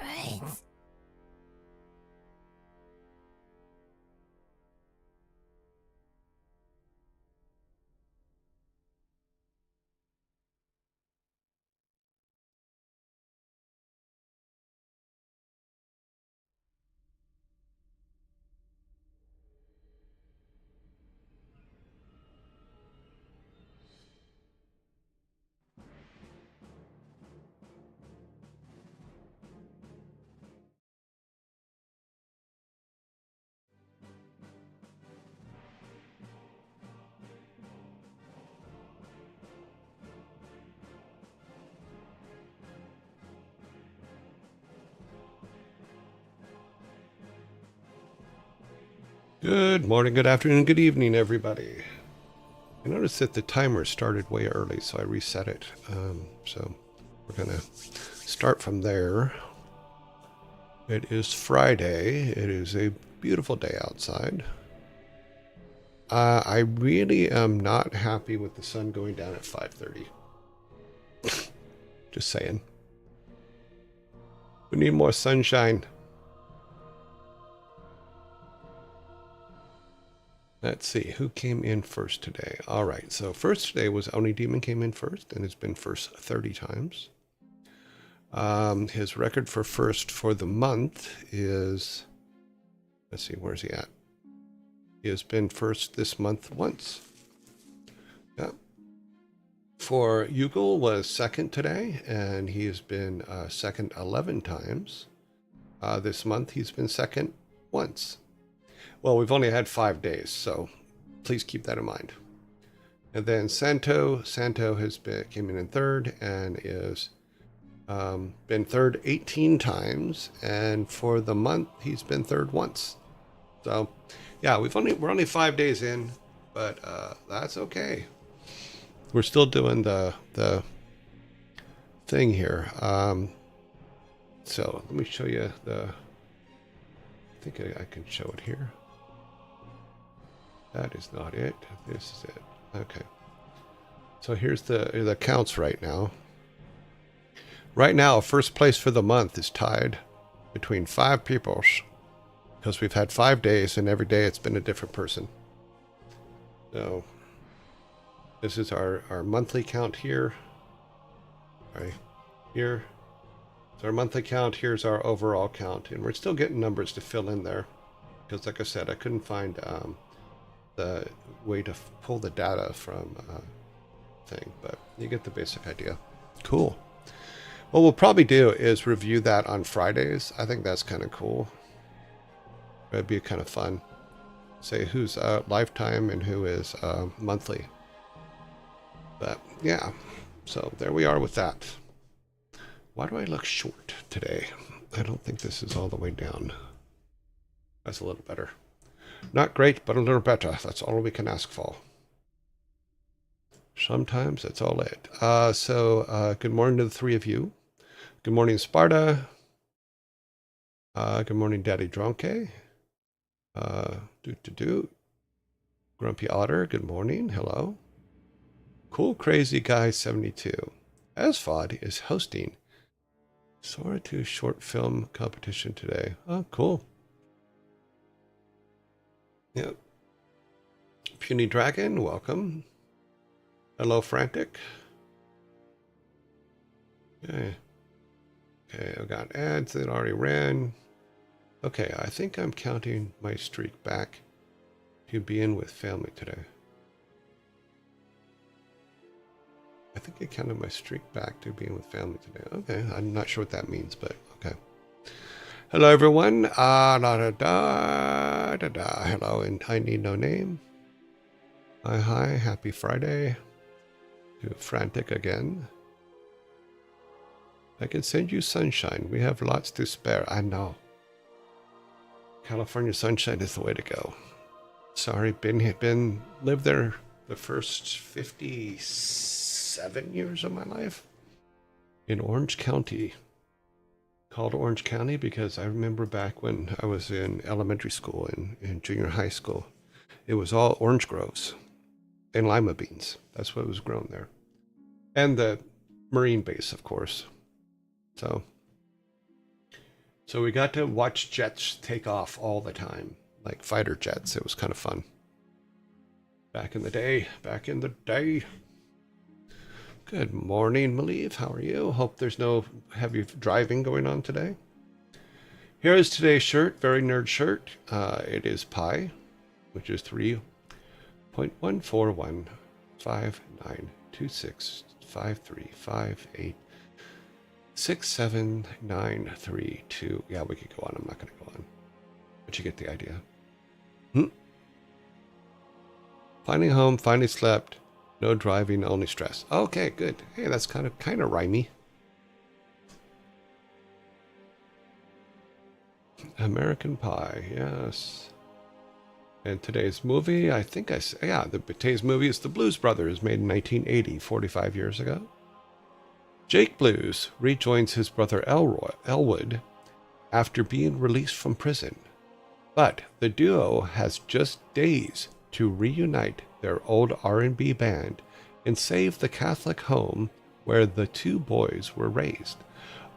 brains. Good morning, good afternoon, good evening, everybody. I noticed that the timer started way early, so I reset it. So we're going to start from there. It is Friday. It is a beautiful day outside. I really am not happy with the sun going down at 5:30. Just saying. We need more sunshine. Let's see, who came in first today? All right, so first today was Oni Demon came in first, and it's been first 30 times. His record for first for the month is, let's see, where's he at? He has been first this month once. Yeah. For Yugal was second today, and he has been second 11 times. This month he's been second once. Well, we've only had 5 days, so please keep that in mind. And then Santo has came in third and is been third 18 times, and for the month he's been third once. So, yeah, we're only 5 days in, but that's okay. We're still doing the thing here. So let me show you I think I can show it here. That is not it. This is it. Okay. So here's the counts right now. Right now, first place for the month is tied between 5 people, because we've had 5 days, and every day it's been a different person. So this is our monthly count here. Right here. So our monthly count, here's our overall count, and we're still getting numbers to fill in there, because like I said, I couldn't find the way to pull the data from thing, but you get the basic idea. Cool. What we'll probably do is review that on Fridays. I think that's kind of cool. It'd be kind of fun. Say who's lifetime and who is monthly. But yeah, so there we are with that. Why do I look short today? I don't think this is all the way down. That's a little better. Not great, but a little better. That's all we can ask for. Sometimes that's all it. Good morning to the 3 of you. Good morning, Sparta. Good morning, Daddy Dronke. Grumpy Otter, good morning. Hello. Cool Crazy Guy 72. Asfod is hosting Sora 2 short film competition today. Oh, cool. Yep. Puny Dragon, welcome. Hello, Frantic. Okay. Okay, I've got ads that already ran. Okay, I think I'm counting my streak back to being with family today. I think I counted my streak back to being with family today. Okay, I'm not sure what that means, but okay. Hello, everyone. Hello, and I need no name. Hi. Happy Friday. To Frantic again. I can send you sunshine. We have lots to spare. I know. California sunshine is the way to go. Sorry, lived there the first 57 years of my life in Orange County. Called Orange County because I remember back when I was in elementary school and junior high school, it was all orange groves and lima beans. That's what was grown there. And the Marine base, of course. So, So we got to watch jets take off all the time, like fighter jets. It was kind of fun. Back in the day, back in the day. Good morning, Malieve. How are you? Hope there's no heavy driving going on today. Here is today's shirt, very nerd shirt. It is pi, which is 3.141592653586793. Yeah, we could go on. I'm not going to go on. But you get the idea. Finding home, finally slept. No driving, only stress. Okay, good. Hey, that's kind of rhymey. American Pie, yes. And today's movie, I think today's movie is The Blues Brothers, made in 1980, 45 years ago. Jake Blues rejoins his brother Elwood after being released from prison. But the duo has just days to reunite their old R&B band and save the Catholic home where the two boys were raised,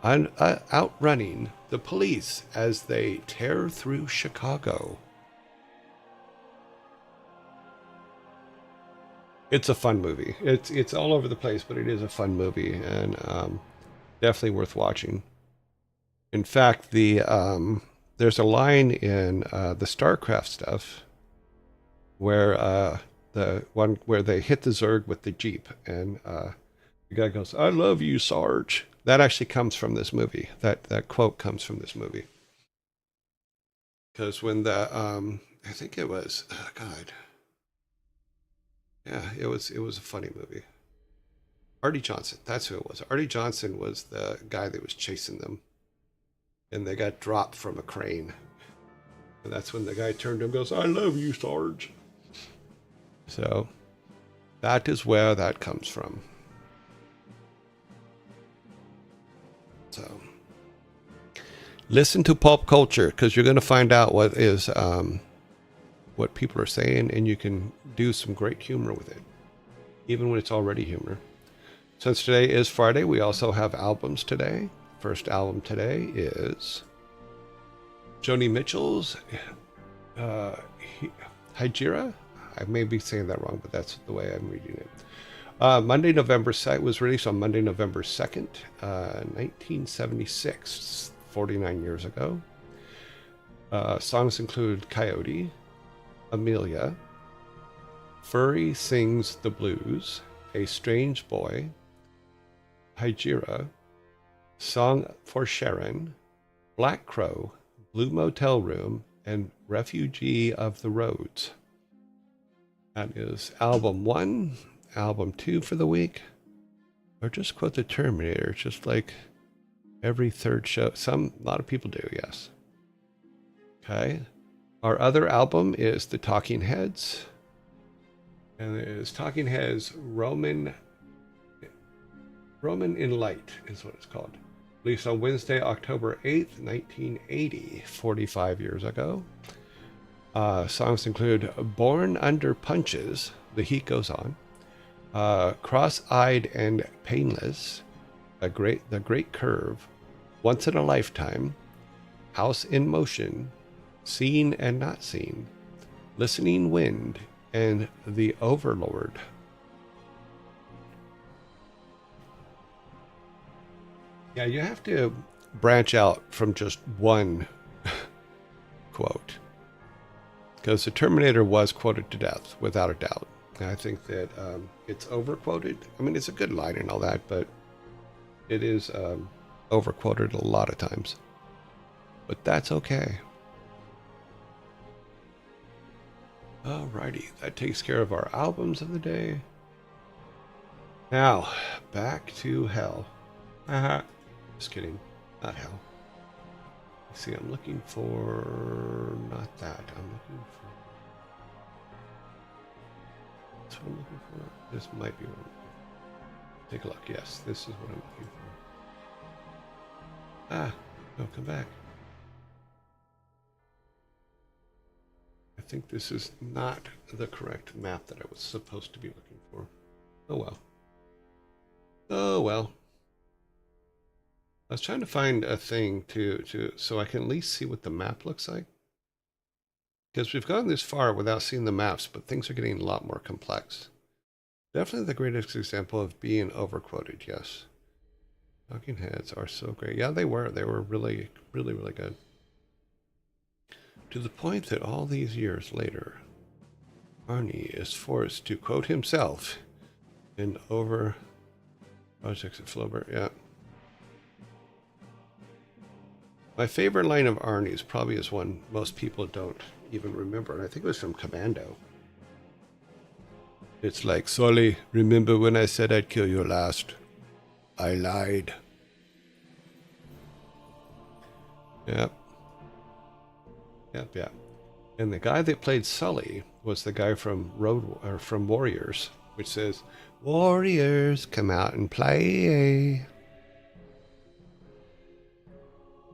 outrunning the police as they tear through Chicago. It's a fun movie. It's all over the place, but it is a fun movie, and definitely worth watching. In fact, there's a line in the StarCraft stuff where the one where they hit the Zerg with the Jeep, and the guy goes, "I love you, Sarge." That actually comes from this movie. That quote comes from this movie. Because when the I think it was God, yeah, it was a funny movie. Artie Johnson, that's who it was. Artie Johnson was the guy that was chasing them, and they got dropped from a crane. And that's when the guy turned to him and goes, "I love you, Sarge." So that is where that comes from. So listen to pop culture, because you're going to find out what is what people are saying, and you can do some great humor with it, even when it's already humor. Since today is Friday, we also have albums today. First album today is Joni Mitchell's Hijira. I may be saying that wrong, but that's the way I'm reading it. Monday, November 2nd, was released on Monday, November 2nd, 1976, 49 years ago. Songs include Coyote, Amelia, Furry Sings the Blues, A Strange Boy, Hijira, Song for Sharon, Black Crow, Blue Motel Room, and Refugee of the Roads. That is album 1. Album 2 for the week, or just quote the Terminator. It's just like every third show. A lot of people do, yes. Okay. Our other album is the Talking Heads, and it is Talking Heads Roman in Light is what it's called. Released on Wednesday, October 8th, 1980, 45 years ago. Songs include Born Under Punches, The Heat Goes On, Cross-Eyed and Painless, The Great Curve, Once in a Lifetime, House in Motion, Seen and Not Seen, Listening Wind, and The Overlord. Yeah, you have to branch out from just one quote, because the Terminator was quoted to death, without a doubt. And I think that it's overquoted. I mean, it's a good line and all that, but it is overquoted a lot of times. But that's okay. Alrighty, that takes care of our albums of the day. Now, back to hell. Just kidding, not hell. Let's see, I'm looking for, not that, I'm looking for, that's what I'm looking for. This might be what I'm looking for. Take a look, yes, this is what I'm looking for. No, come back. I think this is not the correct map that I was supposed to be looking for. Oh well. Oh well. I was trying to find a thing so I can at least see what the map looks like. Because we've gone this far without seeing the maps, but things are getting a lot more complex. Definitely the greatest example of being overquoted, yes. Talking heads are so great. Yeah, they were. They were really, really, really good. To the point that all these years later, Arnie is forced to quote himself in over projects at Flaubert. Yeah. My favorite line of Arnie's probably is one most people don't even remember, and I think it was from Commando. It's like, Sully, remember when I said I'd kill you last? I lied. Yep. Yep, yep. And the guy that played Sully was the guy from from Warriors, which says, Warriors, come out and play.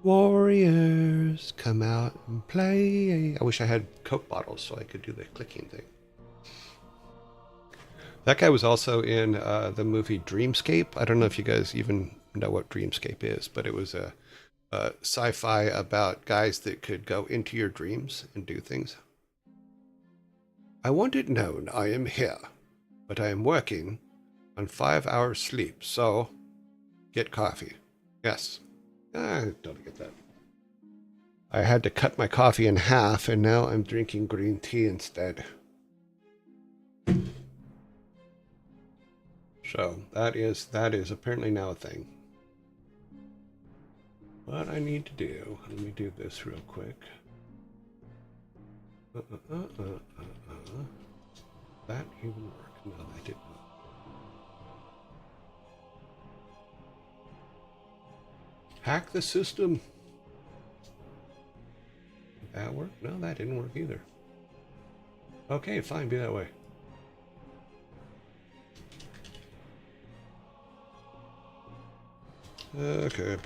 Warriors, come out and play. I wish I had Coke bottles so I could do the clicking thing. That guy was also in the movie Dreamscape. I don't know if you guys even know what Dreamscape is, but it was a sci-fi about guys that could go into your dreams and do things. I want it known I am here, but I am working on 5 hours sleep, so get coffee. Yes. I don't get that. I had to cut my coffee in half, and now I'm drinking green tea instead. So that is apparently now a thing. What I need to do, let me do this real quick. That even work? No, that did not. Hack the system. Did that work? No, that didn't work either. Okay, fine, be that way. Okay.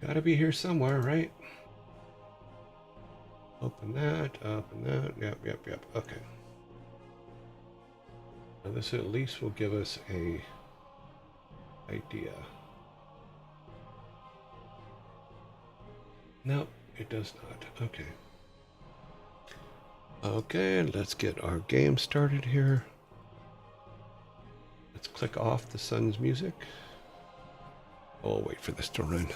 Gotta be here somewhere, right? Open that, open that. Yep, yep, yep. Okay. Now this at least will give us a idea. No, it does not. Okay. Okay, let's get our game started here. Let's click off the sun's music. Oh, I'll wait for this to run.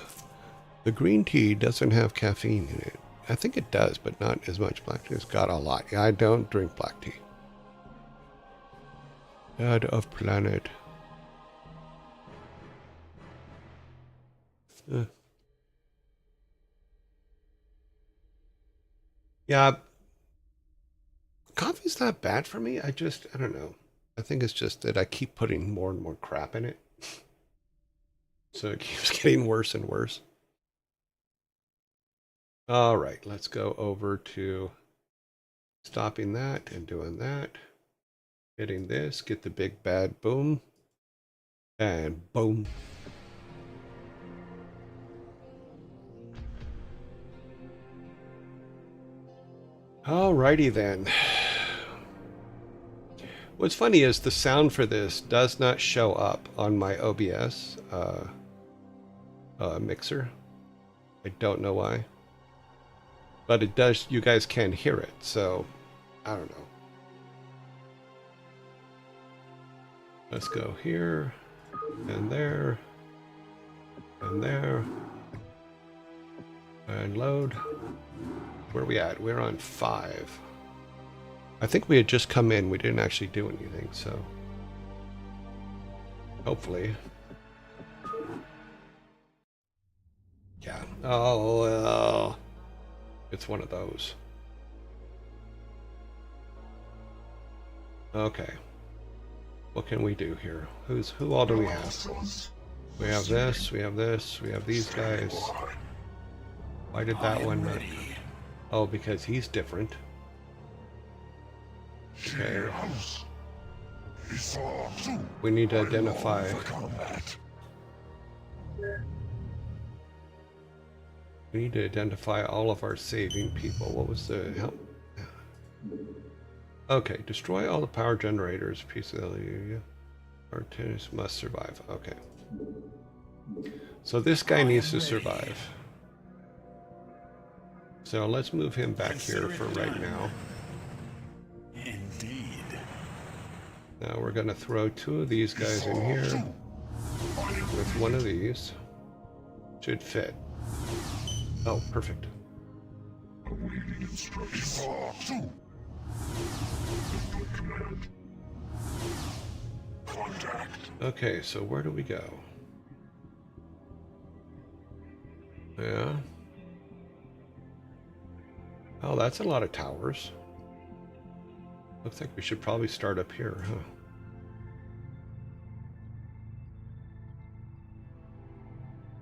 The green tea doesn't have caffeine in it. I think it does, but not as much black tea. It's got a lot. I don't drink black tea. God of planet. Yeah, coffee's not bad for me. I don't know. I think it's just that I keep putting more and more crap in it. So it keeps getting worse and worse. All right, let's go over to stopping that and doing that. Hitting this, get the big bad boom. And boom. Alrighty then. What's funny is the sound for this does not show up on my OBS mixer. I don't know why. But it does, you guys can hear it, so I don't know. Let's go here, and there, and there, and load. Where are we at? We're on 5. I think we had just come in. We didn't actually do anything, so hopefully. Yeah. Oh, well. It's one of those. Okay. What can we do here? Who all do we have? We have this, we have this, we have these guys. Why did that one not? Oh, because he's different. Okay. We need to identify. We need to identify all of our saving people. What was the help? Okay, destroy all the power generators. Piece of the our tennis must survive. Okay. So this guy needs to survive. So let's move him back here for right now. Indeed. Now we're going to throw 2 of these guys in here with 1 of these. Should fit. Oh, perfect. Awaiting instructions. Contact. Okay, so where do we go? Yeah. Oh, that's a lot of towers. Looks like we should probably start up here, huh?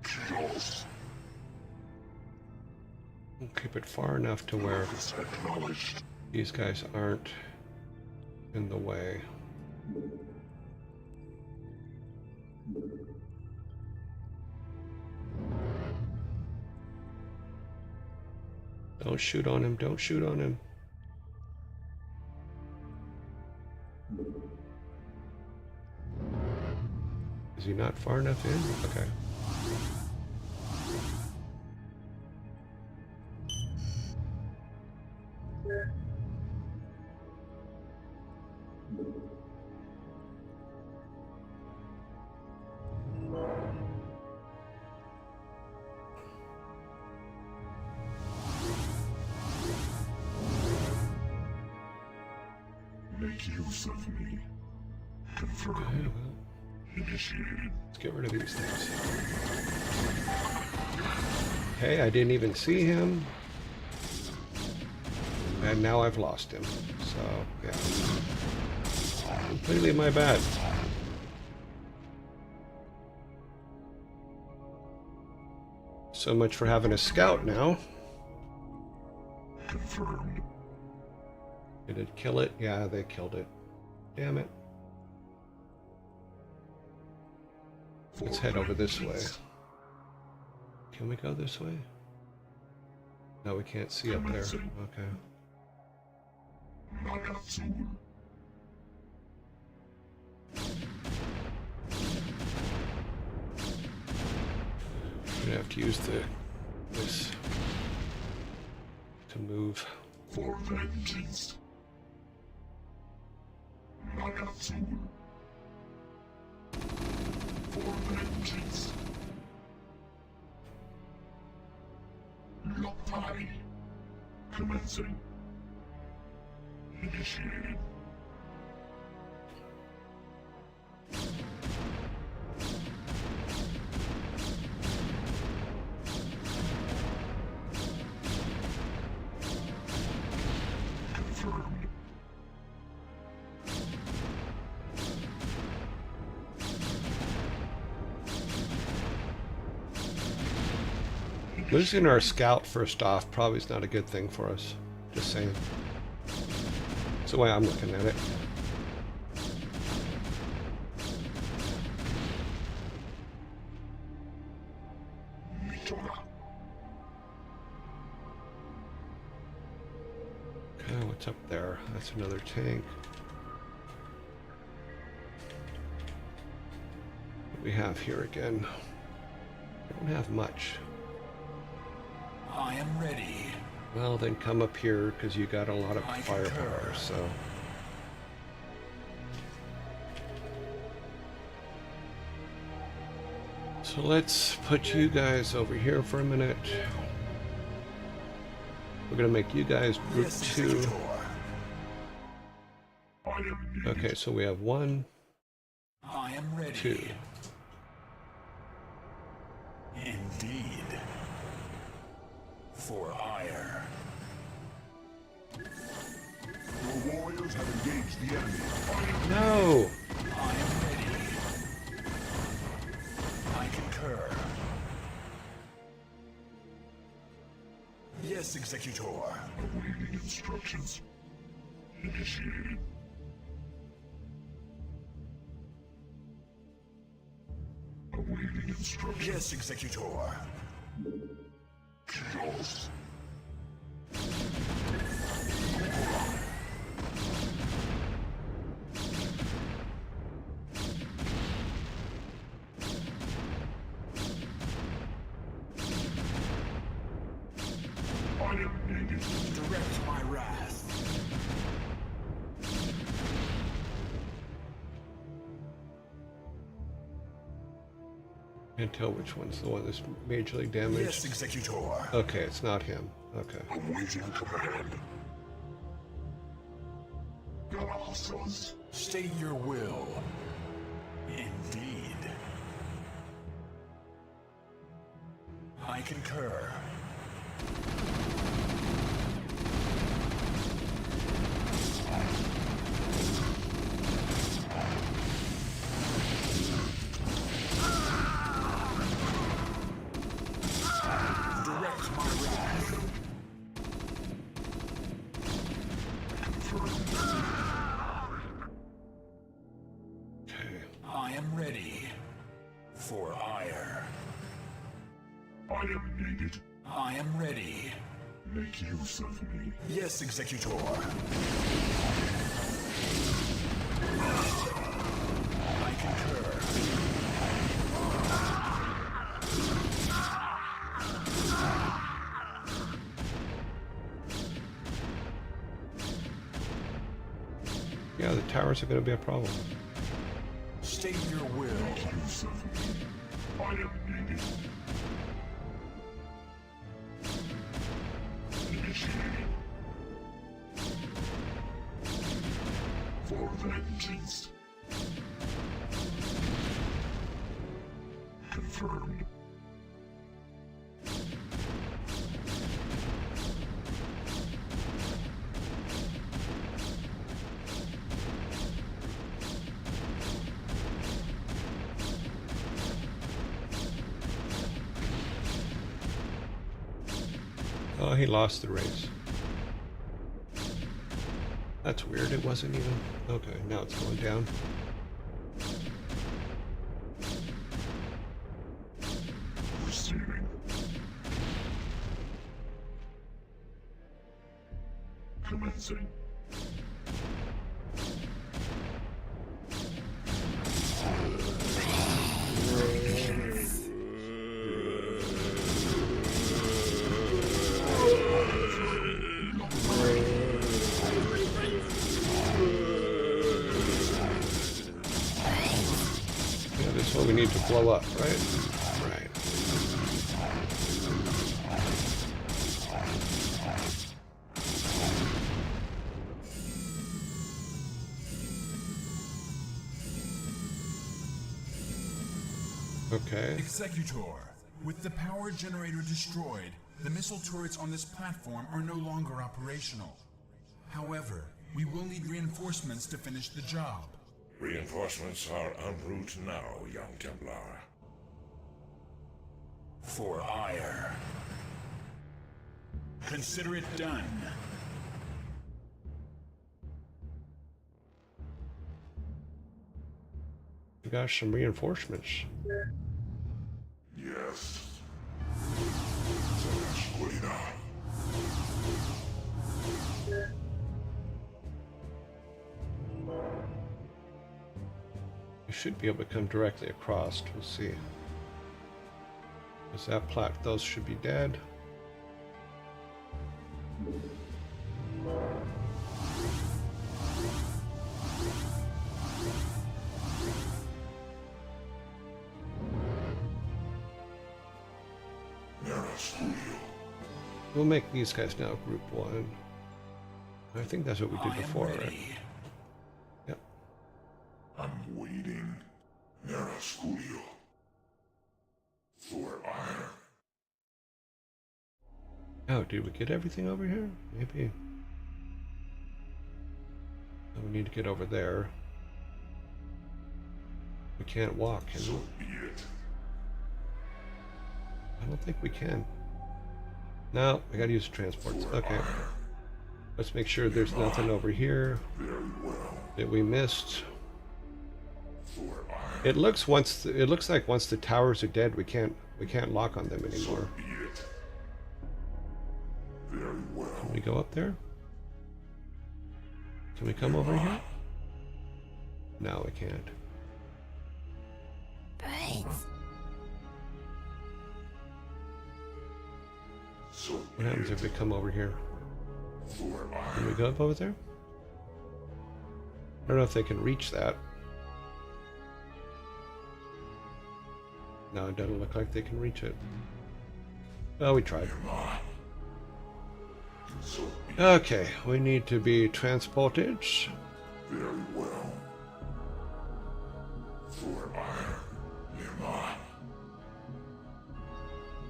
Chaos. We'll keep it far enough to where these guys aren't in the way. Don't shoot on him, don't shoot on him. Is he not far enough in? Okay. Make use of me. Confirm. Okay, well, Initiated. let's get rid of these things. Okay, I didn't even see him. And now I've lost him. So, yeah. Completely my bad. So much for having a scout now. Confirmed. Did it kill it? Yeah, they killed it. Damn it. Let's head over this way. Can we go this way? No, we can't see up there. Okay. Magazul. We're gonna have to use this to move. For vengeance. Magazul. For vengeance. Lopai. Commencing. Initiated. Confirmed. Losing our scout first off probably is not a good thing for us. Just saying. That's the way I'm looking at it. Okay, what's up there? That's another tank. What do we have here again? We don't have much. I am ready. Well, then come up here because you got a lot of firepower, so. So let's put you guys over here for a minute. We're gonna make you guys group 2. Okay, so we have 1, I am ready. 2. Indeed. For hire. Your warriors have engaged the enemy. No! I am ready. I concur. Yes, Executor. Awaiting instructions. Initiated. Awaiting instructions. Yes, Executor. Chaos. needed. Direct my wrath. Can't tell which one's the one that's majorly damaged. Yes, Executor. Okay, it's not him. Okay. Awaiting command. Galasas. State your will. Indeed. I concur. Direct my wrath. Okay. I am ready. For ire. I am needed. I am ready. Make use of me. Yes, Executor. I concur. Yeah, the towers are going to be a problem. State your will. Make use of me. I am needed. Initiating. For vengeance. Confirmed. Oh, he lost the race. That's weird. It wasn't even... Okay, now it's going down. Receiving. Commencing. Yeah, this is what we need to blow up, right? Right. Okay. Executor, with the power generator destroyed, the missile turrets on this platform are no longer operational. However, we will need reinforcements to finish the job. Reinforcements are en route now, young Templar. For ire. Consider it done. We got some reinforcements. Yes. Escuela. We should be able to come directly across. We'll see. Is that those should be dead. We'll make these guys now group 1. I think that's what we did before, right? Yep. I'm waiting. Nerasculio. For iron. Oh, did we get everything over here? Maybe. Oh, we need to get over there. We can't walk, can we? So be it. I don't think we can. No, I gotta use the transports. Okay. Let's make sure there's nothing over here Very well. that we missed. For iron. It looks like once the towers are dead, we can't lock on them anymore. Be it. Very well. Can we go up there? Can we come over here? No, we can't. Brains. So What happens if we come over here? For Can we iron. go up over there? I don't know if they can reach that. No, it doesn't look like they can reach it. Well, we tried. Am I? So be Okay, we need to be transported. very well. For iron. Am I?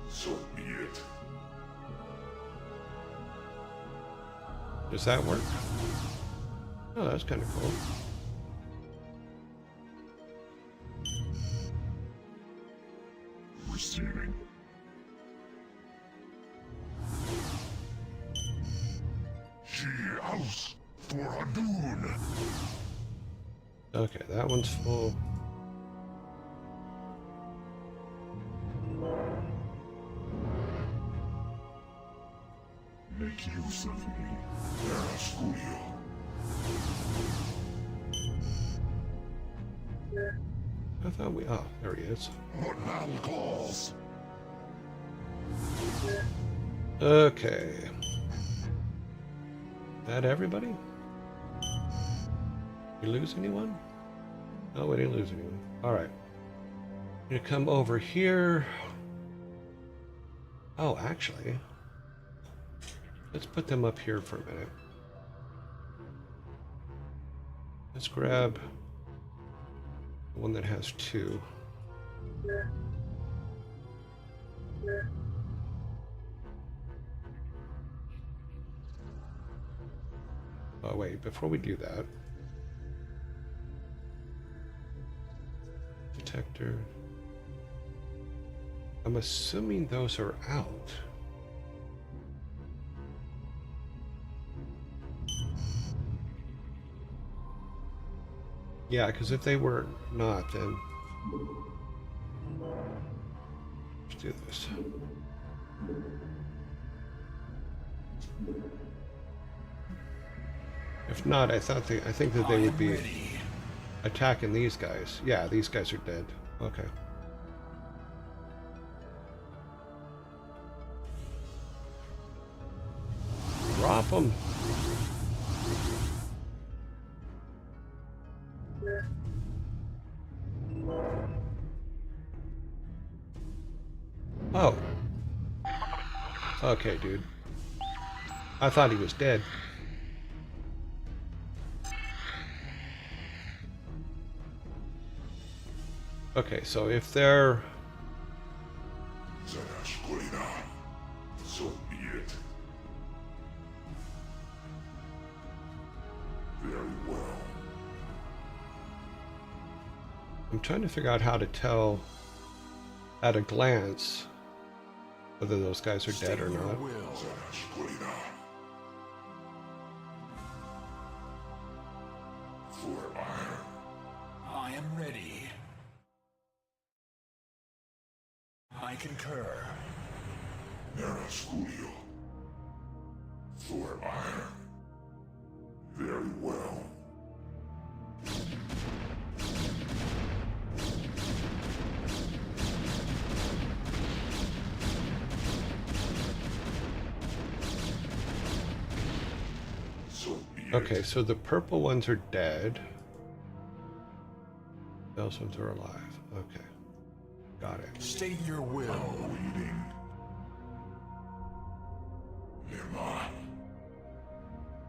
So be it. Does that work? Oh, that's kind of cool. Receiving. She house for Hadun. Okay, that one's full. Make use of me. Terra Studio. I thought we... Oh, there he is. What now calls? Okay. That everybody? We lose anyone? Oh, we didn't lose anyone. Alright. Gonna come over here. Oh, actually. Let's put them up here for a minute. Let's grab the one that has 2. Oh, wait, before we do that. Detector. I'm assuming those are out. Yeah, because if they were not, then let's do this. If not, I think that they would be attacking these guys. Yeah, these guys are dead. Okay. Drop them. Oh. Okay, dude. I thought he was dead. Okay, so if they're... Zanashkoina. So be it. Very well. I'm trying to figure out how to tell at a glance whether those guys are dead or not. Zanashkoina. For iron. I am ready. I concur. Terra Studio. For iron. Very well. So be it. Okay, so the purple ones are dead. Those ones are alive. Okay. Got it. State your will. Waiting. Am I?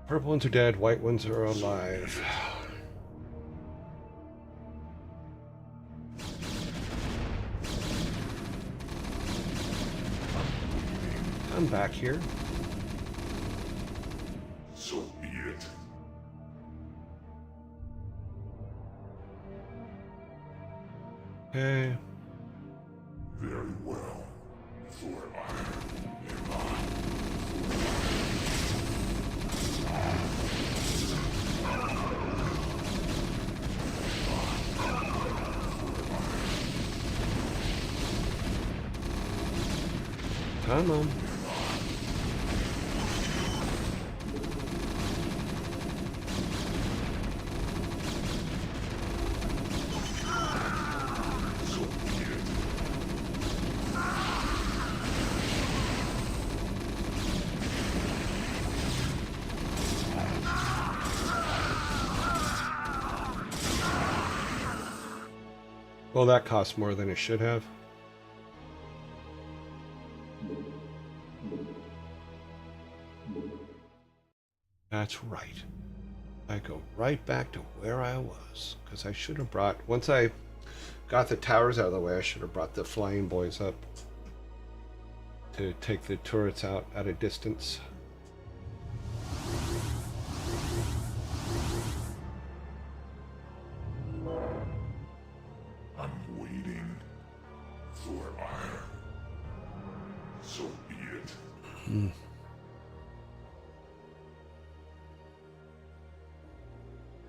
Purple ones are dead, white ones are alive. Come back here. So be it. Okay. Very well. For iron. Am I? Come on. So be it. Well, that costs more than it should have. That's right. I go right back to where I was, because I should have brought, once I got the towers out of the way, I should have brought the flying boys up to take the turrets out at a distance. I'm waiting for iron. So be it.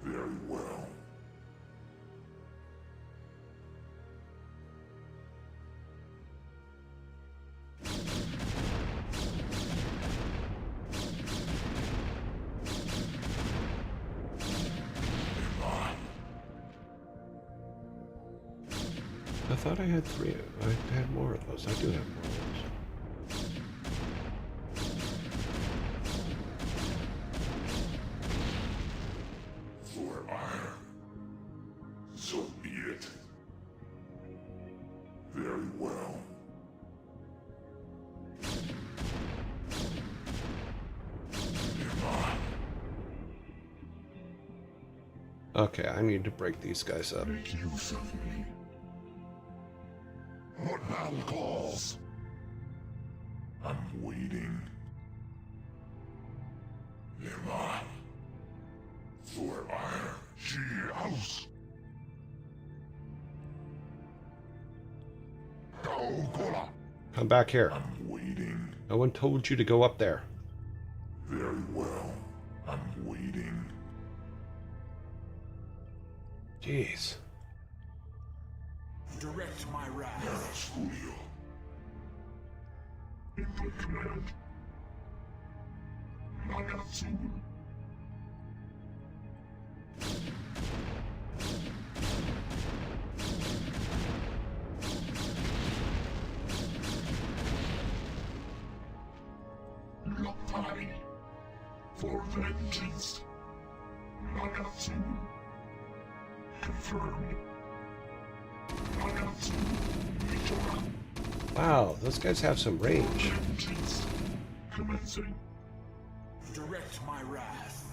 Very well. I thought I had 3. I had more of those. I do have more of those. For iron. So be it. Very well. Okay, I need to break these guys up. Make use of me. What battle calls? I'm waiting. Am I? For iron. She house. Kaokola. Come back here. I'm waiting. No one told you to go up there. Very well. I'm waiting. Jeez. Direct my wrath. Yes, Julio. Input command. Nagatsu. Lopai. For vengeance. Nagatsu. Confirmed. Nagatsu. Mitora. Wow, those guys have some range. Vengeance. Commencing. Direct my wrath.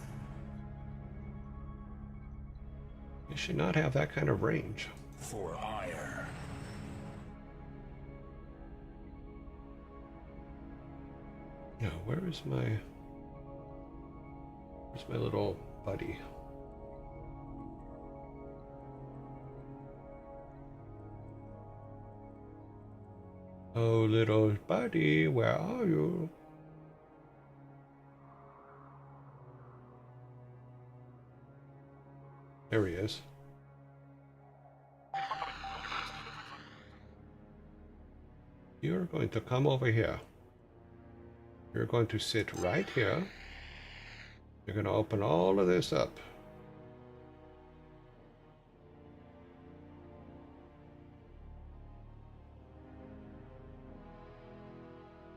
You should not have that kind of range. For ire. Now, where's my little buddy? Oh, little buddy, where are you? There he is. You're going to come over here. You're going to sit right here. You're going to open all of this up.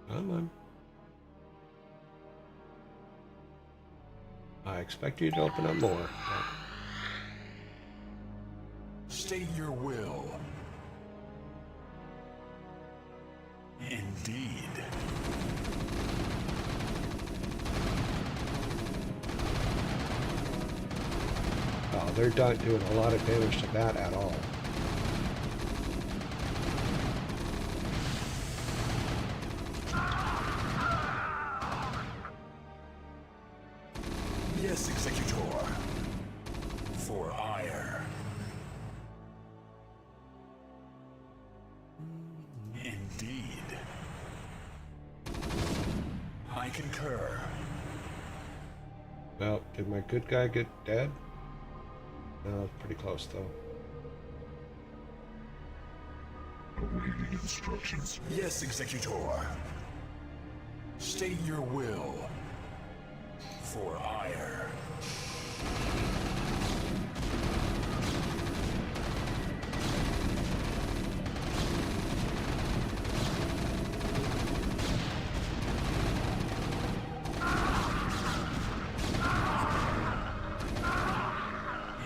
Come on. I expect you to open up more. State your will. Indeed. Oh, they're not doing a lot of damage to that at all. Yes, Executor. For ire. Indeed. I concur. Well, did my good guy get dead? No, pretty close though. Awaiting instructions. Yes, Executor. State your will. For ire.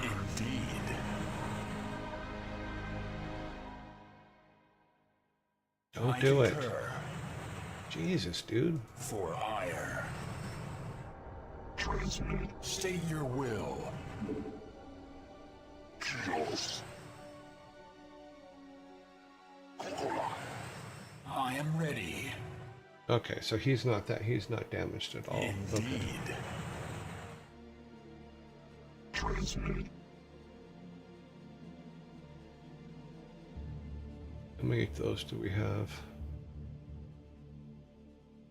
Indeed. do it. concur. Jesus, dude. For ire. Transmitted. State your will. Kios. Kokola. I am ready. Okay, so he's not damaged at all. Okay. Indeed. Transmitted. How many of those do we have?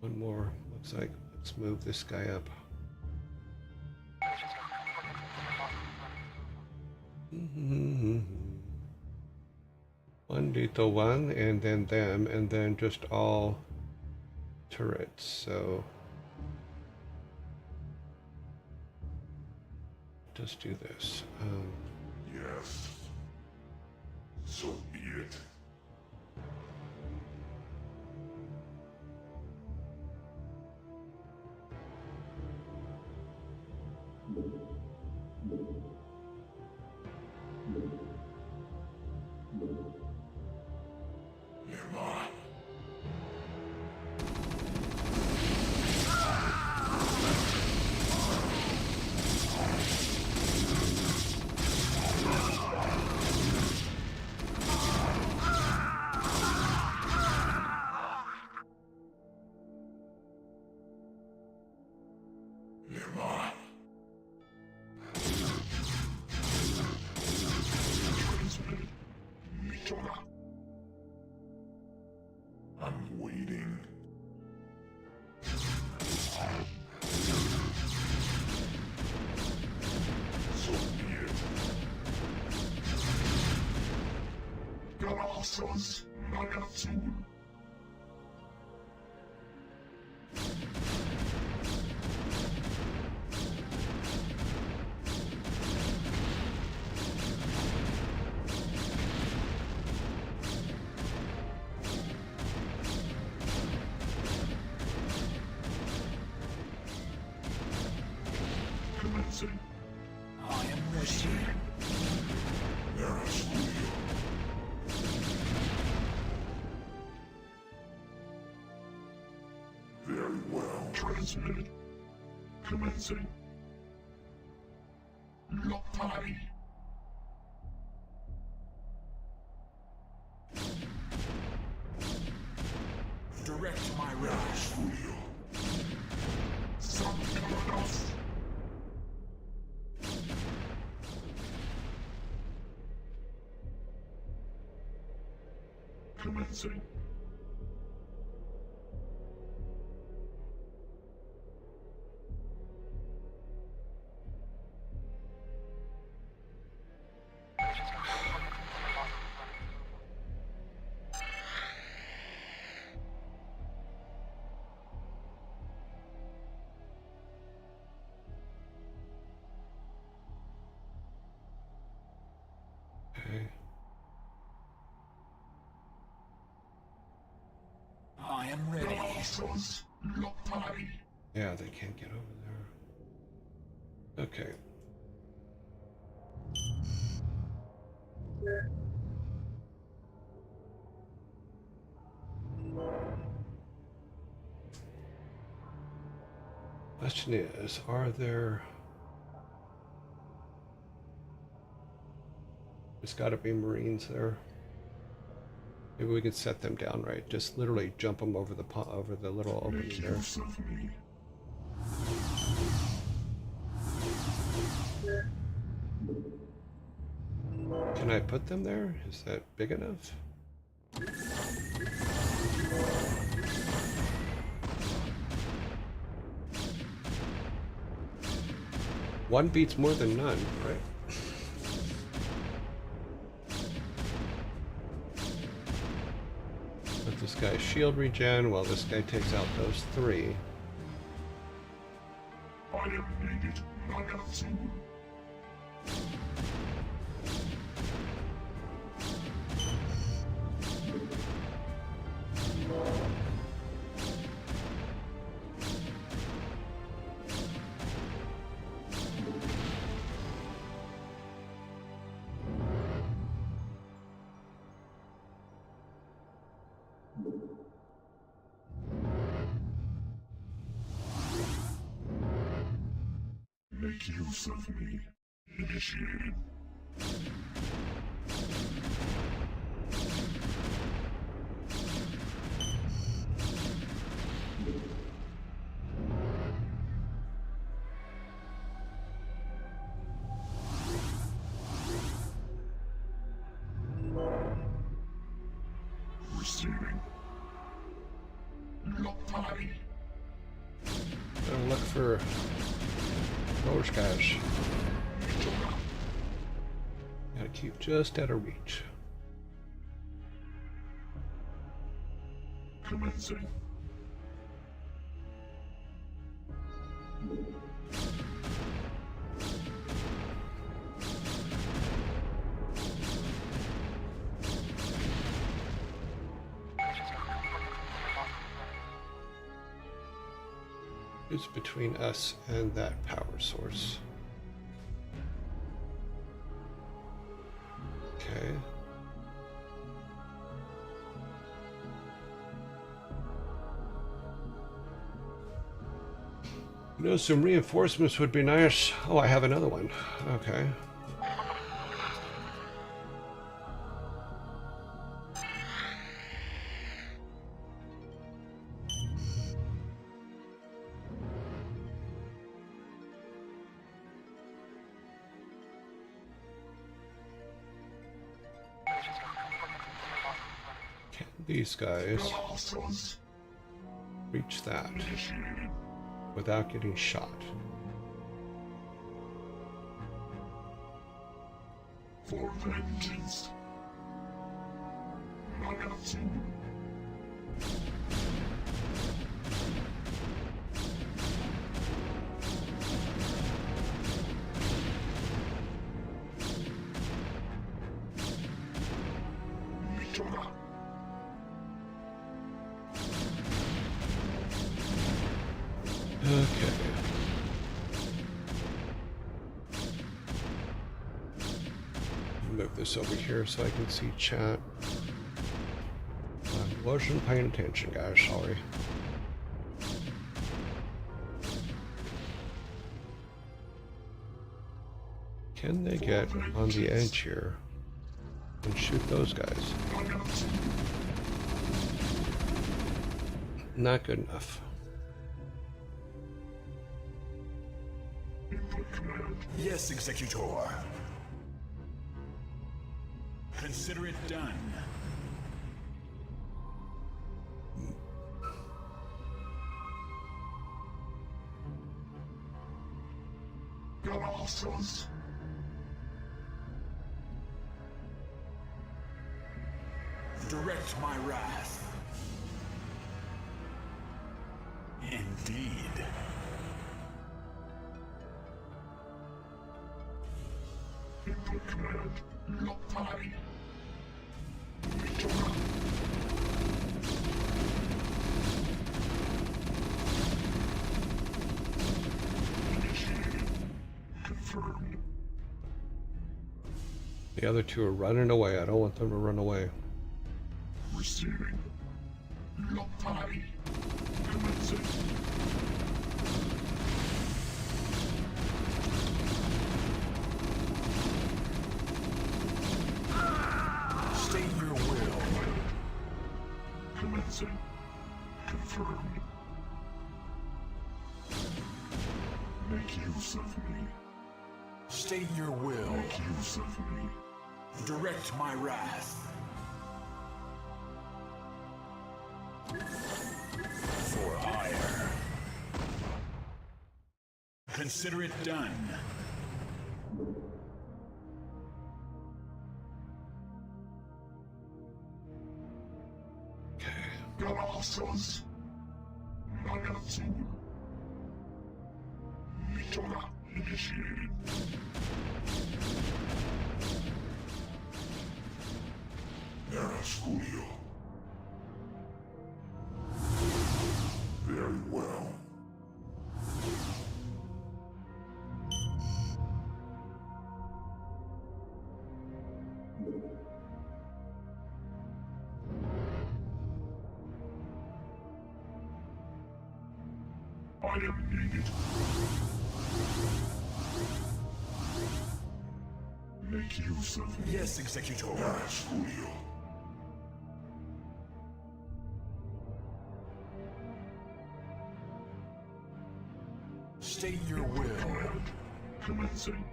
One more. Looks like. Let's move this guy up. One lethal one, and then them, and then just all turrets. So just do this. Yes. So be it. Transmitted. Mitora. I'm waiting. So be it. Galactus Nagatsul. Commencing. I am ready. Nearest wheel. Very well. Transmitted. Commencing. Lopari. Direct my rush. Wheel. Sankarados. Commencing. Okay. I am ready. Galactus Lopari. Yeah, they can't get over there. Okay. Question is, are there... There's got to be Marines there. Maybe we could set them down right. Just literally jump them over the little opening Make there. use of me. Can I put them there? Is that big enough? One beats more than none, right? Let this guy shield regen while this guy takes out those three. I am needed. Nagatsu. Make use of me. Initiated. Receiving. Lock party. Gotta look for those guys. Gotta keep just out of reach. Commencing. It's between us and that power source. Okay. You know, some reinforcements would be nice. Oh, I have another one. Okay. Can these guys Colossus. reach that Initiated. without getting shot? For vengeance. Nagatsu. Mitora. Okay. Move this over here so I can see chat. I wasn't paying attention, guys. Sorry. Can they get on the edge here and shoot those guys? Nagatsu. Not good enough. Input command. Yes, Executor. Consider it done. Colossus. Direct my wrath. Indeed. Input command. Lock party. Mitora. Initiated. Confirmed. The other two are running away. I don't want them to run away. Receiving. Lock party. Commencing. State your will. Commencing. Confirmed. Make use of me. State your will. Make use of me. Direct my wrath. For hire. Consider it done. Colossus. Nagatsu. Mitora. Initiated. Era Studio. Very well. I am needed. Make use of me. Yes, Executor. Yes, Julio. State your will. Command. Commencing.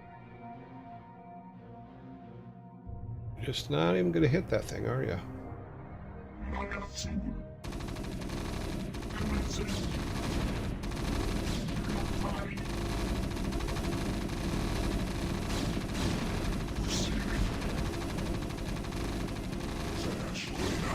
You're just not even going to hit that thing, are you? Nagatsu. Commencing. Kapai. Receiving. Dash Lena.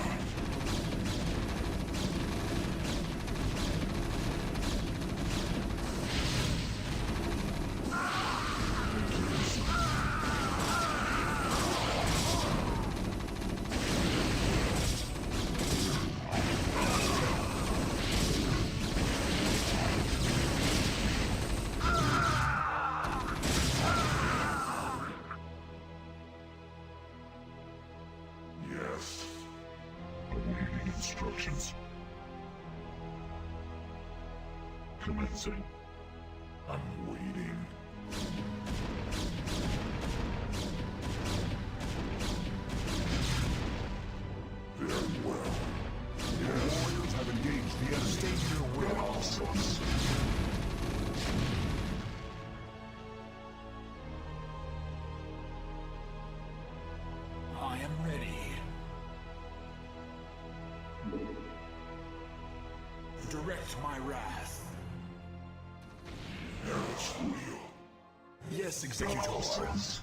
Yes. Awaiting instructions. Commencing. I'm waiting. Very well. Yes. Warriors have engaged the enemy. State your will. Process. I am ready. Direct my wrath. Yes, Julio. Yes, Executor. Process.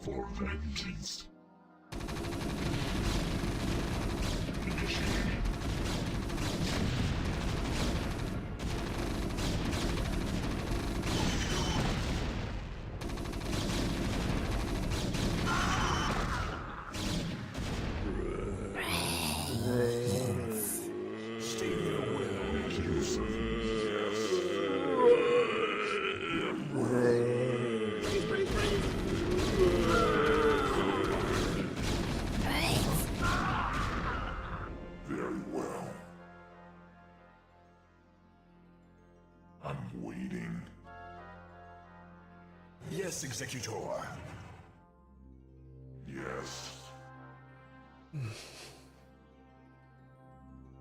For vengeance. Initiating. State your will. Make use of me. Very well. I'm waiting. Yes, Executor. Yes.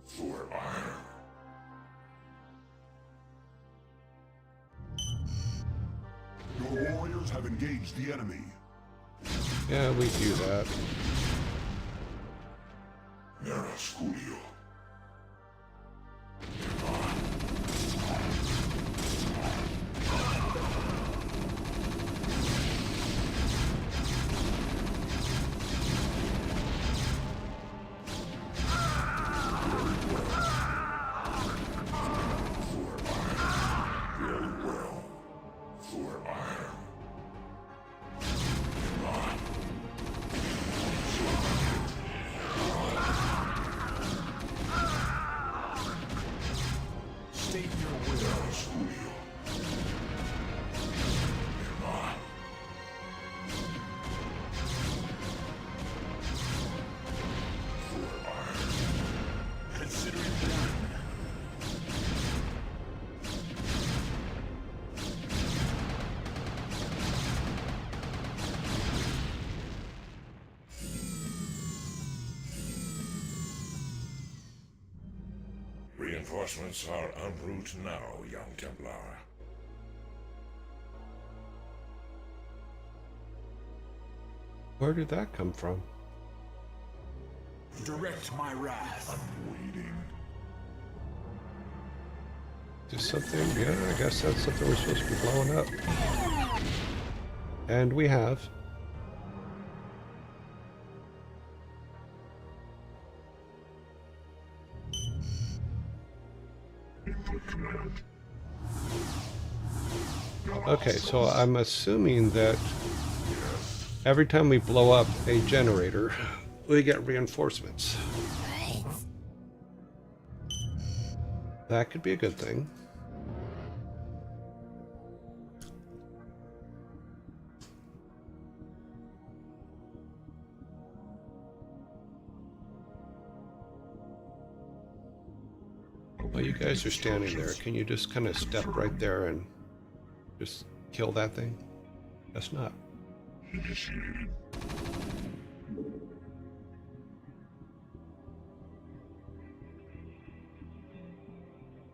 For iron. Your warriors have engaged the enemy. Yeah, we do that. Neras Julio. Very well. For iron. State your will. Neras Julio. For iron. Consider it done. Reinforcements are en route now, young Templar. Where did that come from? Direct my wrath. Waiting. Just something? Yeah, I guess that's something we're supposed to be blowing up. And we have. Input command. Okay, so I'm assuming that every time we blow up a generator, we get reinforcements. That could be a good thing. Well, you guys are standing there. Can you just kind of step right there and just kill that thing? Guess not. Initiated.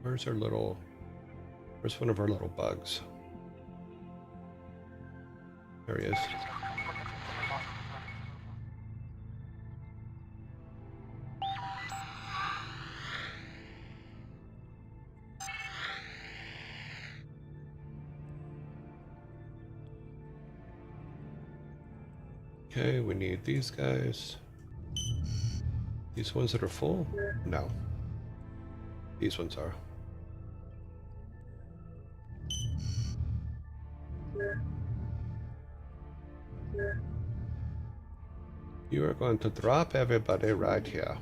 Where's our little... Where's one of our little bugs? There he is. Okay, we need these guys. These ones that are full? No. These ones are. You are going to drop everybody right here.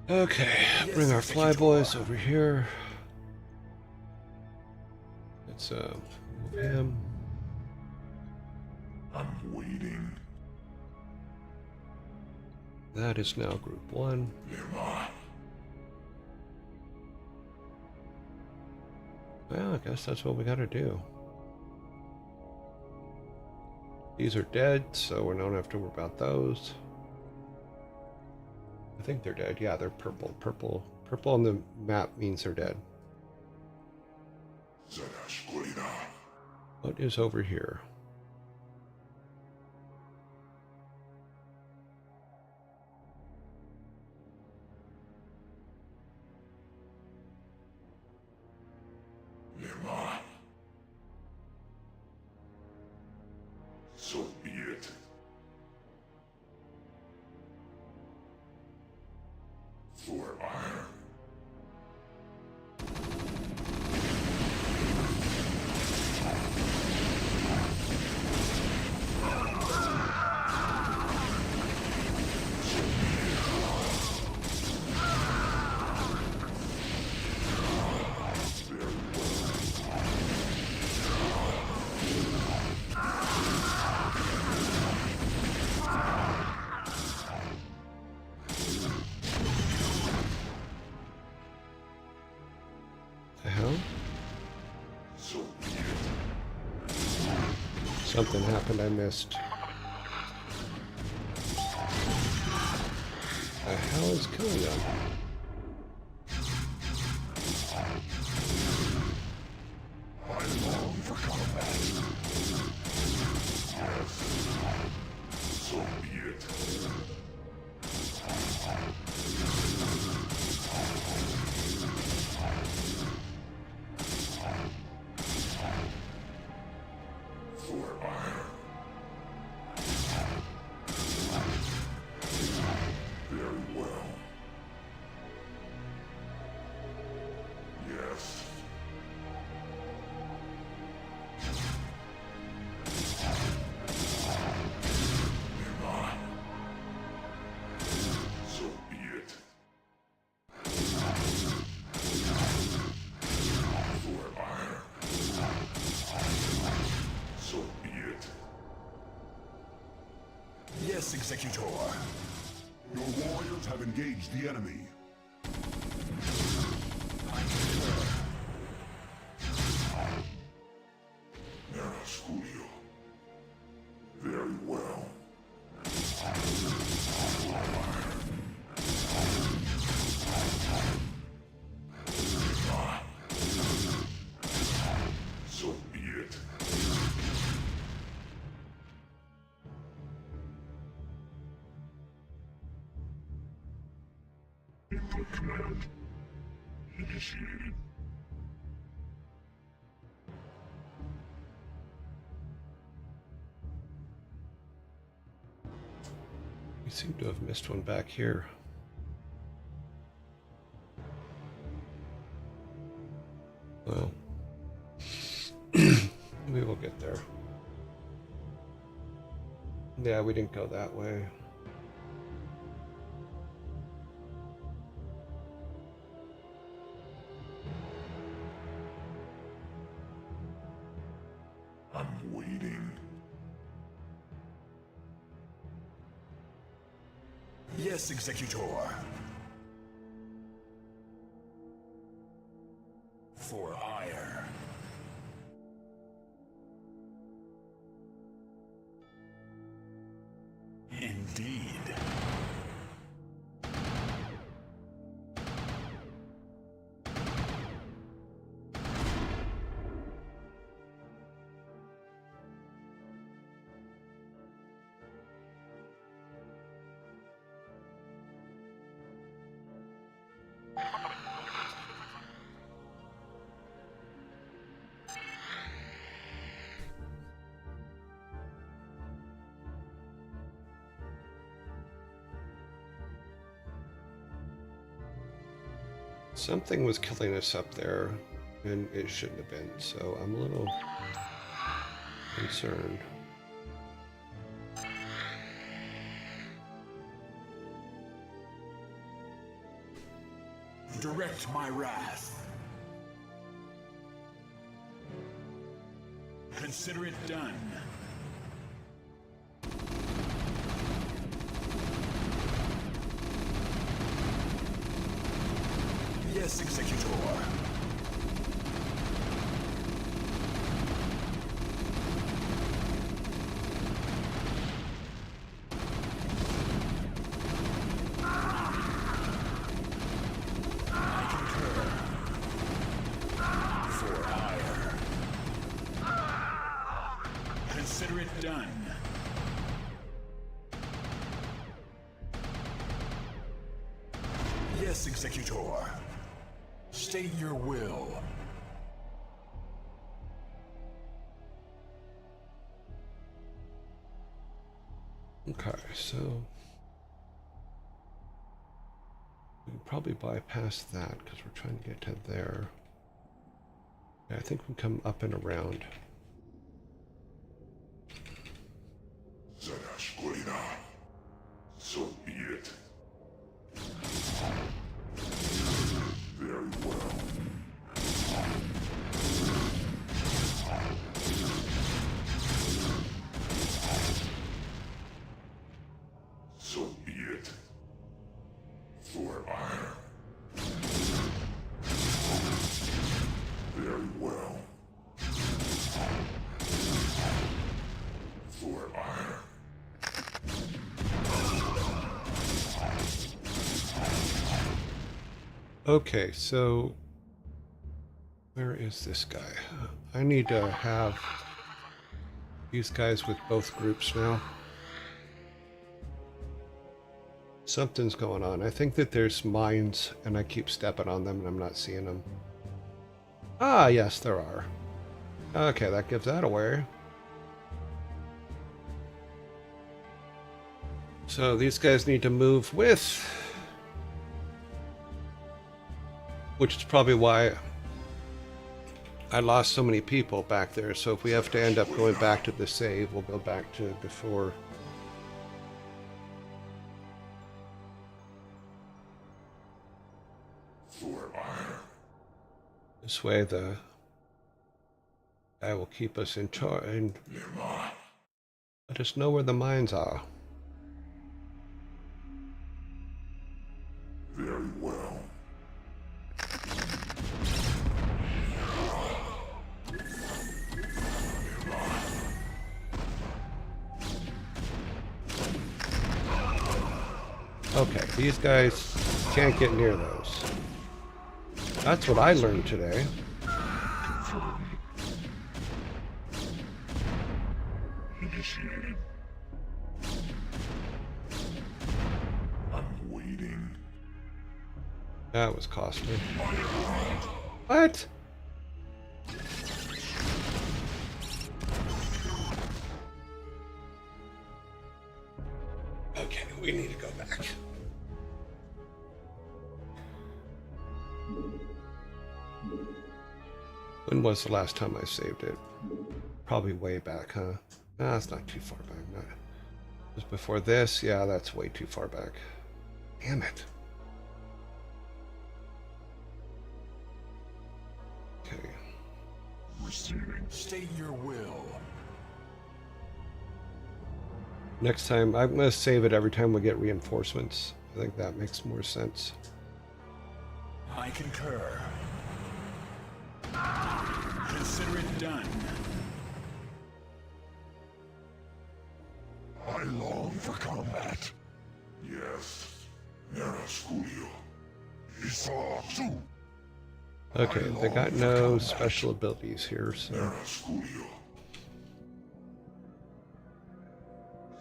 Okay, bring our flyboys over here. Let's move him. I'm waiting. That is now group 1. Lima. Well, I guess that's what we gotta do. These are dead, so we don't have to worry about those. I think they're dead. Yeah, they're purple. Purple on the map means they're dead. What is over here? Lima. So be it. For iron. The hell? So be it. Something happened I missed. The hell is killing them? I long for combat. Yes. So be it. For iron. Very well. Yes. Lima. So be it. For iron. So be it. Yes, Executor. Your warriors have engaged the enemy. Nerasculio. Very well. So be it. Input command. Initiated. We seem to have missed one back here. Well, we will get there. Yeah, we didn't go that way. Yes, Executor. For ire. Indeed. Something was killing us up there, and it shouldn't have been, so I'm a little concerned. Direct my wrath. Consider it done. Yes, Executor. Consider it done. Yes, Executor. State your will. Okay, so we can probably bypass that because we're trying to get to there. Yeah, I think we come up and around. Zanashkorina. So be it. Very well. So be it. For ire. Very well. For ire. Okay, so where is this guy? I need to have these guys with both groups now. Something's going on. I think that there's mines and I keep stepping on them and I'm not seeing them. Ah, yes, there are. Okay, that gives that away. So these guys need to move with, which is probably why I lost so many people back there. So if we have to end up going back to the save, we'll go back to before. For ire. This way the guy will keep us in charge and Nearby. let us know where the mines are. Very well. Okay, these guys can't get near those. That's what I learned today. Initiated. I'm waiting. That was costly. What? Okay, we need to go back. When was the last time I saved it? Probably way back, huh? Nah, it's not too far back. No. It was before this? Yeah, that's way too far back. Damn it. Okay. Receiving. State your will. Next time, I'm going to save it every time we get reinforcements. I think that makes more sense. I concur. Consider it done. I long for combat. Yes. Nera Sculio. Isa Su. Okay, they got no special abilities here, so... Nera Sculio.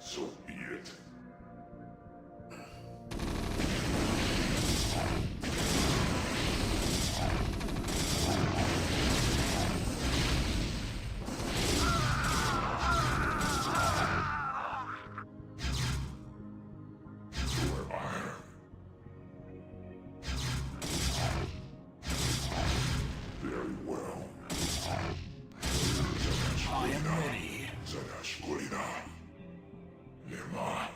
So be it. Very well. I am ready. Zadashkulina. Lema.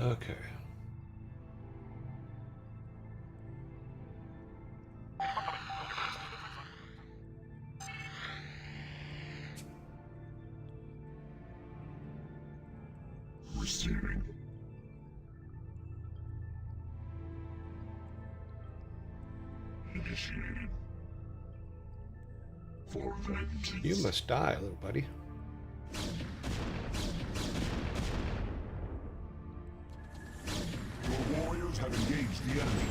Okay. Receiving. Initiated. For vengeance. You must die, little buddy. Your warriors have engaged the enemy.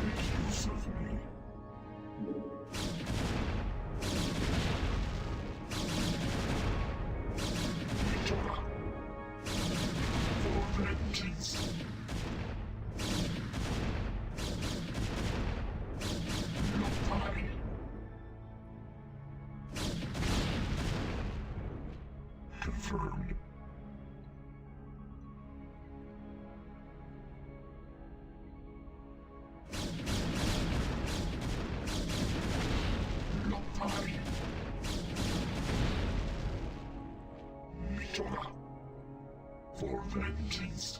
Make use of me. Victoria. For vengeance. Lottari. Confirmed. Lottari. Victoria. For vengeance.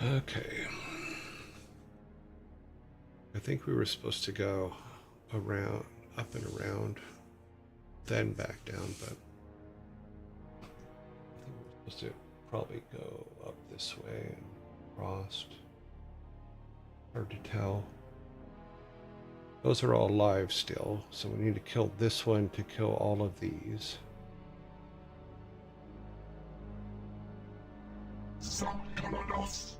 Okay. I think we were supposed to go around, up and around, then back down, but I think we're supposed to probably go up this way and crossed. Hard to tell. Those are all live still, so we need to kill this one to kill all of these. Sankalanos.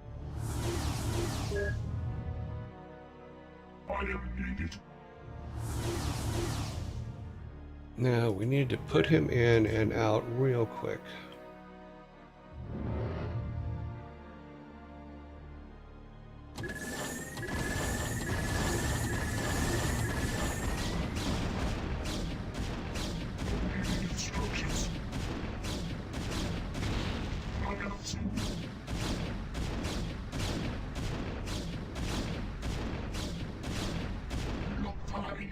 I am needed. Now we need to put him in and out real quick. Awaiting instructions. Ragazzi. Lottari.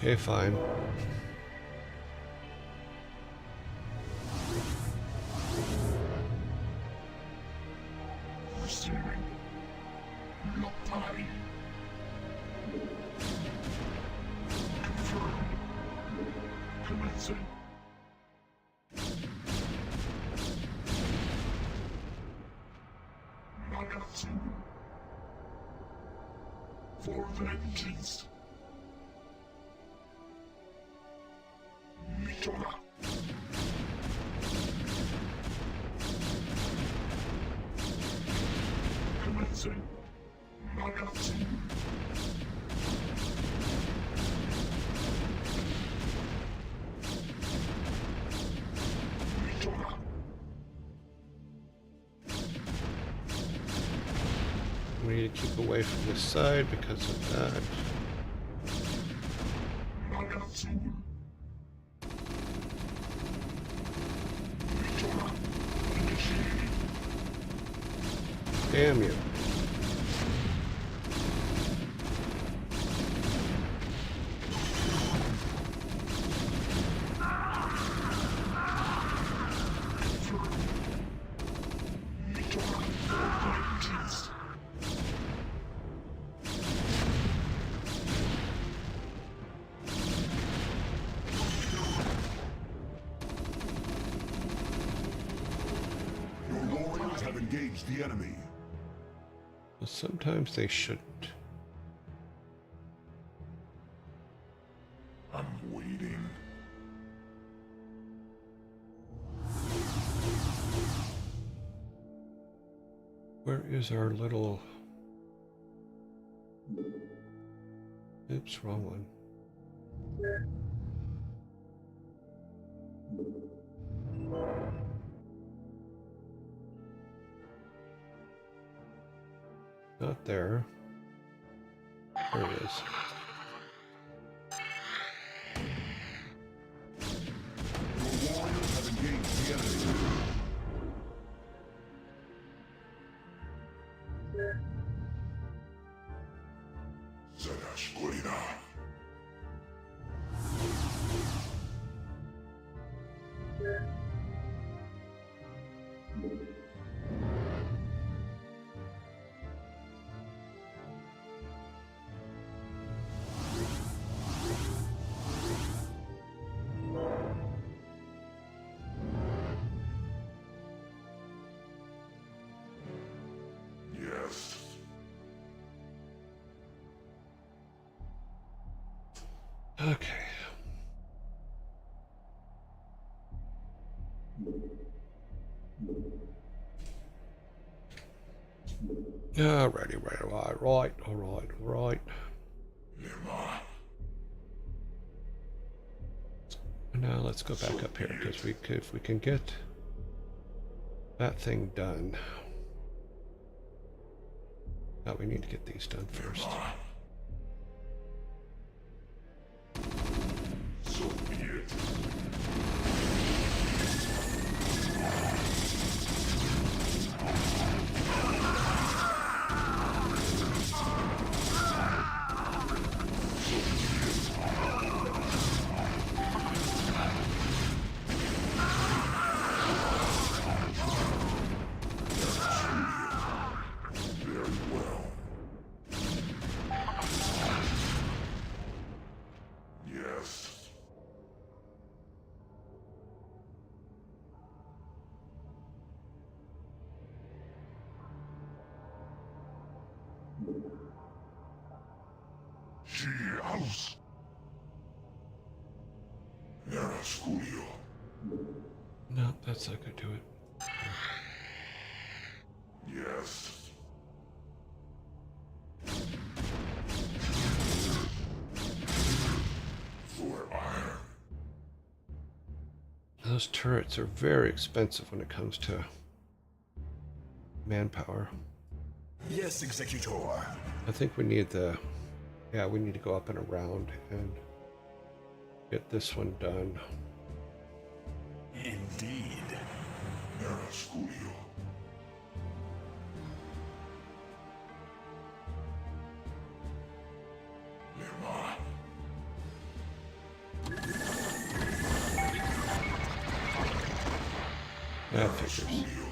Okay, fine. Receiving. Lottari. Confirmed. Commencing. Ragazzi. For vengeance. Victoria. Commencing. Ragazzi. need to keep away from this side because of that. Damn you. Your warriors have engaged the enemy. Well, sometimes they shouldn't. I'm waiting. Where is our little... Oops, wrong one. Not there. There it is. Your warriors have engaged the enemy. Será oscuridad. Yes. Okay. Alrighty, right. Lima. Now let's go back up here because if we can get that thing done. Now we need to get these done first. So be it. Very well. Yes. She house. Nera Studio. No, that's not gonna do it. Yes. For iron. Those turrets are very expensive when it comes to manpower. Yes, Executor. I think we need the... Yeah, we need to go up and around and get this one done. Indeed. Nera Studio. Lima. That figures. Studio.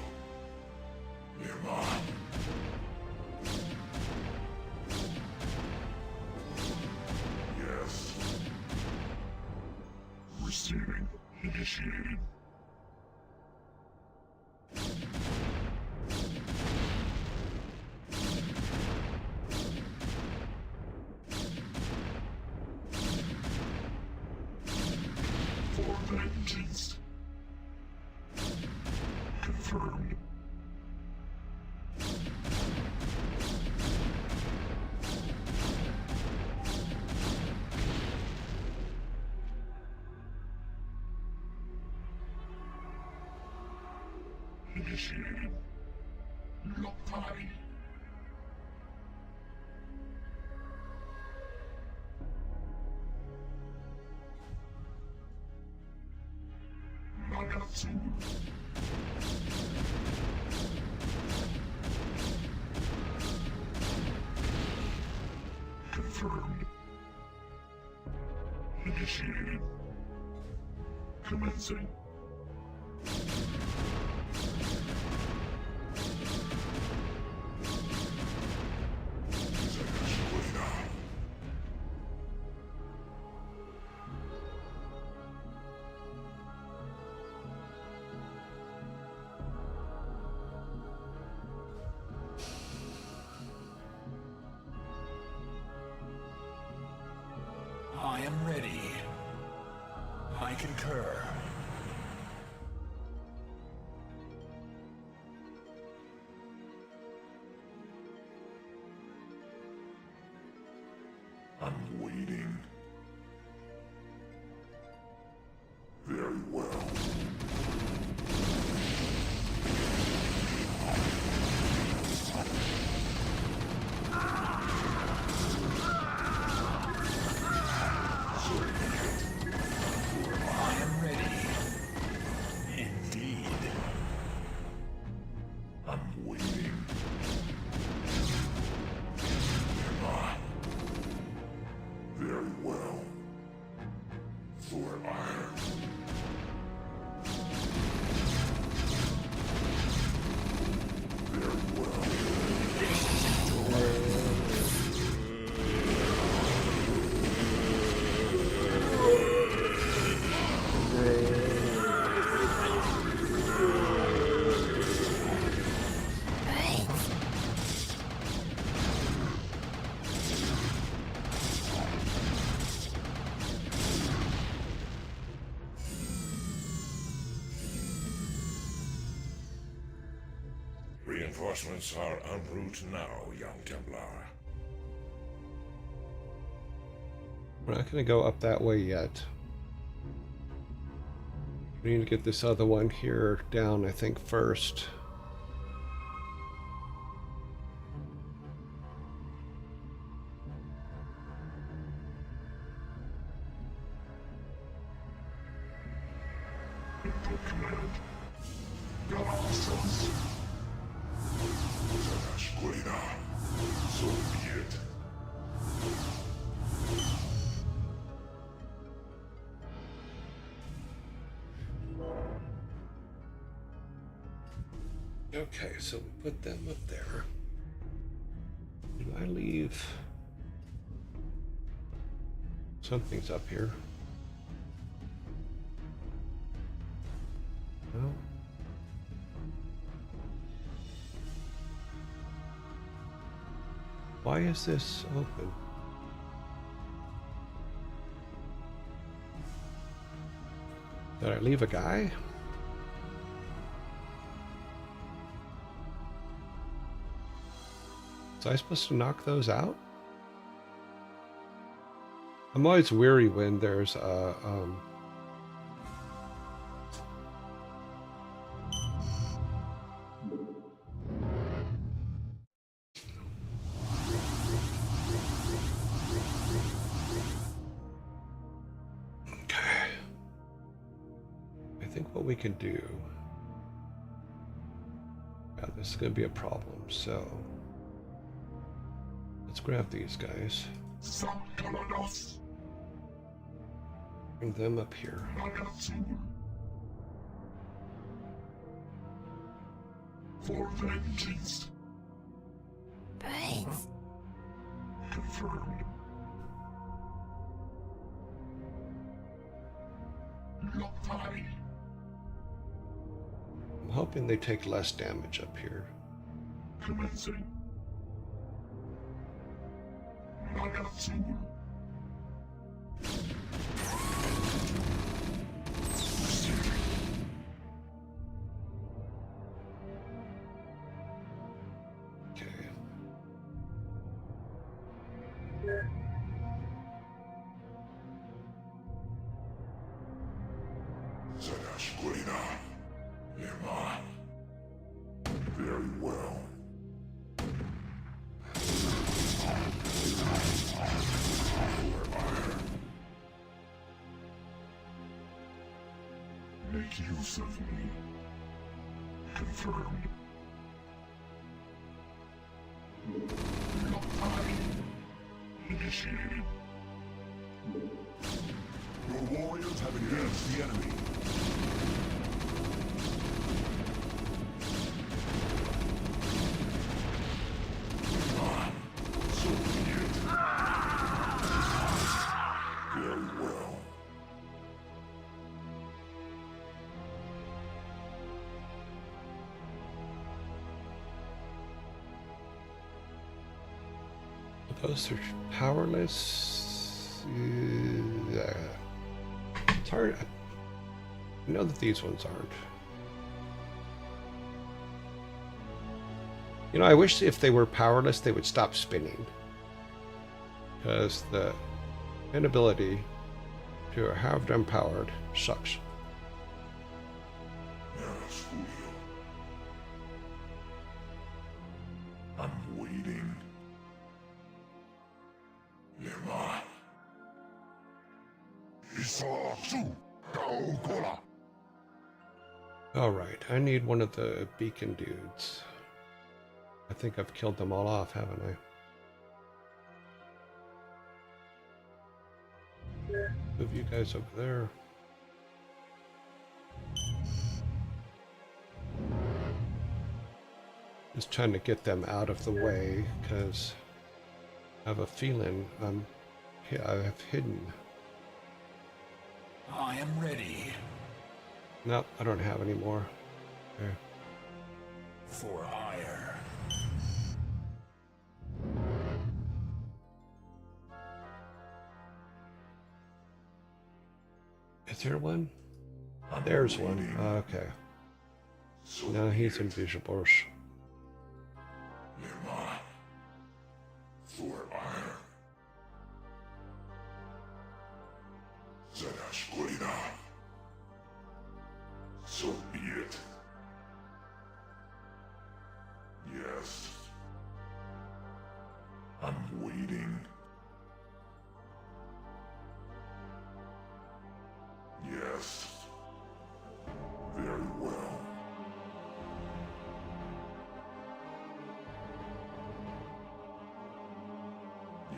Lima. Yes. Receiving. Initiated. For vengeance. Confirmed. Initiated. Lock time. Confirmed. Initiated. Commencing. I am ready. I concur. I'm waiting. Very well. I am ready. Indeed. I'm waiting. Am I? Very well. For iron. Very well. Reinforcements are en route now, young Templar. We're not going to go up that way yet. We need to get this other one here down, I think, first. Input command. Got hostiles. So be it. Okay, so we put them up there. Do I leave? Something's up here. No. Why is this open? Did I leave a guy? Was I supposed to knock those out? I'm always weary when there's a Okay. I think what we can do. Yeah, this is going to be a problem, so let's grab these guys. Bring them up here. For vengeance. Brains. Confirmed. Lockeye. I'm hoping they take less damage up here. Commencing. Nagatsu. Okay. Zadashkulina. Lima. Very well. Make use of me. Confirmed. Initiated. Your warriors have engaged the enemy. So be it. Very well. Those are powerless. Yeah. It's hard. I know that these ones aren't. You know, I wish if they were powerless, they would stop spinning. Because the inability to have them powered sucks. I'm waiting. Lema. Isatsu. Kaokola. Alright, I need one of the beacon dudes. I think I've killed them all off, haven't I? Move you guys over there. Just trying to get them out of the way, because I have a feeling I have hidden. I am ready. Nope, I don't have any more. Okay. For hire. Is there one? There's one. Okay. No, he's invisible. Lema. For hire. Zadashkoina. So be it. Yes. I'm waiting. Yes. Very well.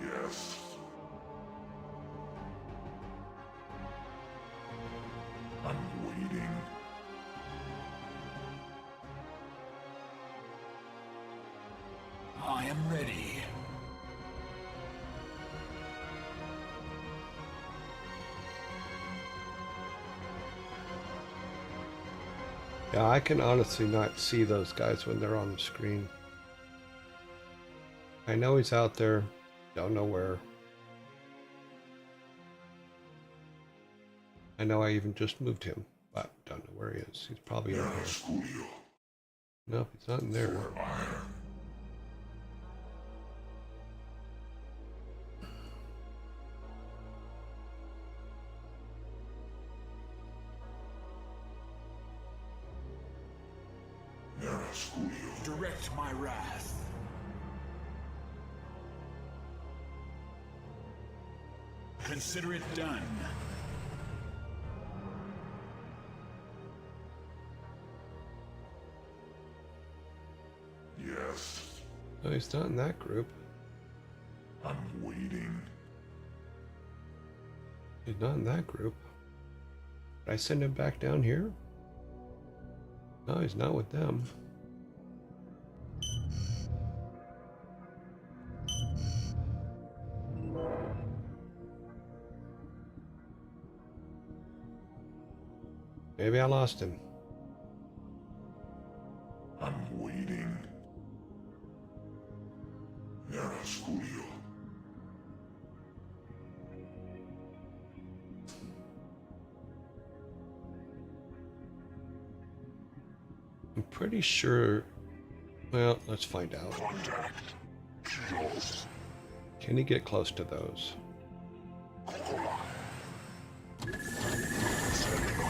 Yes. I'm waiting. I am ready. Yeah, I can honestly not see those guys when they're on the screen. I know he's out there, don't know where. I know I even just moved him, but don't know where he is. He's probably in here. Nope, he's not in there. Direct my wrath. Consider it done. Yes. No, he's not in that group. I'm waiting. He's not in that group. Did I send him back down here? No, he's not with them. Maybe I lost him. I'm waiting. Nerasculio. I'm pretty sure. Well, let's find out. Contact. Kios. Can he get close to those?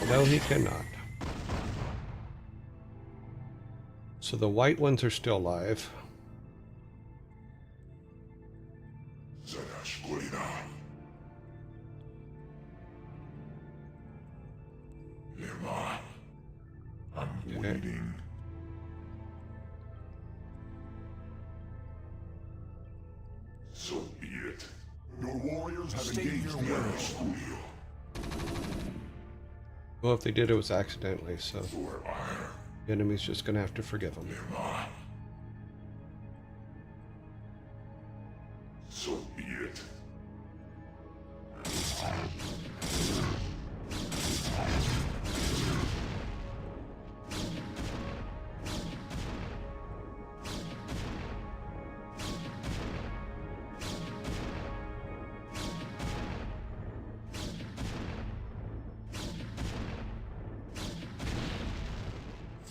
No, he cannot. So the white ones are still alive. Zadashkoina. Lema. waiting. So be it. Your warriors have State engaged your the will. enemy. Well, if they did, it was accidentally, so For iron. the enemy's just gonna have to forgive them. So be it.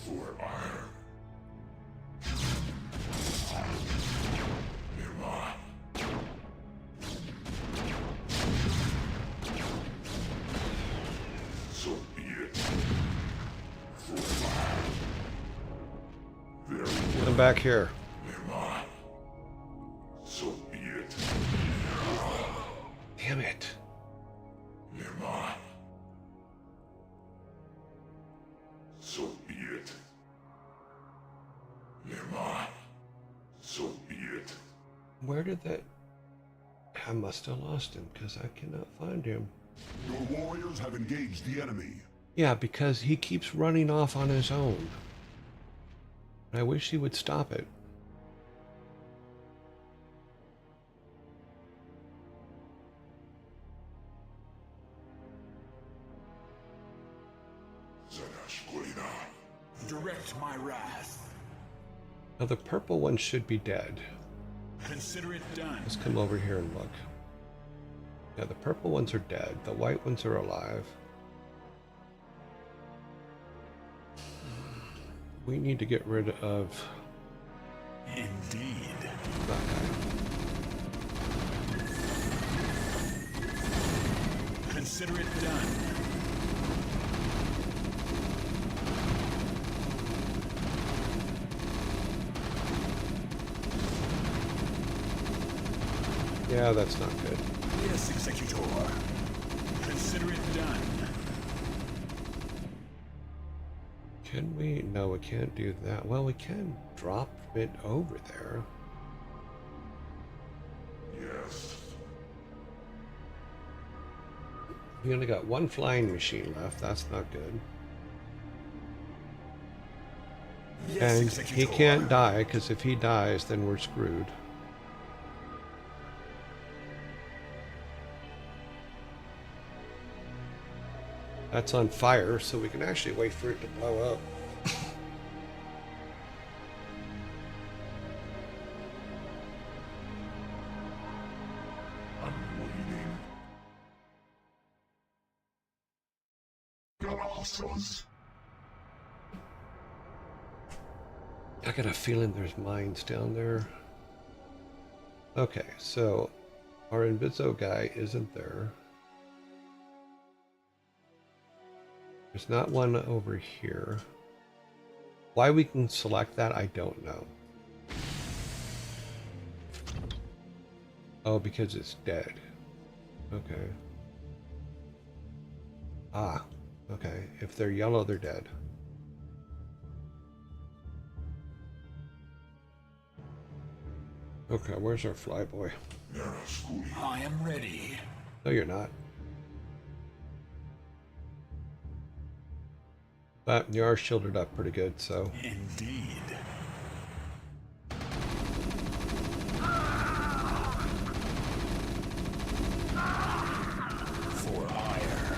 For iron. So be it. For fire. Very well. Come back here. So be it. Damn it. So be it. So be it. Where did that... I must have lost him because I cannot find him. Your warriors have engaged the enemy. Yeah, because he keeps running off on his own. I wish he would stop it. Direct my wrath. Now the purple one should be dead. Consider it done. Let's come over here and look. Yeah, the purple ones are dead. The white ones are alive. We need to get rid of Indeed. that guy. Consider it done. Yeah, that's not good. Yes, Executor. Consider it done. Can we? No, we can't do that. Well, we can drop it over there. Yes. We only got one flying machine left. That's not good. Yes, And Executor. he can't die, because if he dies, then we're screwed. That's on fire, so we can actually wait for it to blow up. I'm waiting. Colossus. I got a feeling there's mines down there. Okay, so our Inviso guy isn't there. There's not one over here. Why we can select that, I don't know. Oh, because it's dead. Okay. Ah, okay. If they're yellow, they're dead. Okay, where's our flyboy? I am ready. No, you're not. But you are shielded up pretty good, so... Indeed. For ire.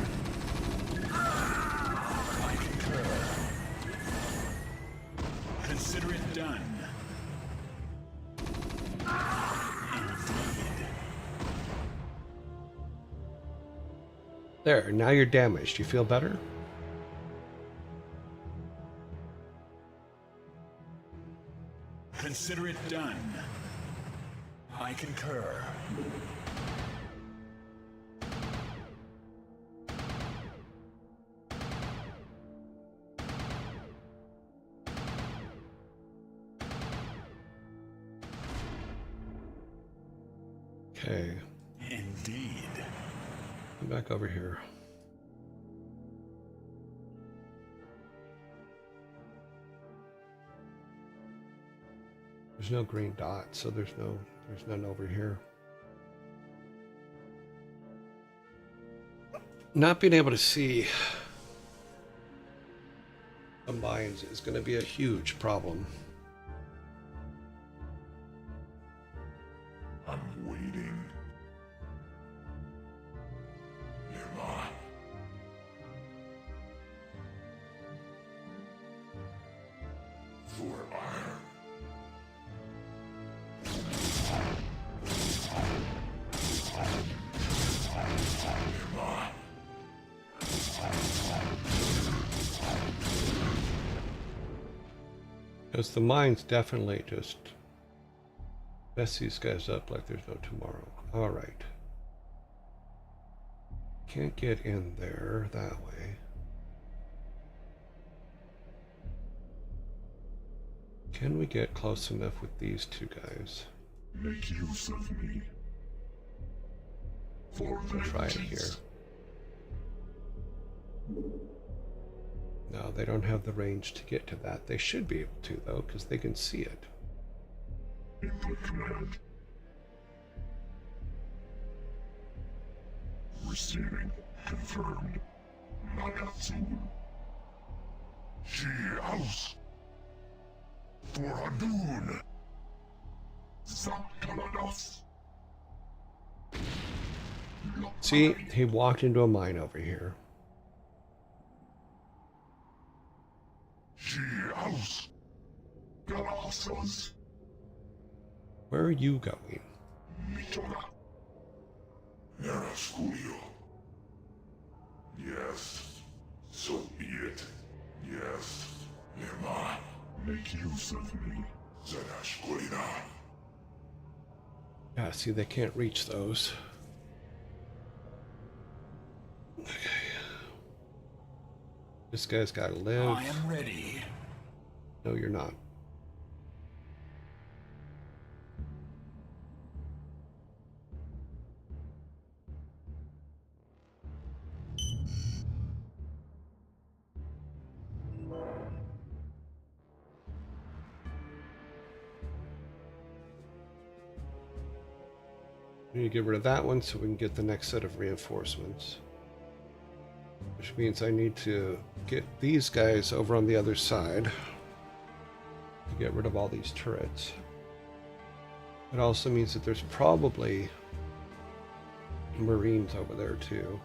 I concur. Consider it done. Indeed. There, now you're damaged. You feel better? Consider it done. I concur. Okay, Indeed. come back over here. There's no green dot, so there's none over here. Not being able to see the mines is going to be a huge problem. I'm waiting. Nearby. For iron. Nearby. Because the mines definitely just mess these guys up like there's no tomorrow. All right. Can't get in there that way. Can we get close enough with these two guys? Make use of me. For Try it here. vengeance. No, they don't have the range to get to that. They should be able to, though, because they can see it. Input command. Receiving. Confirmed. Nagatsu. She house. For Hadun. Sakaladas. See, he walked into a mine over here. She house. Galasas. Where are you going? Mitora. Nerasculio. Yes. So be it. Yes. Nirma. Make use of me. Zanashkulina. Yeah, see, they can't reach those. Okay. This guy's got to live. I am ready. No, you're not. We need to get rid of that one so we can get the next set of reinforcements. Which means I need to get these guys over on the other side to get rid of all these turrets. It also means that there's probably Marines over there too.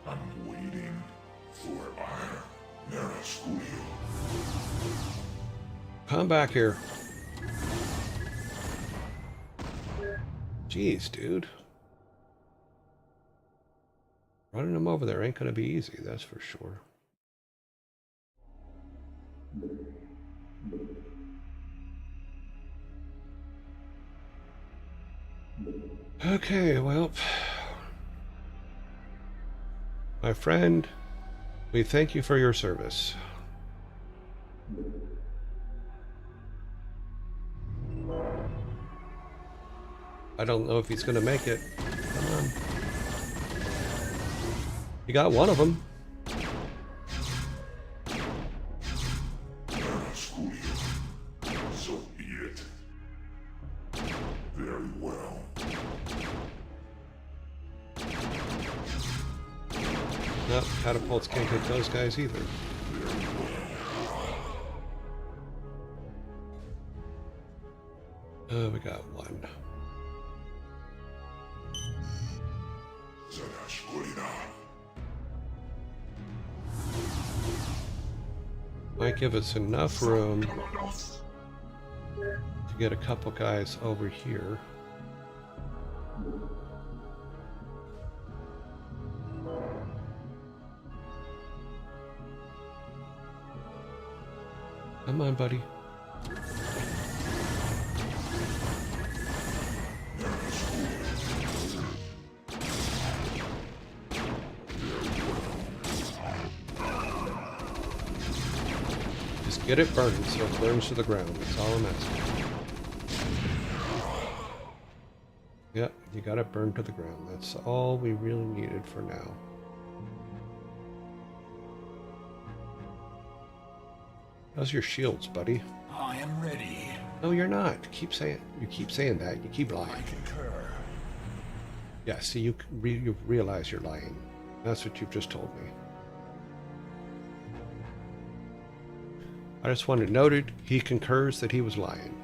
I'm waiting for iron. Nerasculio. Come back here. Jeez, dude. Running them over there ain't gonna be easy, that's for sure. Okay, well, my friend, we thank you for your service. I don't know if he's going to make it. Come on. You got one of them. Nerasculio. So be it. Very well. No, catapults can't hit those guys either. Oh, we got one. Zanashkulina. Might give us enough room Sakaladas. to get a couple guys over here. Come on, buddy. Just get it burning so it burns to the ground. That's all I'm asking. Yep, you got it burned to the ground. That's all we really needed for now. How's your shields, buddy? I am ready. No, you're not. You keep saying that. You keep I lying. concur. Yeah, see, you realize you're lying. That's what you've just told me. I just wanted noted he concurs that he was lying.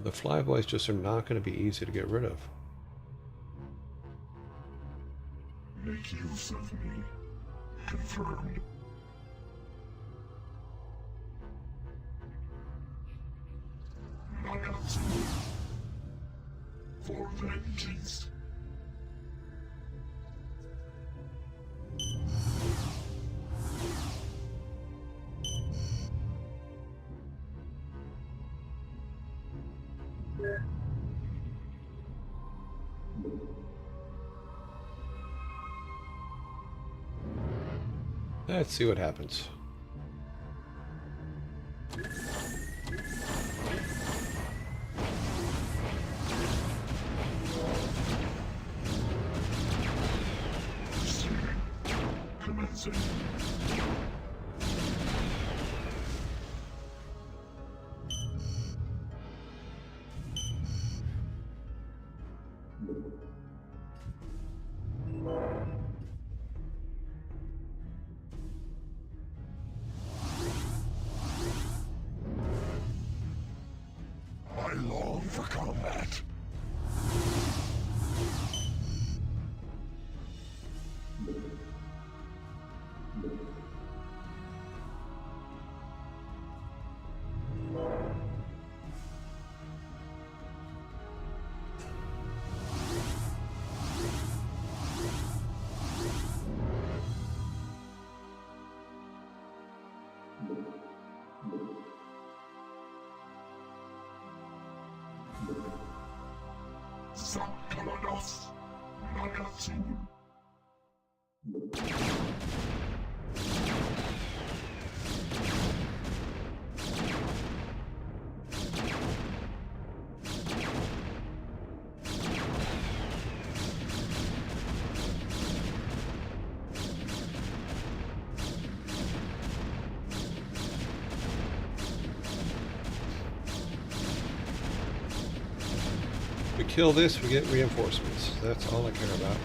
The flyboys just are not going to be easy to get rid of. Make use of me. Confirmed. Nagatsu. For vengeance. Let's see what happens. Commencing. I long for combat. Zakalados. Nagatsu. We kill this, we get reinforcements. That's all I care about.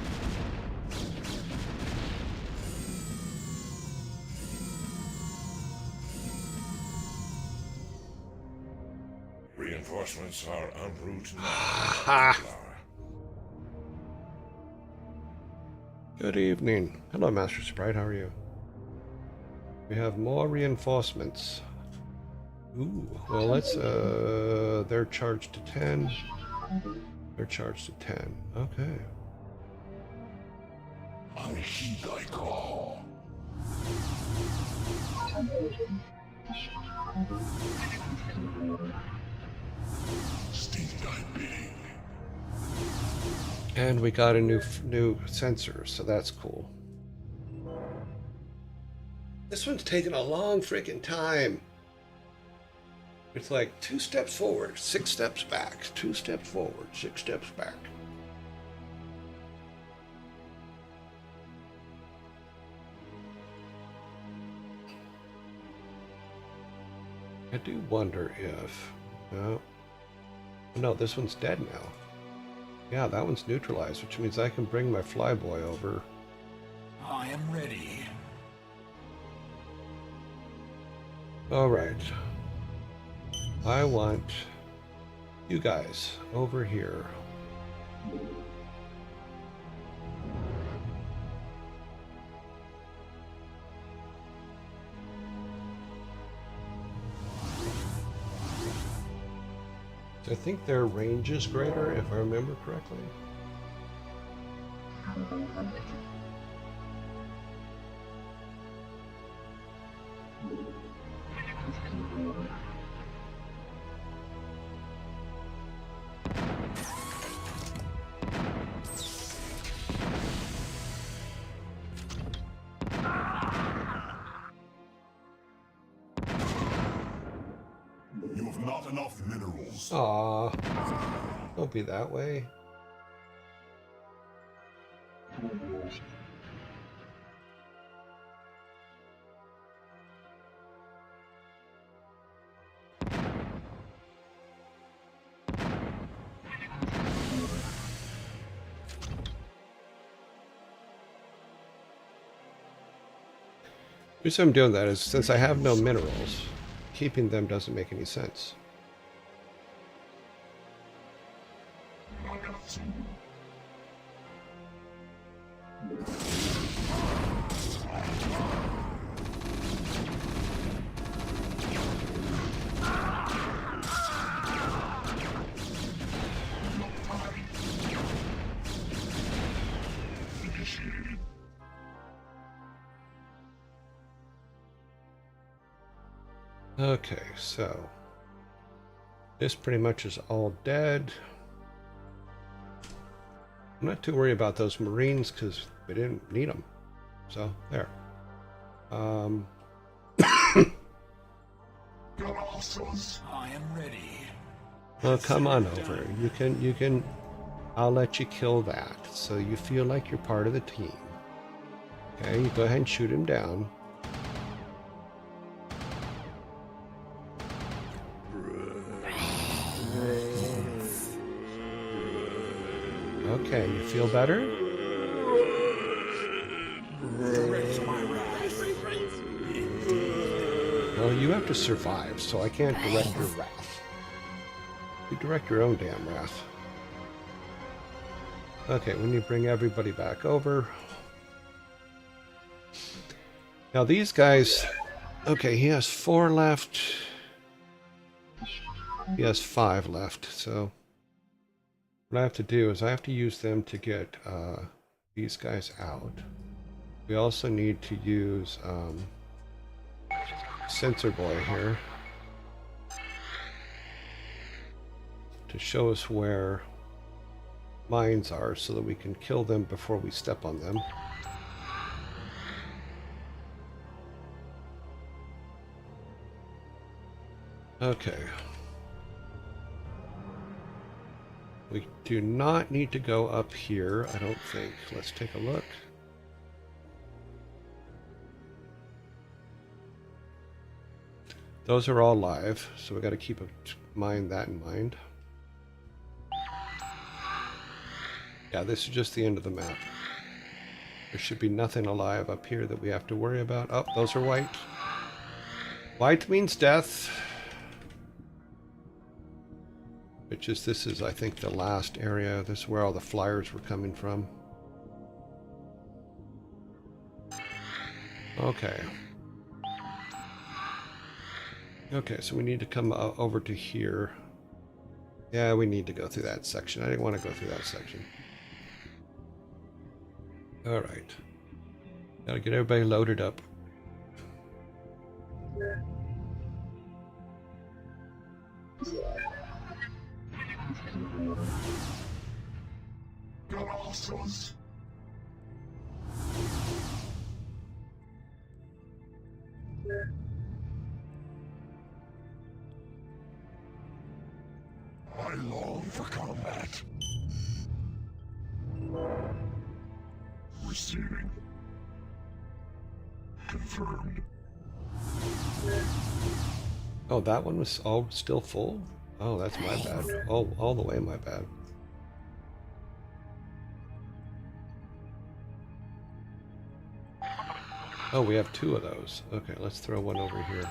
Reinforcements are en route now. Ha! Good evening. Hello, Master Sprite. How are you? We have more reinforcements. Ooh. Well, let's, they're charged to 10. They're charged to 10. Okay. I heed thy call. Steed thy bidding. And we got a new sensor, so that's cool. This one's taking a long freaking time. It's like 2 steps forward, 6 steps back, 2 steps forward, 6 steps back. I do wonder if... No, this one's dead now. Yeah, that one's neutralized, which means I can bring my flyboy over. I am ready. All right. I want you guys over here. I think their range is greater, if I remember correctly. enough minerals. Aw, don't be that way. The reason I'm doing that is since I have no minerals, keeping them doesn't make any sense. Okay, so this pretty much is all dead. I'm not too worried about those Marines because we didn't need them. So there. I am ready. Well, come on over. You can. I'll let you kill that, so you feel like you're part of the team. Okay, you go ahead and shoot him down. Okay, you feel better? Well, you have to survive, so I can't direct your wrath. You direct your own damn wrath. Okay, we need to bring everybody back over. Now these guys... Okay, he has 4 left. He has 5 left, so... What I have to do is I have to use them to get these guys out. We also need to use Sensor Boy here to show us where mines are so that we can kill them before we step on them. Okay. We do not need to go up here, I don't think. Let's take a look. Those are all live, so we got to keep that in mind. Yeah, this is just the end of the map. There should be nothing alive up here that we have to worry about. Oh, those are white. White means death. This is, I think, the last area. This is where all the flyers were coming from. Okay. Okay, so we need to come over to here. Yeah, we need to go through that section. I didn't want to go through that section. Alright. Gotta get everybody loaded up. I long for combat. Receiving. Confirmed. Oh, that one was all still full? Oh, that's my bad. All the way my bad. Oh, we have 2 of those. Okay, let's throw one over here.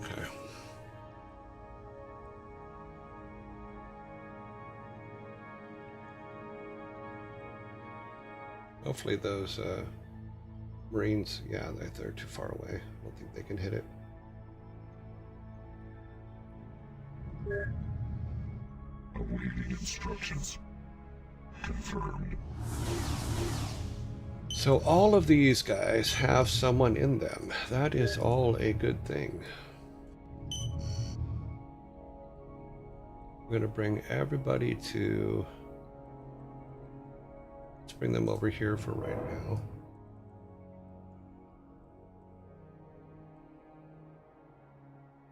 Okay. Hopefully those Marines, yeah, they're too far away. I don't think they can hit it. Awaiting instructions. Confirmed. So all of these guys have someone in them. That is all a good thing. We're going to bring everybody to... Let's bring them over here for right now.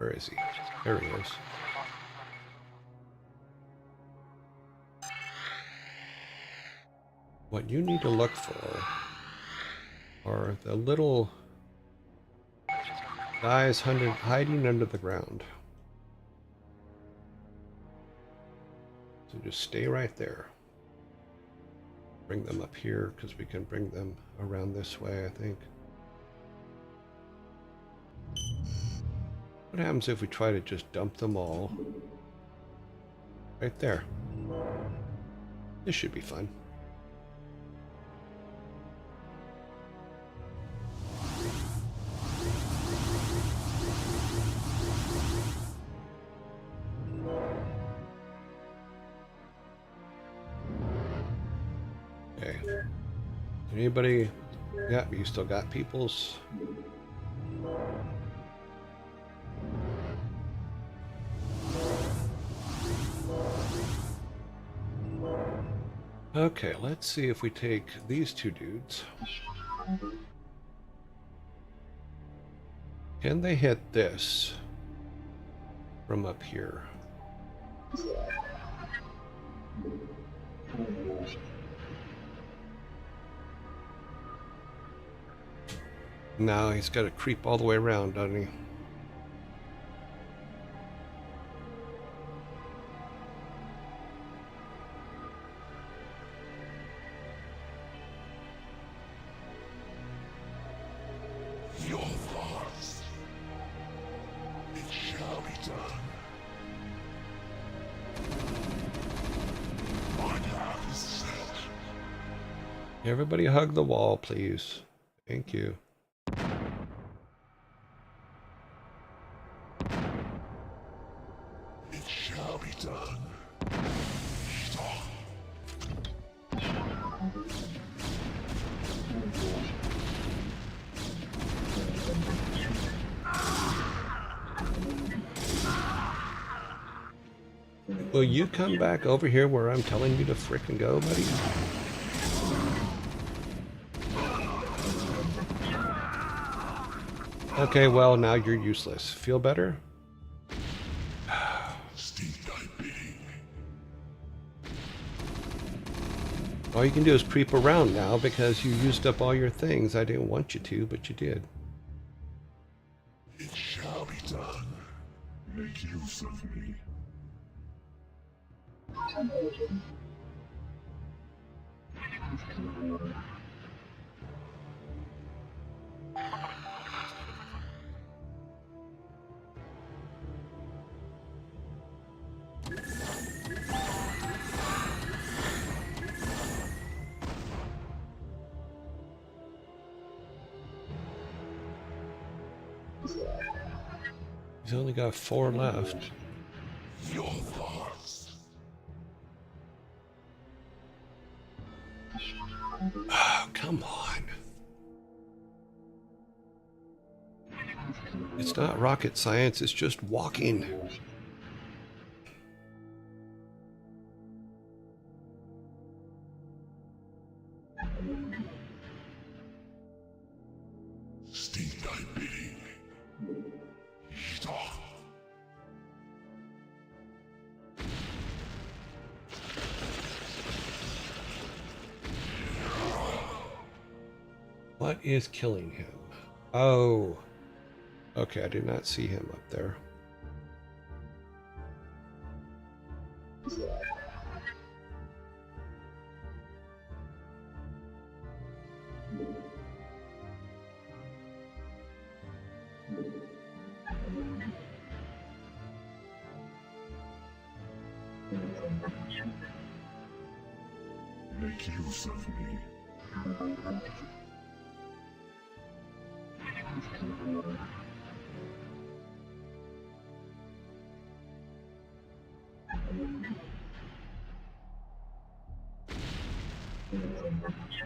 Where is he? There he is. What you need to look for are the little guys hiding under the ground. So just stay right there. Bring them up here because we can bring them around this way, I think. What happens if we try to just dump them all right there? This should be fun. Okay. Anybody? Yeah, you still got peoples. Okay, let's see if we take these two dudes. Can they hit this from up here? No, he's got to creep all the way around, doesn't he? Your thoughts. It shall be done. My path is set. Everybody hug the wall, please. Thank you. It shall be done. Will you come back over here where I'm telling you to frickin' go, buddy? Okay, well, now you're useless. Feel better? All you can do is creep around now because you used up all your things. I didn't want you to, but you did. It shall be done. Make use of me. He's only got 4 left. Your thoughts. Oh, come on. It's not rocket science, it's just walking. Steed thy bidding. Stop. What is killing him? Oh. Okay, I did not see him up there. Make use of me.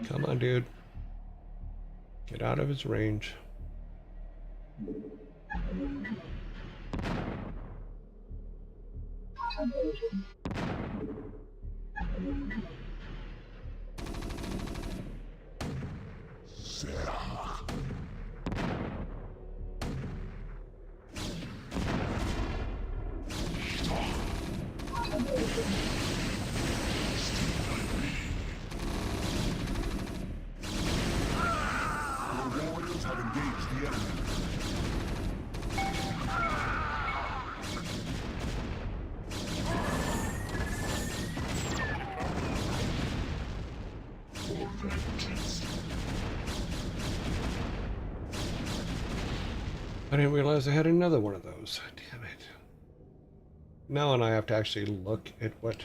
Come on, dude. Get out of his range. I didn't realize I had another one of those. Damn it. Now and I have to actually look at what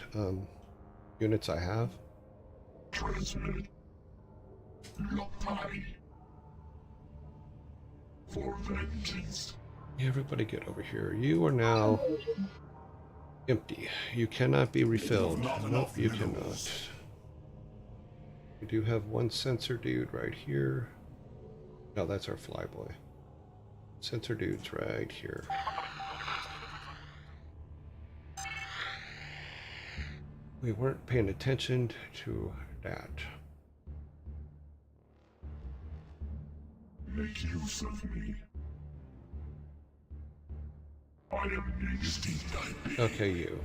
units I have. Transmitted. Lopai. For vengeance. Everybody get over here. You are now empty. You cannot be refilled. Nope, you cannot. We do have one sensor dude right here. No, that's our flyboy. Sensor dude's right here. We weren't paying attention to that. Make use of me. I am needed. Okay, you.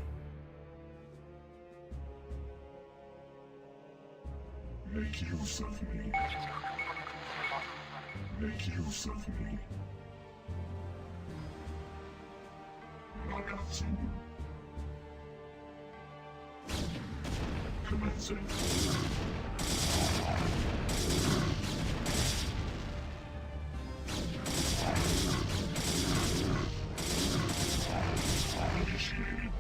Make use of me. Make use of me. Nagatsu. Commencing. Initiating.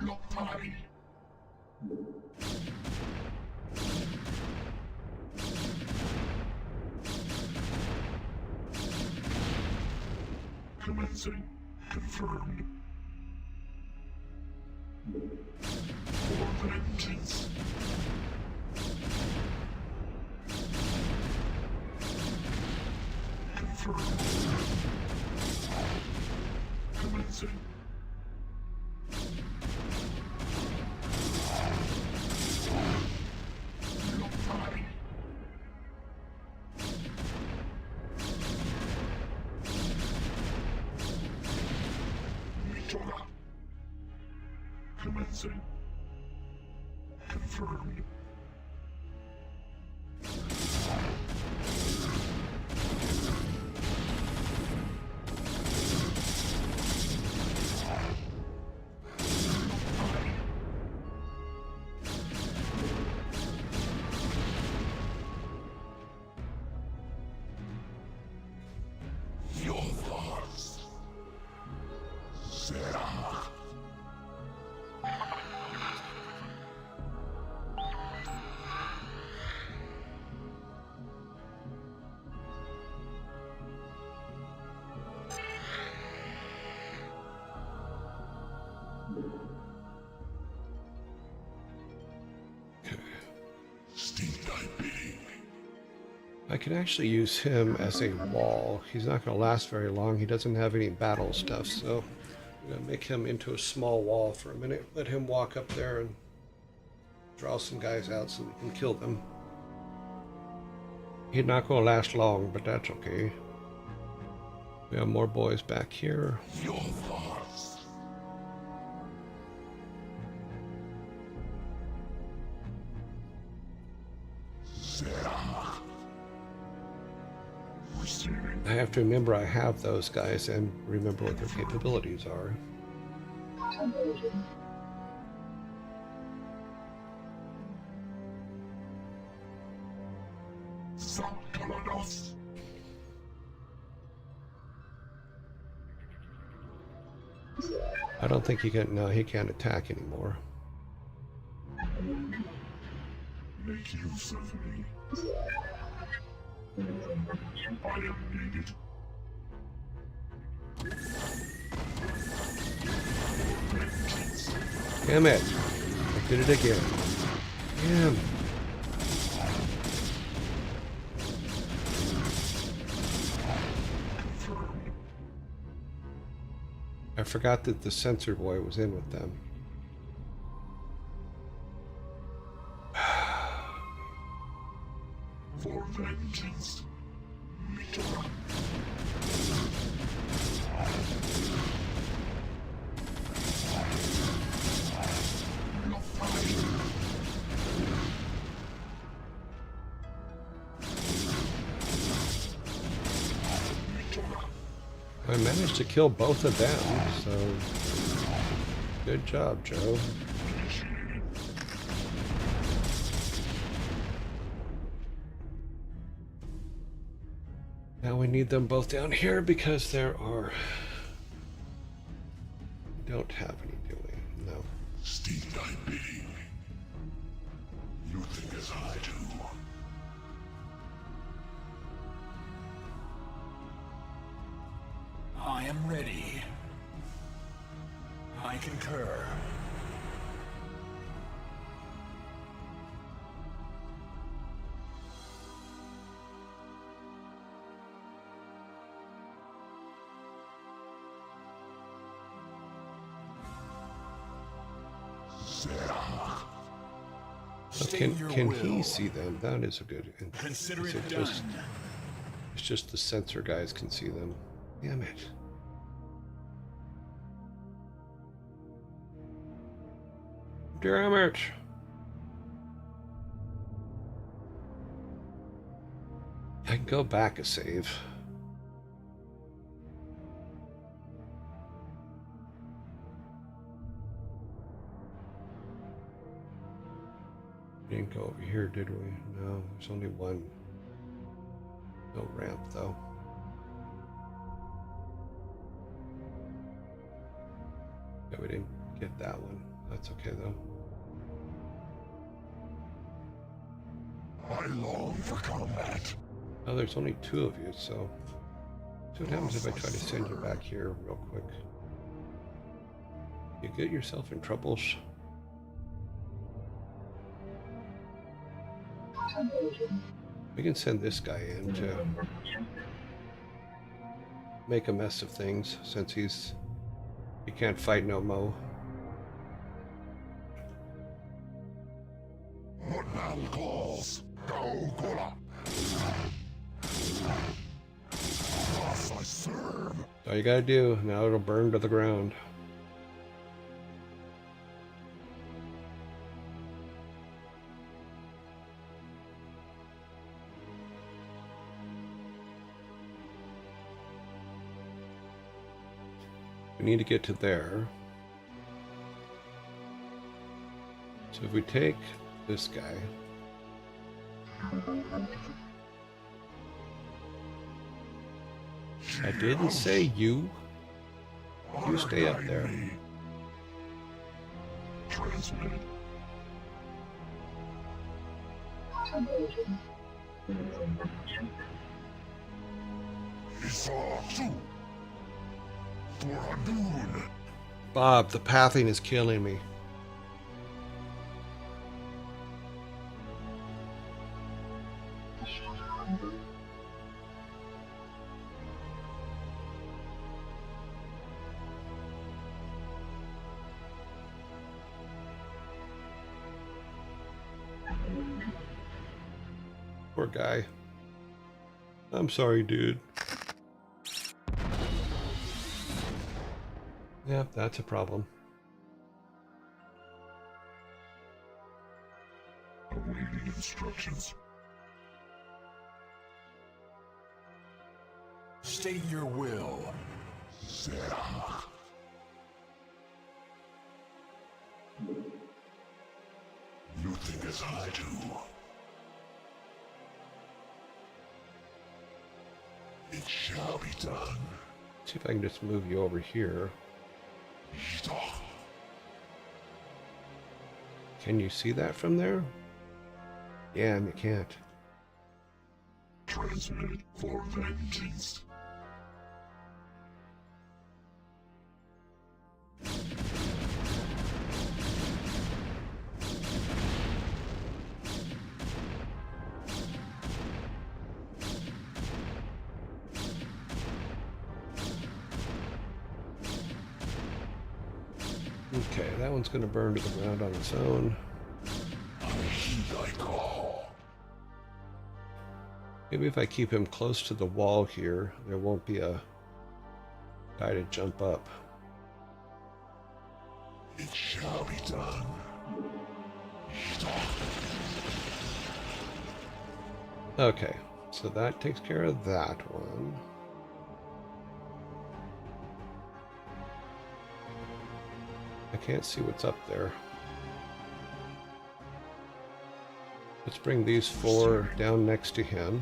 Lopai. Commencing. Confirmed. For vengeance. Confirmed. Commencing. Lopai. Mitora. Commencing. Confirmed. Your thoughts. Sarah. Steam typing. I can actually use him as a wall. He's not going to last very long. He doesn't have any battle stuff, so I'm going to make him into a small wall for a minute. Let him walk up there and draw some guys out so we can kill them. He's not going to last long, but that's okay. We have more boys back here. Your thoughts. Sarah. Receiving. I have to remember I have those guys and remember what their capabilities are. Sankarados. I don't think he can. No, he can't attack anymore. Make use of me. I am needed. Vengeance. Damn it! I did it again. Damn. Confirmed. I forgot that the sensor boy was in with them. For vengeance. Mitora. Lopai. I managed to kill both of them, so good job, Joe. Now we need them both down here because there are... don't have any, do we? No. Steed thy bidding. You think as I do. I am ready. I concur. Can he see them? That is a good. Consider Is it it done. just? It's just the sensor guys can see them. Damn it! Damn it! I can go back a save. We didn't go over here, did we? No, there's only one. No ramp, though. Yeah, we didn't get that one. That's okay, though. I long for combat. Oh, there's only two of you, so... So what happens if I try to send you back here real quick? You get yourself in troubles. We can send this guy in to make a mess of things since he can't fight no mo. What now calls? Go, Kola. Thus I serve. All you gotta do, now it'll burn to the ground. We need to get to there. So if we take this guy, I didn't say you. You stay up there. Transmitted. Isaac, for Hadun. Bob, the pathing is killing me. Poor guy. I'm sorry, dude. Yeah, that's a problem. Awaiting instructions. State your will. Zerach. You think as I do. It shall be done. See if I can just move you over here. Can you see that from there? Yeah, you can't. Transmitted for vengeance. Okay, that one's going to burn to the ground on its own. I heed thy call. Maybe if I keep him close to the wall here, there won't be a guy to jump up. It shall be done. Okay, so that takes care of that one. I can't see what's up there. Let's bring these 4 down next to him.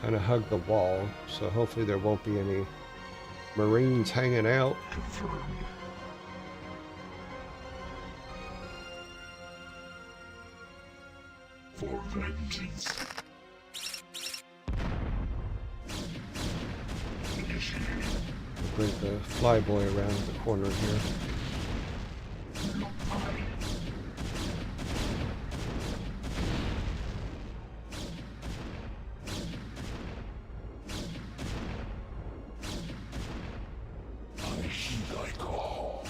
Kind of hug the wall, so hopefully there won't be any Marines hanging out. Confirmed. For vengeance. Initiated. Bring the flyboy around the corner here. I heed thy call.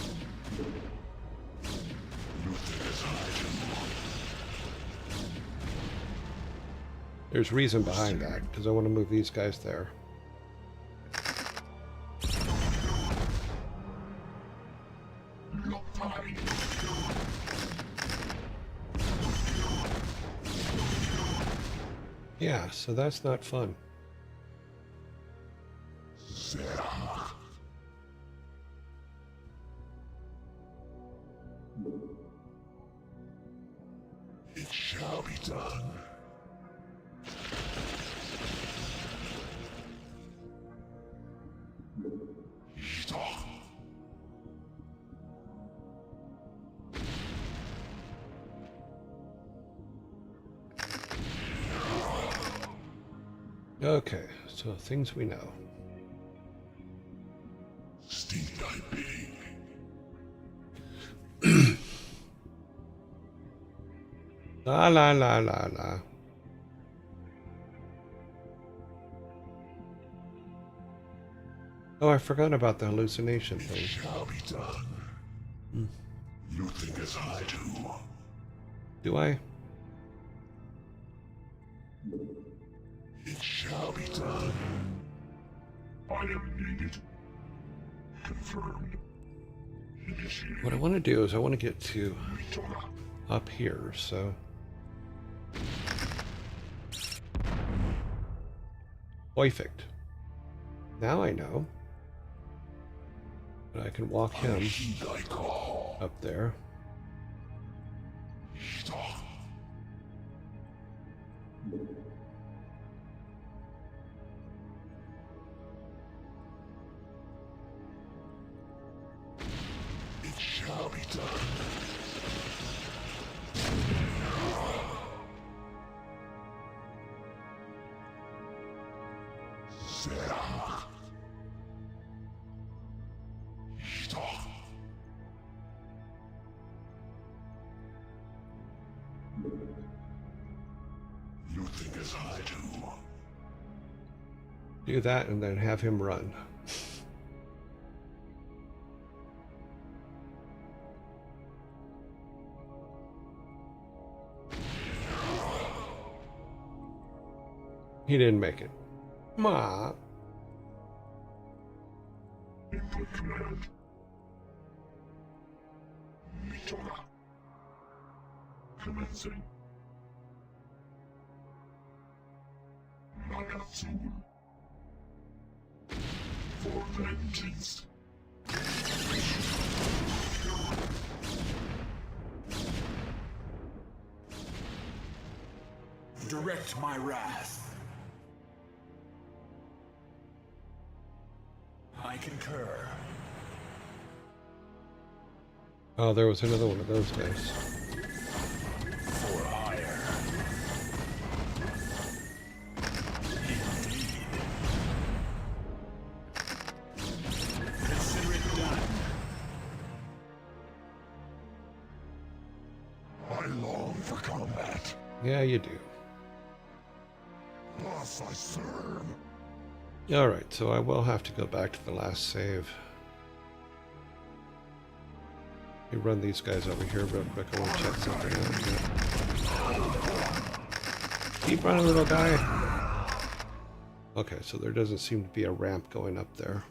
Luther is hiding. There's reason behind that, because I want to move these guys there. Yeah, so that's not fun. It shall be done. Stop. Okay, so things we know. Sting thy pig. La la la la la. Oh, I forgot about the hallucination It thing. shall be done. You think as I do. Do I? It shall be done. I am needed. Confirmed. Initiated. What I want to do is I want to get to up here, so... Perfect. Now I know. But I can walk him Heed thy call. up there. Stop. It shall be done. Sarah. Stop. You think as I do. Do that and then have him run. He didn't make it. Ma. Input command. Mitora. Commencing. Magazul. For vengeance. Direct my wrath. I concur. Oh, there was another one of those guys. For hire. Indeed. Consider it done. I long for combat. Yeah, you do. Thus I serve. Alright, so I will have to go back to the last save. Let me run these guys over here real quick. I want to check something out. Keep running, little guy. Okay, so there doesn't seem to be a ramp going up there.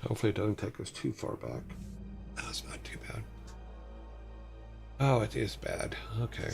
Hopefully it doesn't take us too far back. That's not too bad. Oh, it is bad. Okay.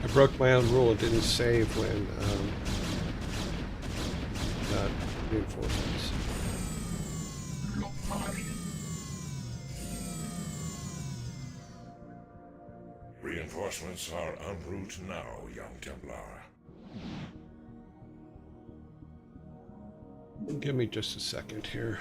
I broke my own rule. It didn't save when got reinforcements. Reinforcements are en route now, young Templar. Give me just a second here.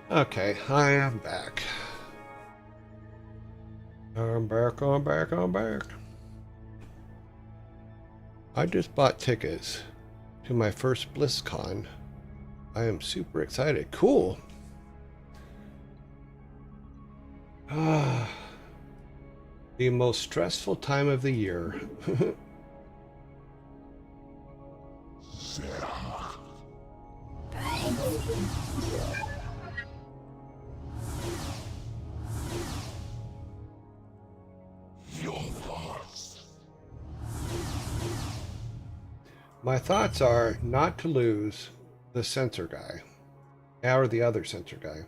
Okay, I am back. I'm back. I just bought tickets to my first BlizzCon. I am super excited. Cool. Ah, the most stressful time of the year. Your thoughts. My thoughts are not to lose the sensor guy, or the other sensor guy.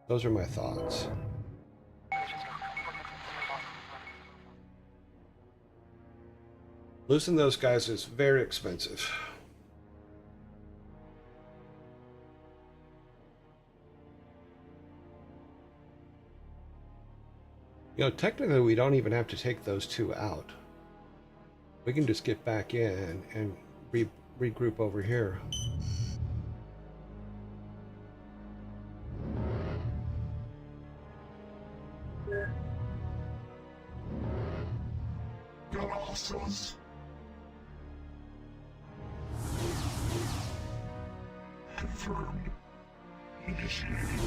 Those are my thoughts. Losing those guys is very expensive. You know, technically we don't even have to take those two out. We can just get back in and regroup over here. Colossus. Confirmed. Initiating.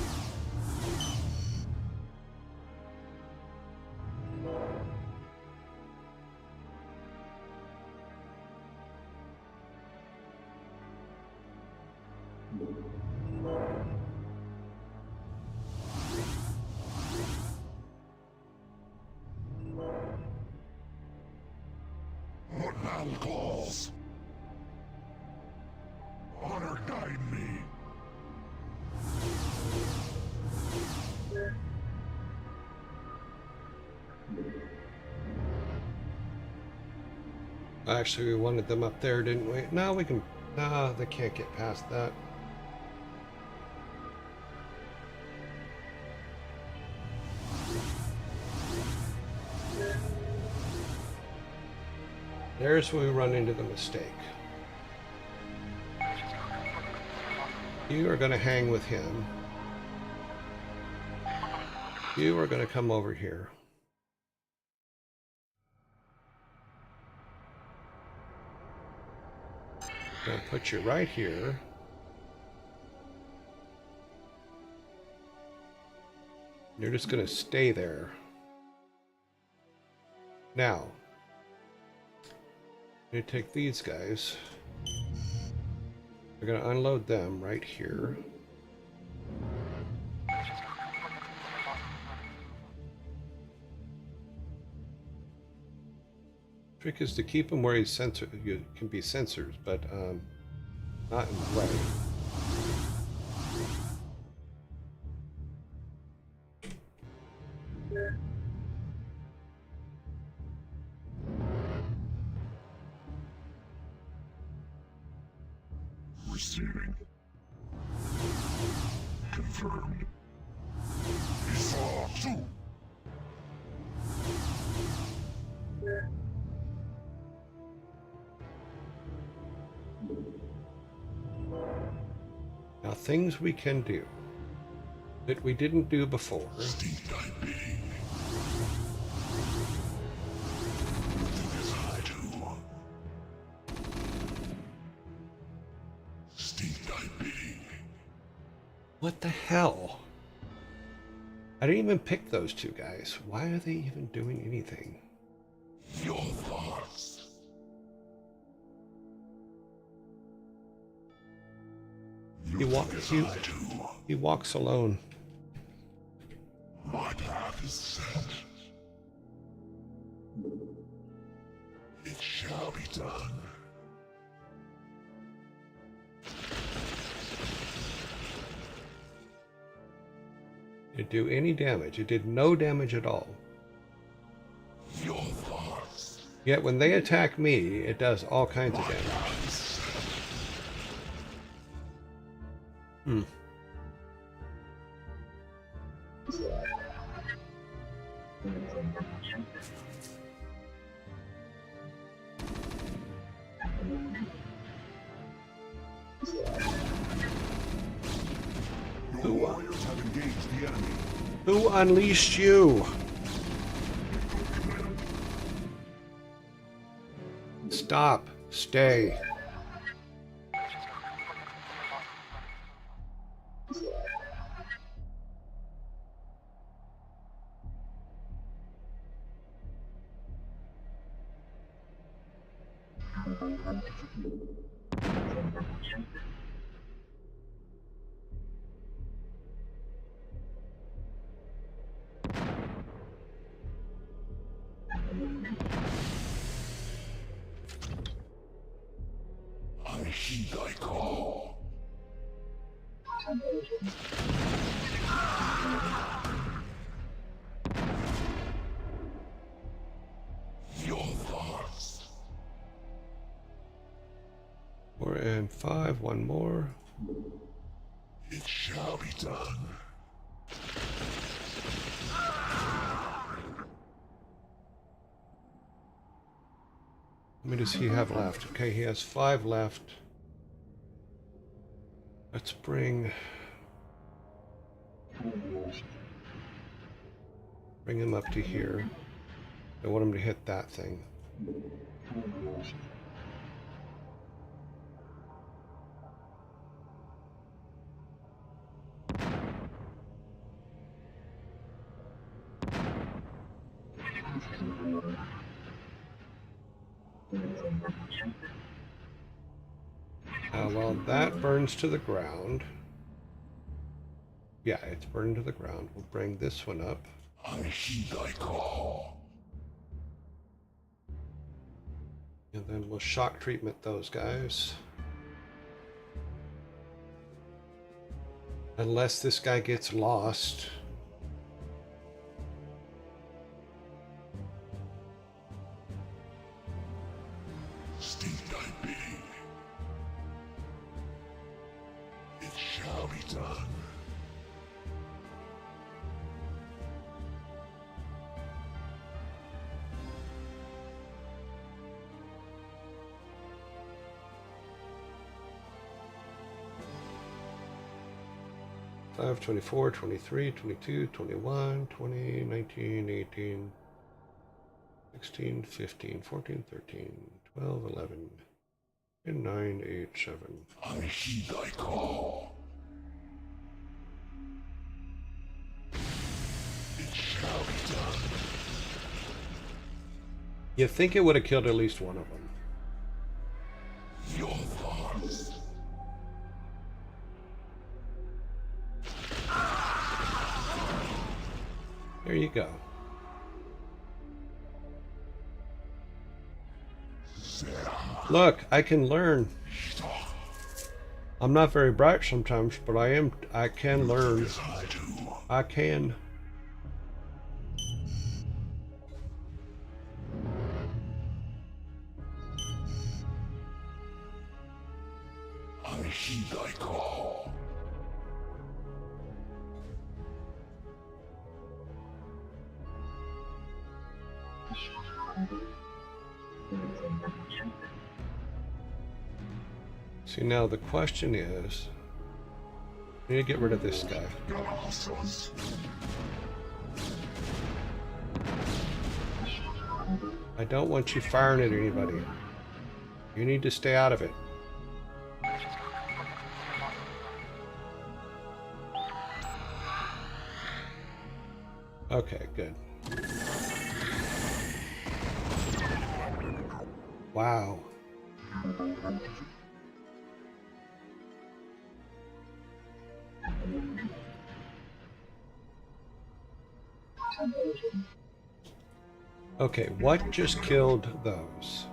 What now calls? Honor guide me. Actually, we wanted them up there, didn't we? No, we can... No, they can't get past that. There's where we run into the mistake. You are going to hang with him. You are going to come over here. I'm going to put you right here. You're just going to stay there. Now, I'm going to take these guys. We're going to unload them right here. Trick is to keep them where he's sensor. You can be sensors, but not in the way. Receiving. Confirmed. Esau 2. Now, things we can do that we didn't do before. Steed I being. As I do. Steed I being. What the hell? I didn't even pick those two guys. Why are they even doing anything? Your thoughts. He walks alone. My path is set. It shall be done. It didn't do any damage. It did no damage at all. Your thoughts. Yet when they attack me, it does all kinds of damage. Hmm. Your warriors have engaged the enemy. Who unleashed you? Stop. Stay. I heed thy call. Your thoughts. 4 and 5. One more. It shall be done. How many does he have left? Okay, he has 5 left. Let's bring him up to here. I want him to hit that thing. Well, that burns to the ground. Yeah, it's burned to the ground. We'll bring this one up. I heed thy call. And then we'll shock treatment those guys. Unless this guy gets lost. Steed thy being. It shall be done. Five, 24, 23, 22, 21, 20, 19, 18, 16, 15, 14, 13, 12, 11, and 9, 8, 7. I heed thy call. It shall be done. You think it would have killed at least one of them. Your thoughts. There you go. Look, I can learn. I'm not very bright sometimes, but I can learn. Yes, I do. I can. I heed thy call. See, now the question is, I need to get rid of this guy. Gracias. I don't want you firing at anybody. You need to stay out of it. Okay, good. Wow. Okay, what just killed those?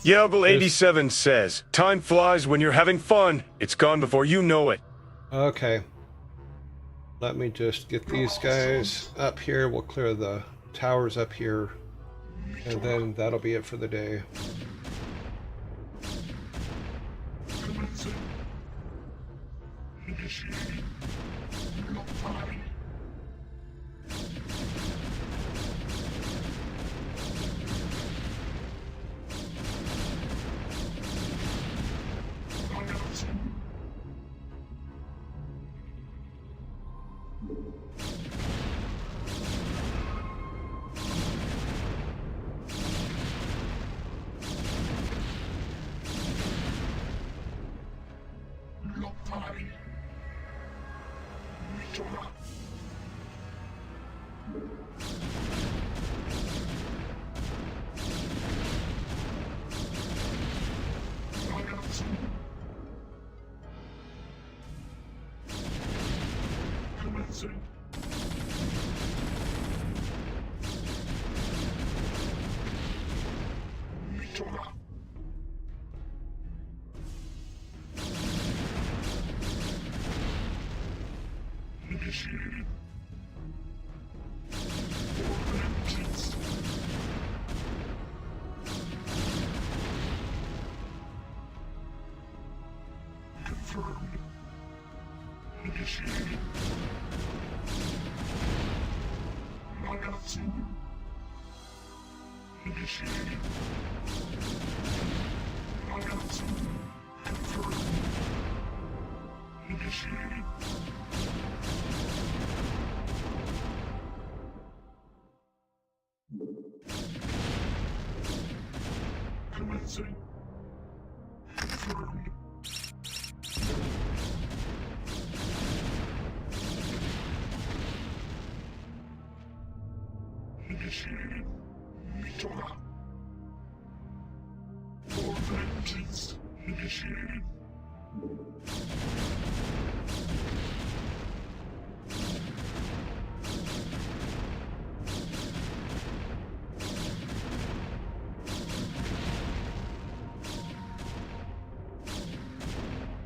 Yearling 87 says, time flies when you're having fun. It's gone before you know it. Okay. Let me just get these guys up here. We'll clear the towers up here. And then that'll be it for the day.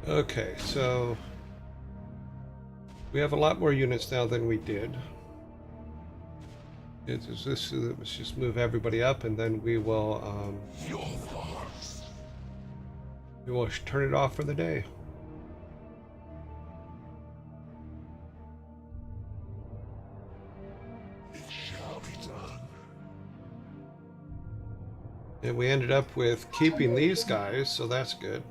Okay, so we have a lot more units now than we did. Let's just move everybody up, and then we will turn it off for the day. It shall be And we ended up with keeping these guys, so that's good.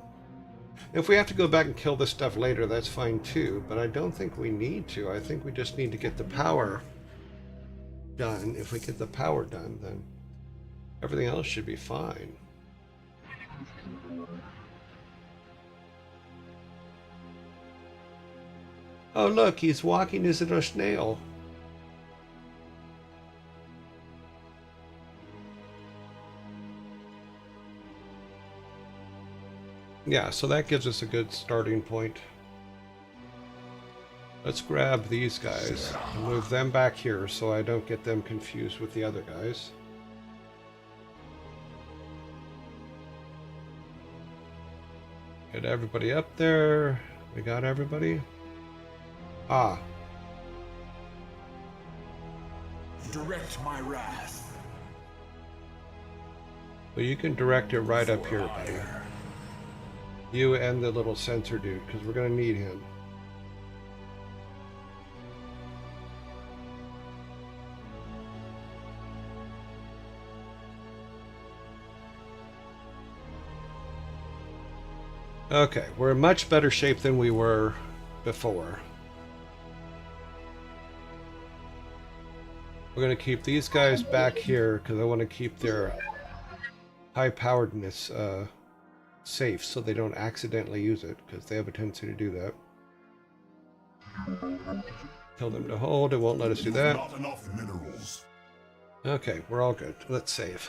If we have to go back and kill this stuff later, that's fine too, but I don't think we need to. I think we just need to get the power done. If we get the power done, then everything else should be fine. Oh look, he's walking as a snail. Yeah, so that gives us a good starting point. Let's grab these guys and move them back here so I don't get them confused with the other guys. Get everybody up there. We got everybody. Ah. Direct my wrath. Well, you can direct it right up here, buddy. You and the little sensor dude, because we're going to need him. Okay, we're in much better shape than we were before. We're going to keep these guys back here because I want to keep their high-poweredness safe so they don't accidentally use it, because they have a tendency to do that. Tell them to hold, it won't let us do that. Not enough minerals. Okay, we're all good. Let's save.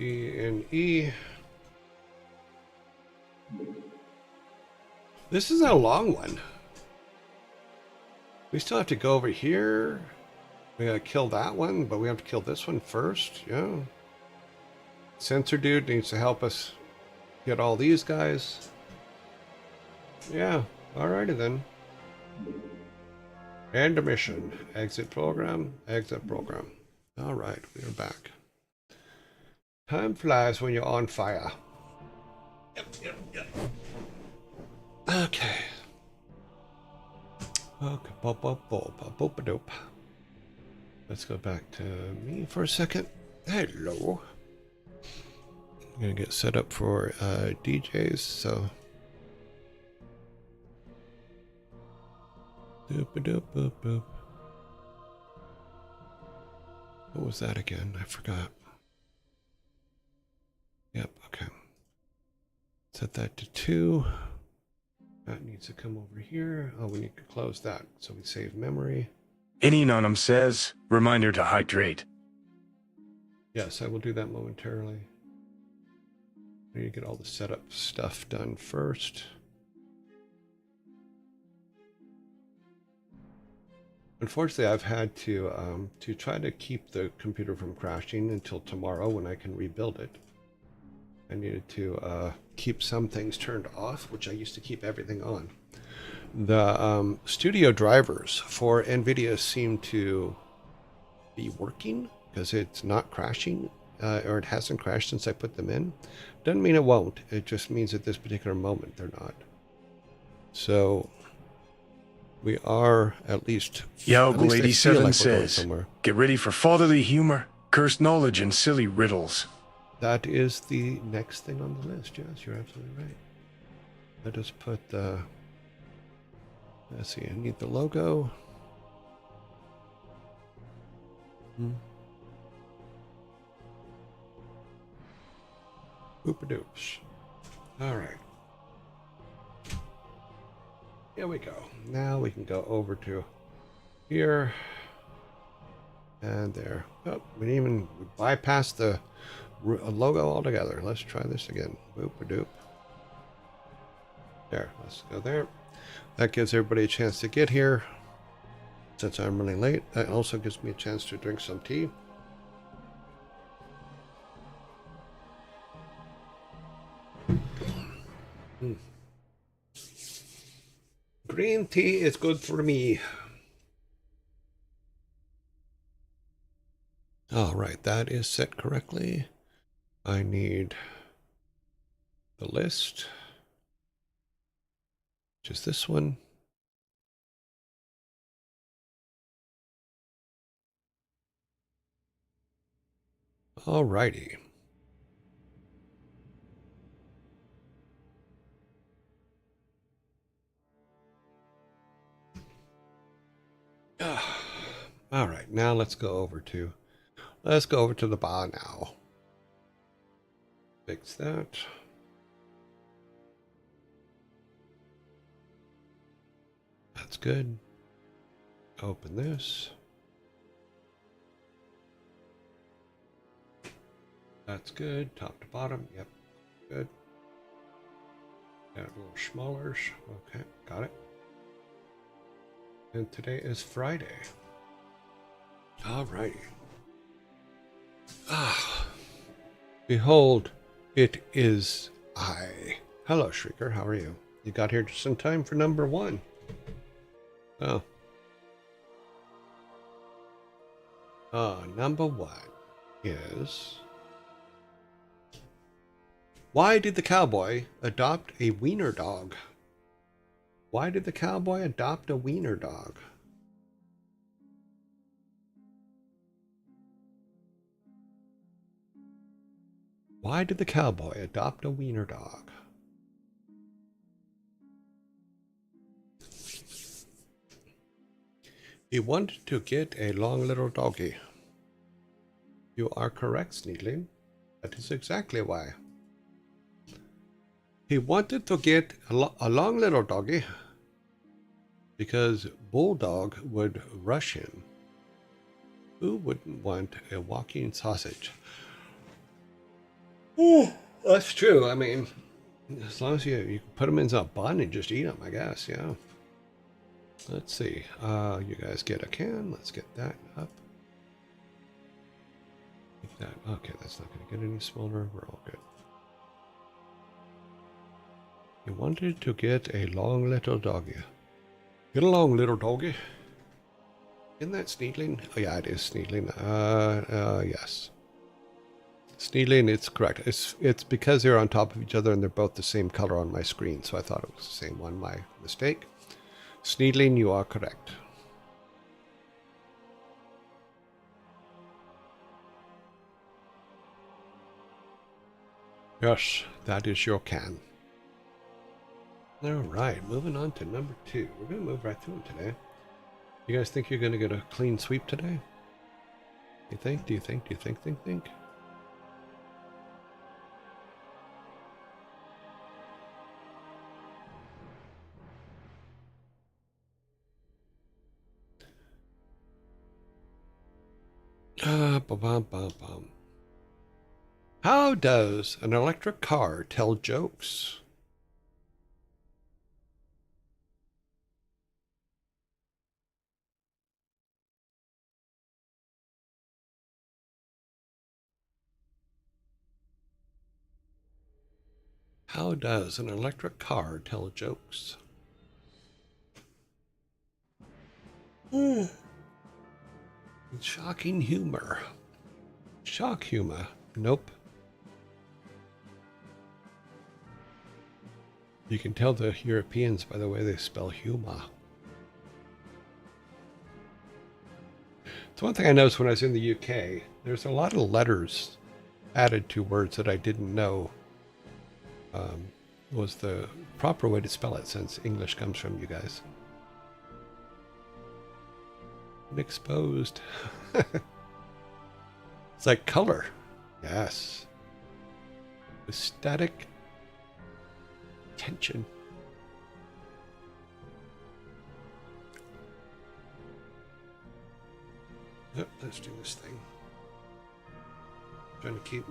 E and E. This is a long one. We still have to go over here. We gotta kill that one, but we have to kill this one first. Yeah. Sensor dude needs to help us get all these guys. Yeah, alrighty then. End of mission. Exit program. Exit program. Alright, we are back. Time flies when you're on fire. Yep. Okay. Okay, let's go back to me for a second. Hello. I'm gonna get set up for DJs, so. Doop-a-doop-boop-boop. What was that again? I forgot. Yep, okay. Set that to 2. That needs to come over here. Oh, we need to close that so we save memory. Inenonum says, reminder to hydrate. Yes, I will do that momentarily. I need to get all the setup stuff done first. Unfortunately, I've had to try to keep the computer from crashing until tomorrow when I can rebuild it. I needed to keep some things turned off, which I used to keep everything on. The studio drivers for NVIDIA seem to be working because it's not crashing, or it hasn't crashed since I put them in. Doesn't mean it won't. It just means at this particular moment they're not. So we are at least. Yogle 87 like says, get ready for fatherly humor, cursed knowledge, and silly riddles. That is the next thing on the list. Yes, you're absolutely right. Let us put the. Let's see. I need the logo. Oopadoops. All right. Here we go. Now we can go over to here and there. Oh, we didn't even bypass the logo altogether. Let's try this again. Oopadoop. There. Let's go there. That gives everybody a chance to get here. Since I'm running late, that also gives me a chance to drink some tea. Green tea is good for me. All right, that is set correctly. I need the list, which is this one. Alrighty. All right, now let's go over to the bar now. Fix that. That's good. Open this. That's good. Top to bottom. Yep. Good. Got a little smaller. Okay, got it. And today is Friday. All righty. Ah. Behold, it is I. Hello, Shrieker. How are you? You got here just in time for number 1. Oh. Number 1 is... Why did the cowboy adopt a wiener dog? Why did the cowboy adopt a wiener dog? Why did the cowboy adopt a wiener dog? He wanted to get a long little doggy. You are correct, Sneedling. That is exactly why. He wanted to get a long little doggy because Bulldog would rush him. Who wouldn't want a walking sausage? Oh, that's true. I mean, as long as you put them in a bun and just eat them, I guess, yeah. Let's see. You guys get a can. Let's get that up. Like that. Okay, that's not going to get any smaller. We're all good. He wanted to get a long little doggy. Get a long little doggy. Isn't that Sneedling? Oh yeah, it is Sneedling. Yes. Sneedling, it's correct. It's because they're on top of each other and they're both the same color on my screen, so I thought it was the same one. My mistake. Sneedling, you are correct. Yes, that is your can. All right, moving on to number 2. We're going to move right through them today. You guys think you're going to get a clean sweep today? You think? Do you think? Do you think? Think? Bum. How does an electric car tell jokes? How does an electric car tell jokes? Shocking humor. Shock humor. Nope. You can tell the Europeans by the way they spell humor. It's one thing I noticed when I was in the UK. There's a lot of letters added to words that I didn't know was the proper way to spell it, since English comes from you guys. Exposed. It's like color. Yes. With static tension. Yep, let's do this thing. Trying to keep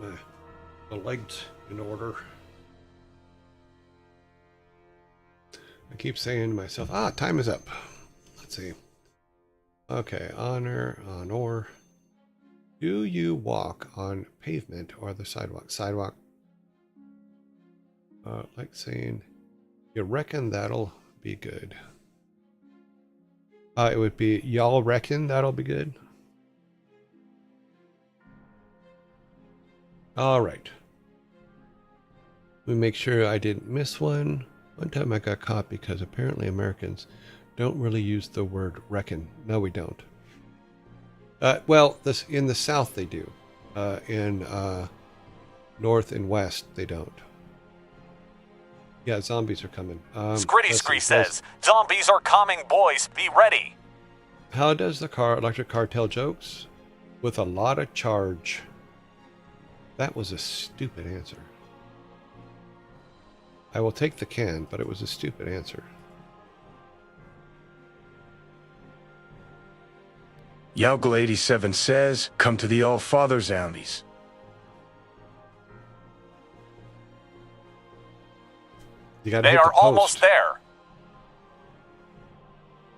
the legs in order. I keep saying to myself, time is up. Let's see. Okay, honor. Do you walk on pavement or the sidewalk? Sidewalk. Like saying, you reckon that'll be good. It would be, y'all reckon that'll be good? All right. Let me make sure I didn't miss one. One time I got caught because apparently Americans don't really use the word reckon. No, we don't. Well, in the South they do. In north and west, they don't. Yeah, zombies are coming. Scritty let's see, Scree says, zombies are coming, boys. Be ready. how does the electric car tell jokes? With a lot of charge. That was a stupid answer. I will take the can, but it was a stupid answer. Yaugl87 says, come to the All-Father zombies. You gotta They hit the are almost post. there.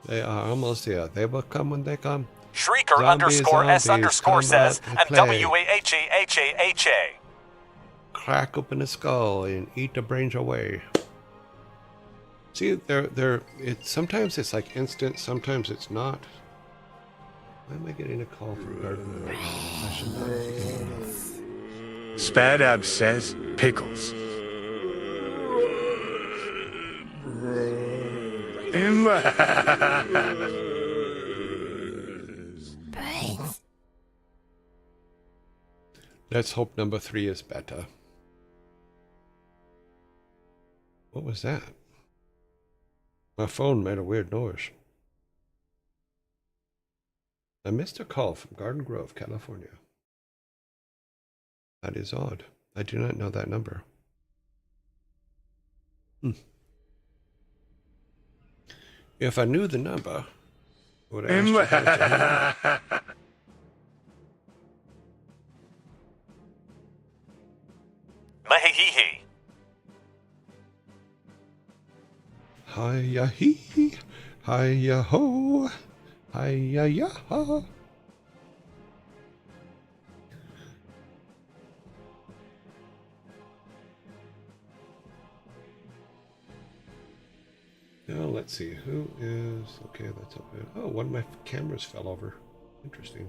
They are almost there. They will come when they come. Shrieker Zombies, underscore S zombies, underscore come says, out and and play. WAHAHAHA. Crack open the skull and eat the brains away. See, sometimes it's like instant, sometimes it's not. Why am I getting a call from Garden? I should not be getting that. Spadab says, pickles. Let's hope number 3 is better. What was that? My phone made a weird noise. I missed a call from Garden Grove, California. That is odd. I do not know that number. If I knew the number, I would ask you guys to hang up. Mahihihi. Hiya hee, hiya ho, hiya ya ha. Now let's see, who is, okay, that's up there. Oh, one of my cameras fell over. Interesting.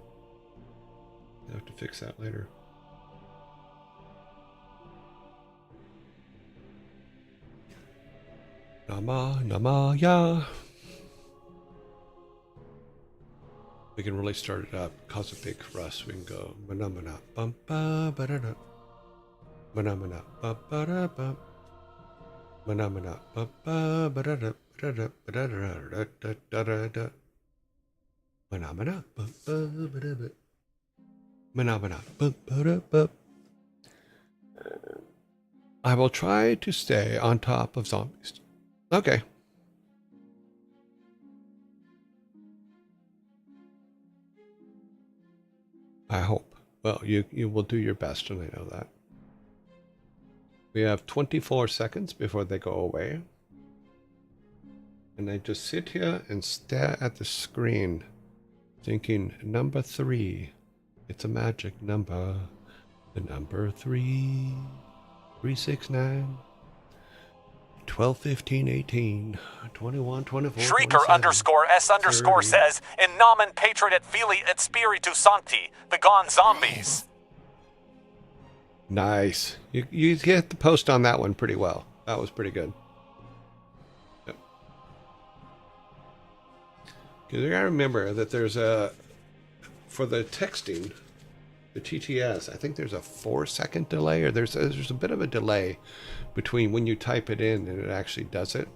I have to fix that later. Nama, nama, ya. We can really start it up, cause a big rush. We can go manamana bum ba ba da da. Manamana ba ba da ba. Manamana ba ba ba da da da da da da da da da da. Manamana ba ba ba da ba. Manamana ba ba da ba. I will try to stay on top of zombies. Okay. I hope. Well, you will do your best, and I know that. We have 24 seconds before they go away. And I just sit here and stare at the screen, thinking, number 3. It's a magic number. The number 3. 369. 12, 15, 18, 21, 24, Shrieker 27, underscore S underscore 30. says, in nomen patrit et filii et spiritu sancti, begone zombies. Nice. You hit the post on that one pretty well. That was pretty good. Yep. Because you gotta remember that there's for the texting, the TTS, I think there's a 4-second delay, or there's a bit of a delay between when you type it in and it actually does it.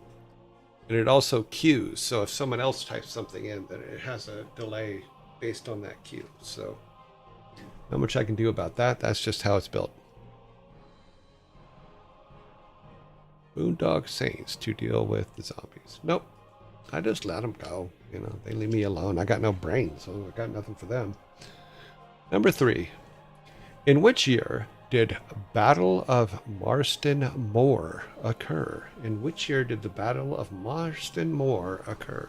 And it also queues, so if someone else types something in, then it has a delay based on that queue. So not much I can do about that. That's just how it's built. Boondog Saints to deal with the zombies. Nope. I just let them go. You know, they leave me alone. I got no brains, so I got nothing for them. Number 3. In which year did Battle of Marston Moor occur? In which year did the Battle of Marston Moor occur?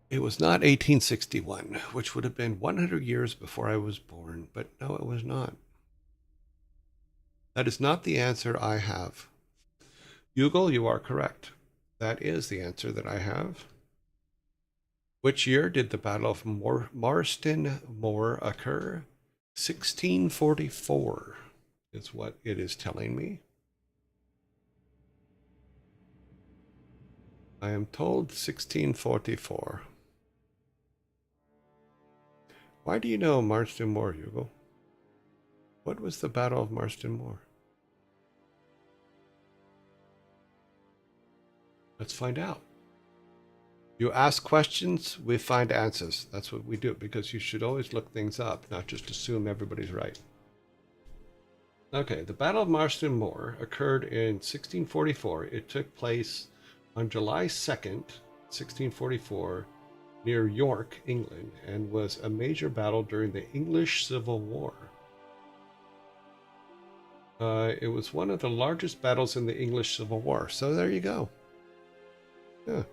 It was not 1861, which would have been 100 years before I was born, but no, it was not. That is not the answer I have. Yugal, you are correct. That is the answer that I have. Which year did the Battle of Marston Moor occur? 1644 is what it is telling me. I am told 1644. Why do you know Marston Moor, Hugo? What was the Battle of Marston Moor? Let's find out. You ask questions, we find answers. That's what we do, because you should always look things up, not just assume everybody's right. Okay, the Battle of Marston Moor occurred in 1644. It took place on July 2nd, 1644, near York, England, and was a major battle during the English Civil War. It was one of the largest battles in the English Civil War. So there you go. Yeah.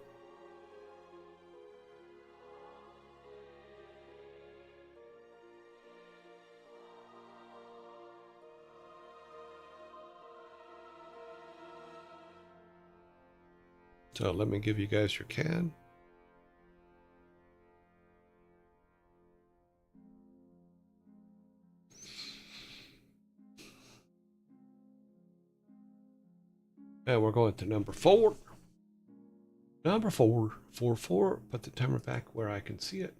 So let me give you guys your can. And we're going to number 4. Number 4. 4. Put the timer back where I can see it.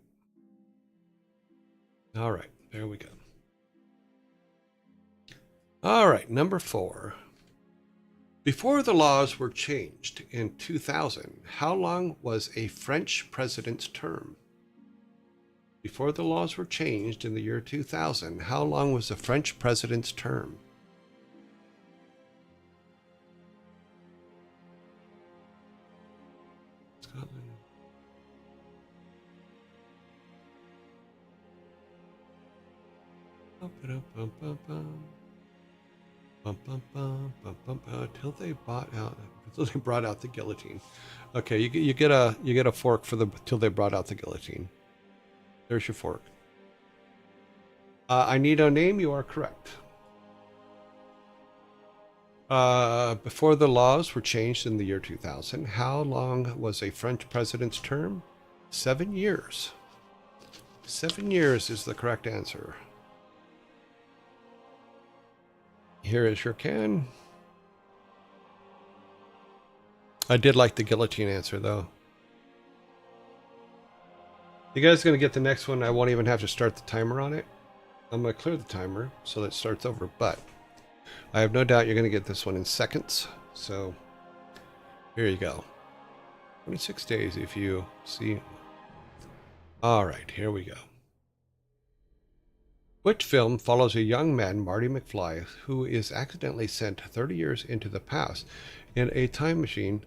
All right, there we go. All right, number 4. Before the laws were changed in 2000, how long was a French president's term? Before the laws were changed in the year 2000, how long was a French president's term? Scotland. Until they brought out the guillotine. Okay, you get a fork for the till they brought out the guillotine. There's your fork. I need a name. You are correct. Before the laws were changed in the year 2000, how long was a French president's term? 7 years. 7 years is the correct answer. Here is your can. I did like the guillotine answer, though. You guys are going to get the next one. I won't even have to start the timer on it. I'm going to clear the timer so that it starts over, but I have no doubt you're going to get this one in seconds. So here you go. 26 days if you see. All right, here we go. Which film follows a young man, Marty McFly, who is accidentally sent 30 years into the past in a time machine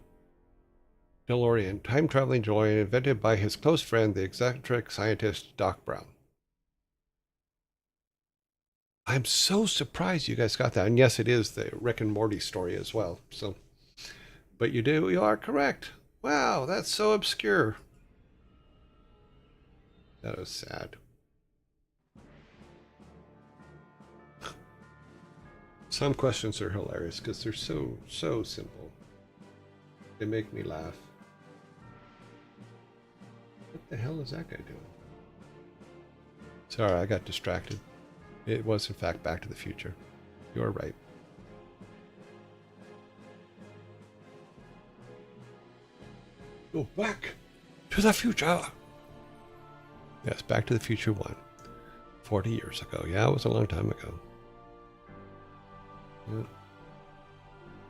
DeLorean, time-traveling DeLorean invented by his close friend, the eccentric scientist Doc Brown? I'm so surprised you guys got that. And yes, it is the Rick and Morty story as well. So, but you are correct. Wow, that's so obscure. That was sad. Some questions are hilarious because they're so simple. They make me laugh. What the hell is that guy doing? Sorry, I got distracted. It was, in fact, Back to the Future. You're right. Go back to the future. Yes, Back to the Future 1. 40 years ago. Yeah, it was a long time ago. Yeah.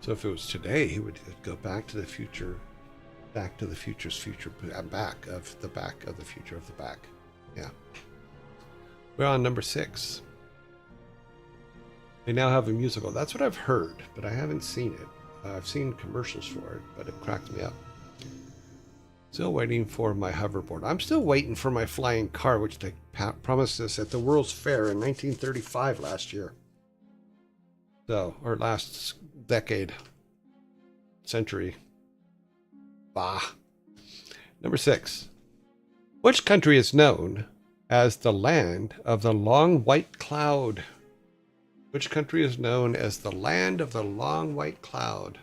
So if it was today, he would go back to the future, back to the future's future, back of the future of the back. Yeah. We're on number 6. They now have a musical. That's what I've heard, but I haven't seen it. I've seen commercials for it, but it cracked me up. Still waiting for my hoverboard. I'm still waiting for my flying car, which they promised us at the World's Fair in 1935 last year. So, or last decade, century. Bah. Number 6. Which country is known as the land of the long white cloud? Which country is known as the land of the long white cloud?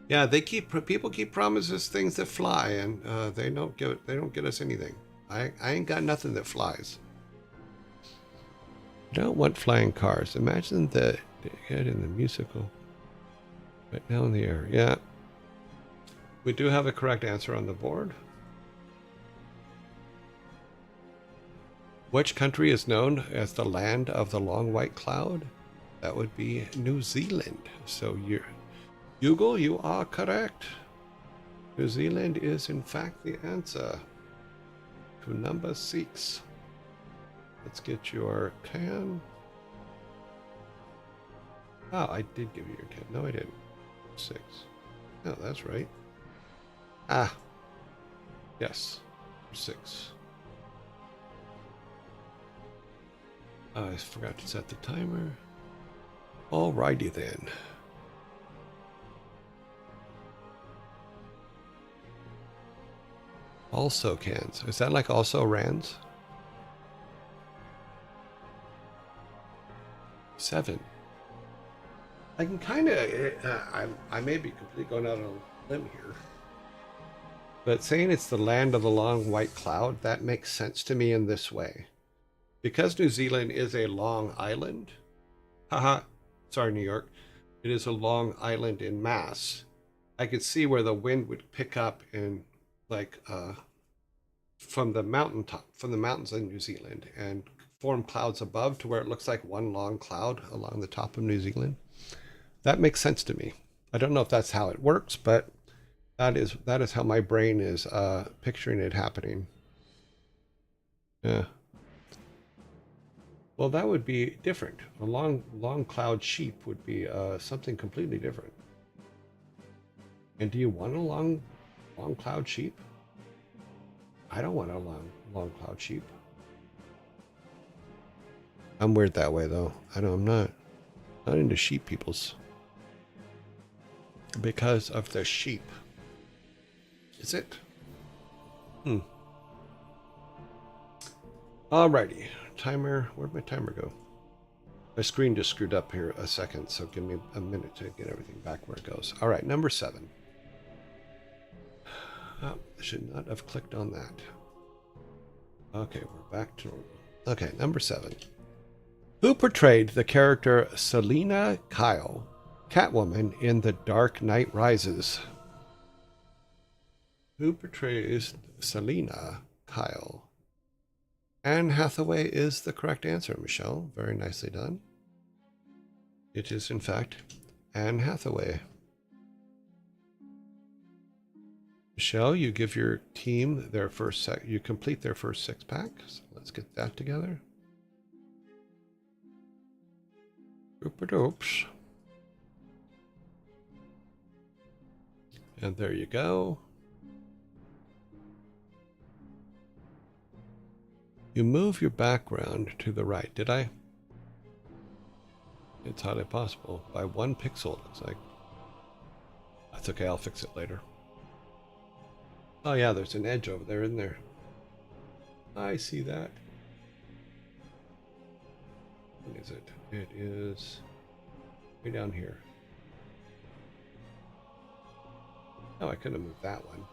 Yeah, people keep promising us things that fly, and they don't get us anything. I ain't got nothing that flies. I don't want flying cars. Imagine the head in the musical. Right now in the air. Yeah. We do have a correct answer on the board. Which country is known as the land of the long white cloud? That would be New Zealand. So Hugo, you are correct. New Zealand is in fact the answer to number 6. Let's get your can. Oh, I did give you your can. No, I didn't. 6. No, that's right. Ah. Yes. 6. I forgot to set the timer. Alrighty then. Also cans. Is that like also rans? 7. I can kind of, I may be completely going out on a limb here, but saying it's the land of the long white cloud, that makes sense to me in this way. Because New Zealand is a long island, haha, sorry New York, it is a long island in mass. I could see where the wind would pick up in like from the mountains in New Zealand and form clouds above to where it looks like one long cloud along the top of New Zealand. That makes sense to me. I don't know if that's how it works, but that is how my brain is picturing it happening. Yeah. Well, that would be different. A long cloud sheep would be something completely different. And do you want a long cloud sheep? I don't want a long cloud sheep. I'm weird that way though. I'm not into sheep peoples. Because of the sheep. Is it? Alrighty. Timer. Where'd my timer go? My screen just screwed up here a second, so give me a minute to get everything back where it goes. Alright, number 7. Oh, I should not have clicked on that. Okay, we're back to normal. Okay, number 7. Who portrayed the character Selina Kyle, Catwoman, in The Dark Knight Rises? Who portrays Selina Kyle? Anne Hathaway is the correct answer, Michelle. Very nicely done. It is, in fact, Anne Hathaway. Michelle, you give your team their first you complete their first 6-pack. So let's get that together. Oops. And there you go. You move your background to the right, did I? It's highly possible. By 1 pixel, it looks like. That's okay, I'll fix it later. Oh yeah, there's an edge over there, isn't there? I see that. What is it? It is way down here. Oh, I could have moved that one.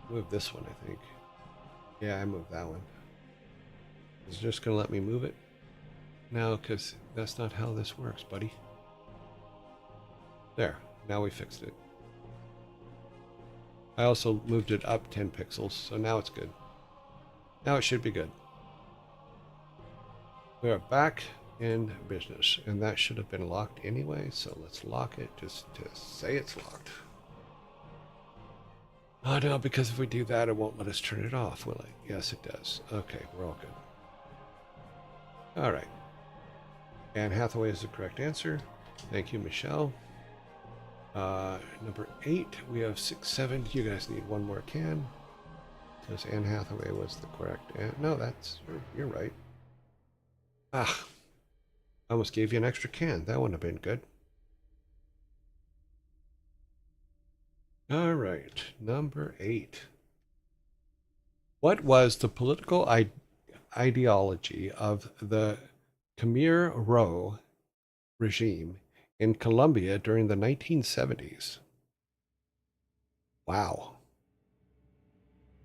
Move this one, I think. Yeah, I moved that one. Is it just going to let me move it? No, because that's not how this works, buddy. There. Now we fixed it. I also moved it up 10 pixels, so now it's good. Now it should be good. We are back in business, and that should have been locked anyway, so let's lock it just to say it's locked. Oh no, because if we do that, it won't let us turn it off, will it? Yes, it does. Okay, we're all good. All right. Anne Hathaway is the correct answer. Thank you, Michelle. Number 8, we have 6, 7. You guys need one more can. Because Anne Hathaway was the correct. No, you're right. Ah, I almost gave you an extra can. That wouldn't have been good. All right, number 8. What was the political ideology of the Khmer Rouge regime in Colombia during the 1970s? Wow.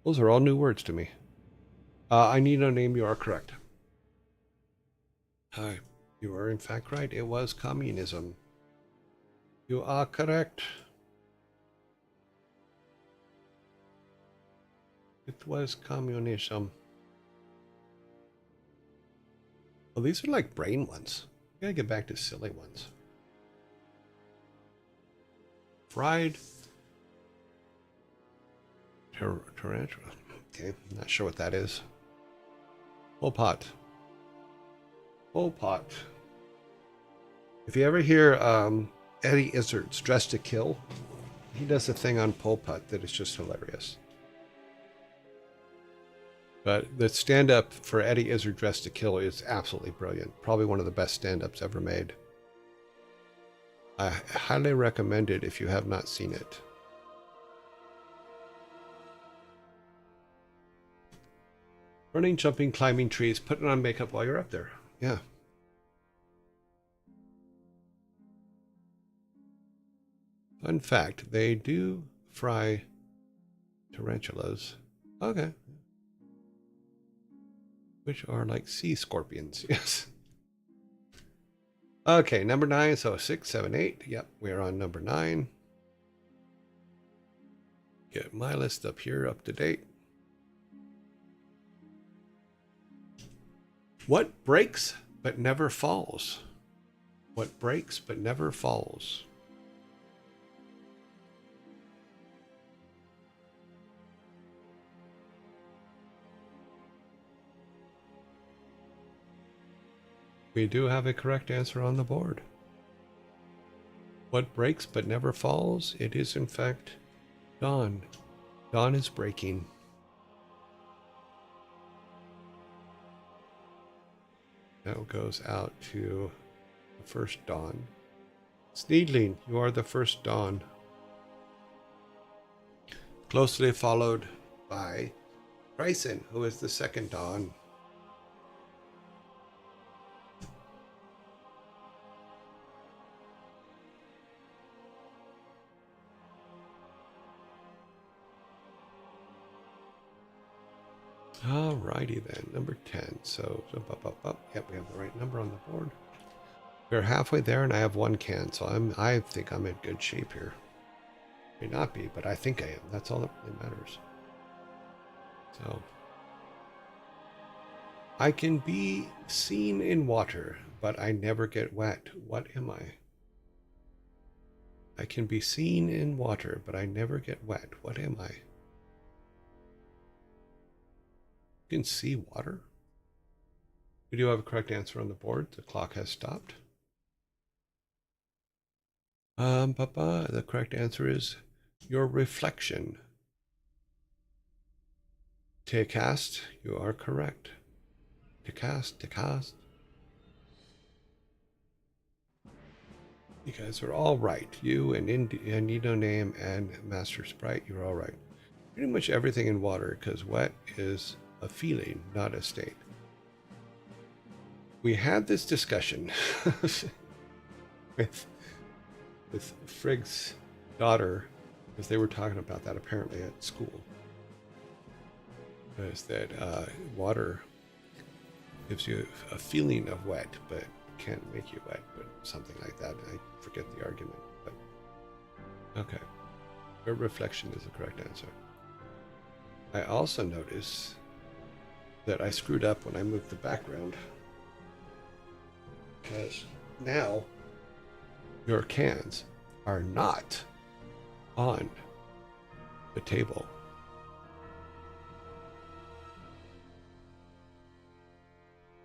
Those are all new words to me. I need no name. You are correct. You are in fact right. It was communism. You are correct. It was communism. Well, these are like brain ones. We gotta get back to silly ones. Fried tarantula. Okay, not sure what that is. Pol Pot. Pol Pot. If you ever hear Eddie Izzard's Dressed to Kill, he does a thing on Pol Pot that is just hilarious. But the stand-up for Eddie Izzard Dressed to Kill is absolutely brilliant. Probably one of the best stand-ups ever made. I highly recommend it if you have not seen it. Running, jumping, climbing trees, putting on makeup while you're up there. Yeah. Fun fact, they do fry tarantulas. Okay. Which are like sea scorpions, yes. Okay, number 9, so 6, 7, 8. Yep, we're on number 9. Get my list up here, up to date. What breaks but never falls? What breaks but never falls? We do have a correct answer on the board. What breaks but never falls? It is in fact dawn. Dawn is breaking. That goes out to the first dawn. Sneedling, you are the first dawn. Closely followed by Bryson, who is the second dawn. Alrighty then, number 10. So, up. Yep, we have the right number on the board. We're halfway there, and I have 1 can, so I think I'm in good shape here. May not be, but I think I am. That's all that really matters. So, I can be seen in water, but I never get wet. What am I? I can be seen in water, but I never get wet. What am I? You can see water. We do have a correct answer on the board. The clock has stopped. The correct answer is your reflection. To cast, you are correct. To cast. You guys are all right. You and Nino Name and Master Sprite, you're all right. Pretty much everything in water, because wet is a feeling, not a state. We had this discussion with Frigg's daughter, because they were talking about that apparently at school. Is that water gives you a feeling of wet, but can't make you wet, but something like that. I forget the argument, but okay. Your reflection is the correct answer. I also notice that I screwed up when I moved the background, because now your cans are not on the table.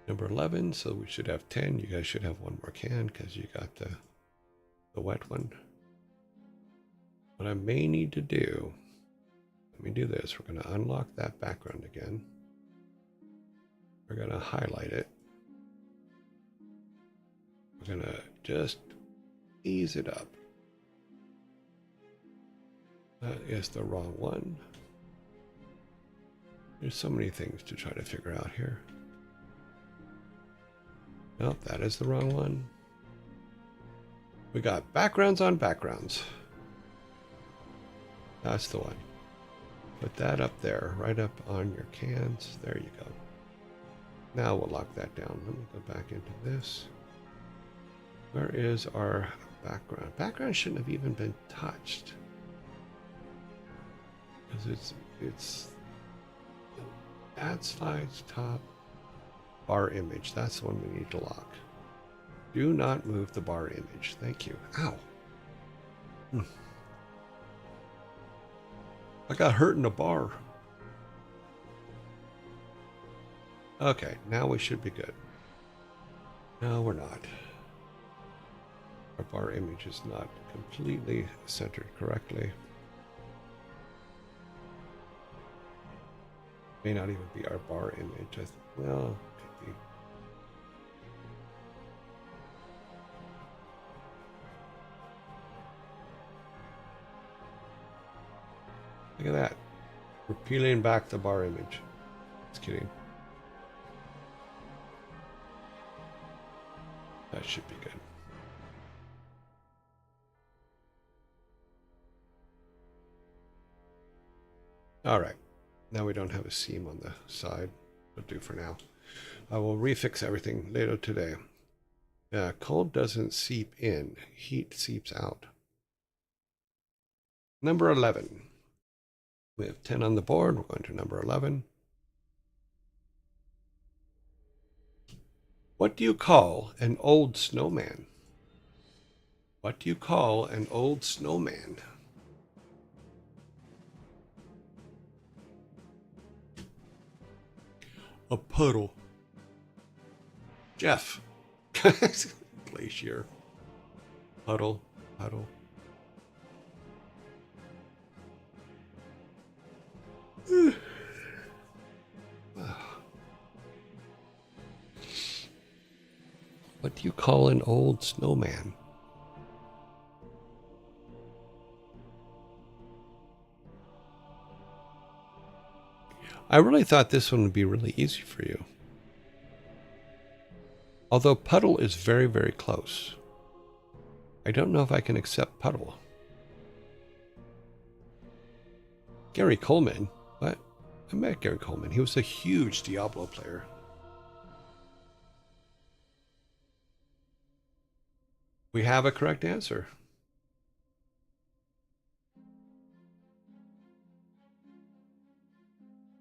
Number 11, so we should have 10. You guys should have 1 more can because you got the wet one. What I may need to do, let me do this. We're going to unlock that background again. We're going to highlight it. We're going to just ease it up. That is the wrong one. There's so many things to try to figure out here. Nope, that is the wrong one. We got backgrounds on backgrounds. That's the one. Put that up there, right up on your cans. There you go. Now we'll lock that down. Let me go back into this. Where is our background? Background shouldn't have even been touched, because it's add slides top. Bar image. That's the one we need to lock. Do not move the bar image. Thank you. Ow. I got hurt in a bar. Okay, now we should be good. No, we're not. Our bar image is not completely centered correctly. May not even be our bar image. Well, could be. Look at that. We're peeling back the bar image. Just kidding. That should be good. All right. Now we don't have a seam on the side. It'll do for now. I will refix everything later today. Cold doesn't seep in. Heat seeps out. Number 11. We have 10 on the board. We're going to number 11. What do you call an old snowman? What do you call an old snowman? A puddle. Jeff. Glacier. Puddle. Puddle. What do you call an old snowman? I really thought this one would be really easy for you. Although puddle is very, very close. I don't know if I can accept puddle. Gary Coleman? What? I met Gary Coleman. He was a huge Diablo player. We have a correct answer.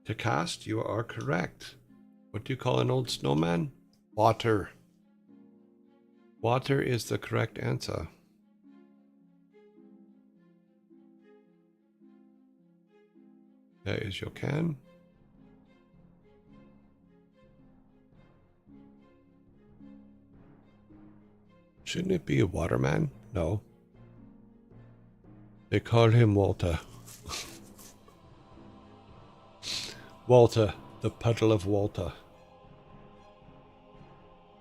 To cast, you are correct. What do you call an old snowman? Water. Water is the correct answer. That is your can. Shouldn't it be a waterman? No. They call him Walter. Walter, the puddle of Walter.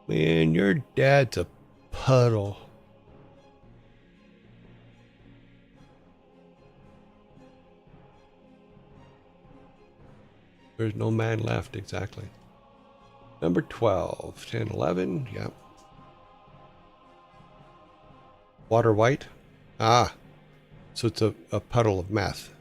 Man, your dad's a puddle. There's no man left, exactly. Number 12, 10, 11, yep. Water white? Ah, so it's a puddle of meth.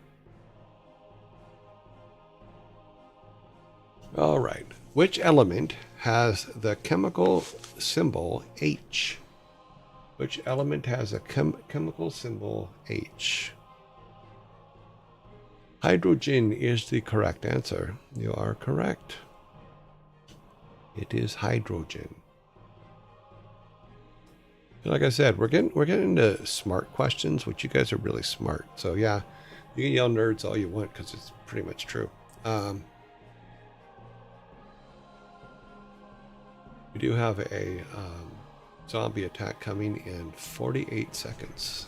All right. Which element has the chemical symbol H? Which element has a chemical symbol H? Hydrogen is the correct answer. You are correct. It is hydrogen. Like I said, we're getting into smart questions, which you guys are really smart. So yeah, you can yell nerds all you want because it's pretty much true. We do have a zombie attack coming in 48 seconds.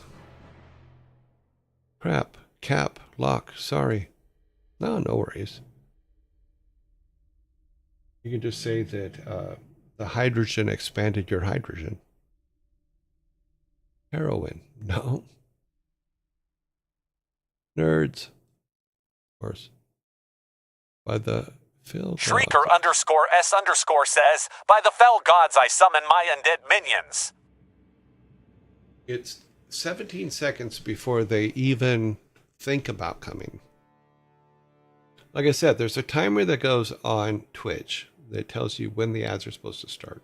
Crap. Cap. Lock. Sorry. No, no worries. You can just say that the hydrogen expanded your hydrogen. Heroin. No. Nerds. Of course. By the Phil Shrieker _S_ says, by the fell gods I summon my undead minions. It's 17 seconds before they even think about coming. Like I said, there's a timer that goes on Twitch that tells you when the ads are supposed to start.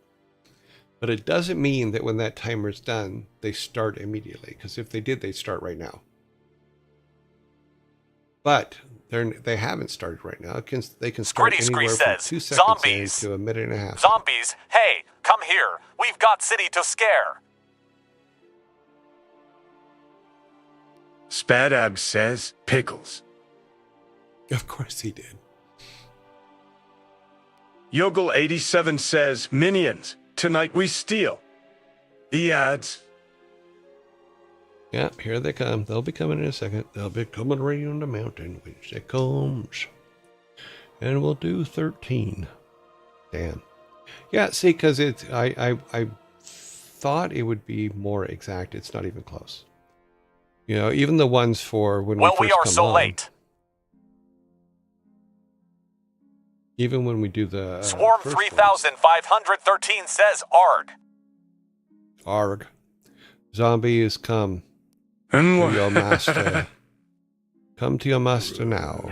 But it doesn't mean that when that timer's done, they start immediately. Because if they did, they'd start right now. But They haven't started right now. They can start Scritty anywhere Scree from says, 2 seconds "Zombies. in to a minute and a half. Zombies, hey, come here. We've got city to scare." Spadab says, pickles. Of course he did. Yogel87 says, minions. Tonight we steal. He adds, Yeah, here they come. They'll be coming in a second. They'll be coming right on the mountain when it comes. And we'll do 13. Damn. Yeah, see, because I thought it would be more exact. It's not even close. You know, even the ones for when Well, we we first are come so on, late. even when we do the Swarm first 3513 says ARG. ones, arg, zombies come and to your master. Come to your master now.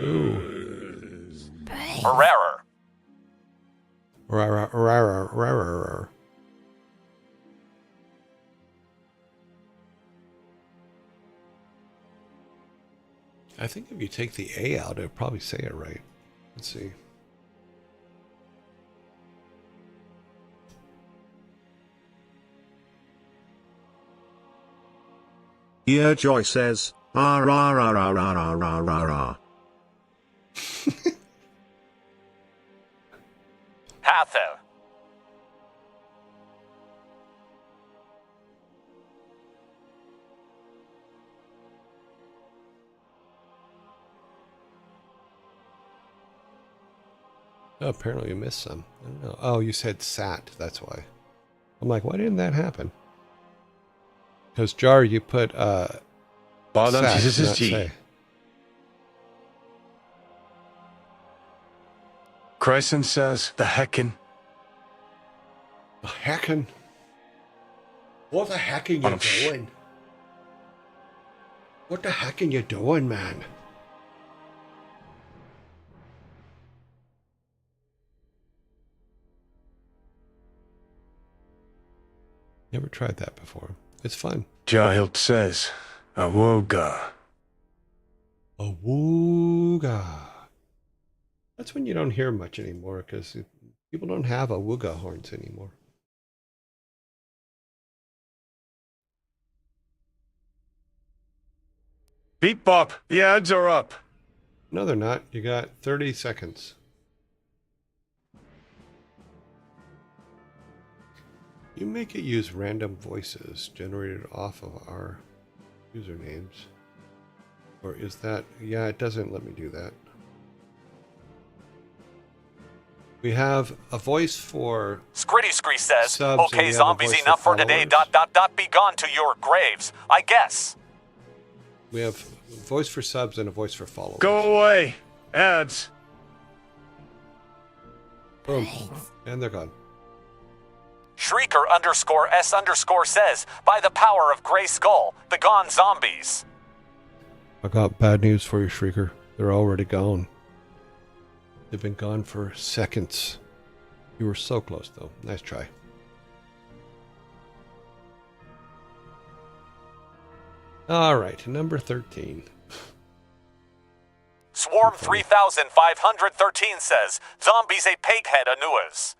Ooh. Rarer. Rarer. I think if you take the A out, it'll probably say it right. Let's see. Joy says, ah rah rah rah rah rah rah rah rah. Hatho. Oh, apparently you missed some. I don't know. Oh, you said sat. That's why. I'm like, why didn't that happen? Because Jar, you put sat, not say. Chryson says, the heckin'. The heckin'? What the heckin' you doing? What the heckin' you doing, man? Never tried that before. It's fun. Jahilt says, awoga. Awooga. That's when you don't hear much anymore because people don't have awooga horns anymore. Beep bop, the ads are up. No, they're not. You got 30 seconds. You make it use random voices generated off of our usernames. Or is that... Yeah, it doesn't let me do that. We have a voice for... Scritty Scree says, subs, and okay, we have a zombies, voice enough for followers. today, ... Be gone to your graves, I guess. We have a voice for subs and a voice for followers. Go away. Ads. Boom. And they're gone. Shrieker_S_ says, by the power of Grey Skull, begone zombies. I got bad news for you, Shrieker. They're already gone. They've been gone for seconds. You were so close, though. Nice try. All right, number 13. Swarm 3513 says, zombies a pighead anuas.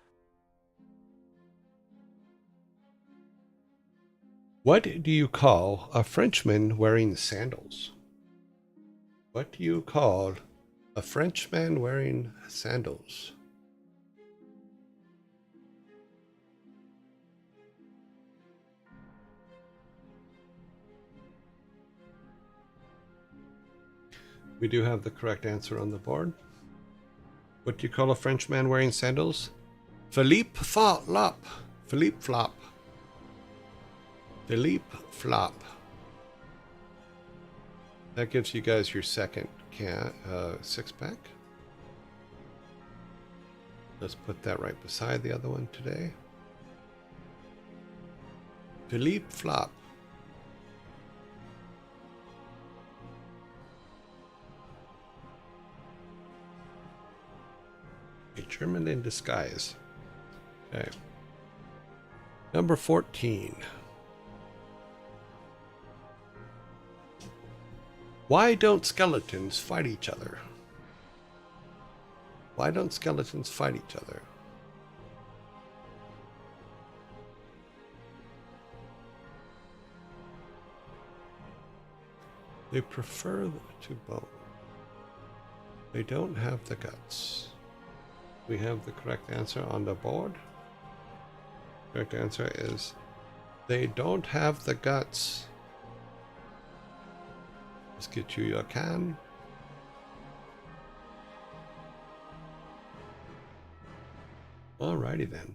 What do you call a Frenchman wearing sandals? What do you call a Frenchman wearing sandals? We do have the correct answer on the board. What do you call a Frenchman wearing sandals? Philippe Flop. Philippe Flop. Philippe Flop. That gives you guys your second six-pack. Let's put that right beside the other one today. Philippe Flop. Get German in disguise. Okay. Number 14. Why don't skeletons fight each other? Why don't skeletons fight each other? They prefer to bone. They don't have the guts. We have the correct answer on the board. Correct answer is they don't have the guts. Let's get you your can. Alrighty then.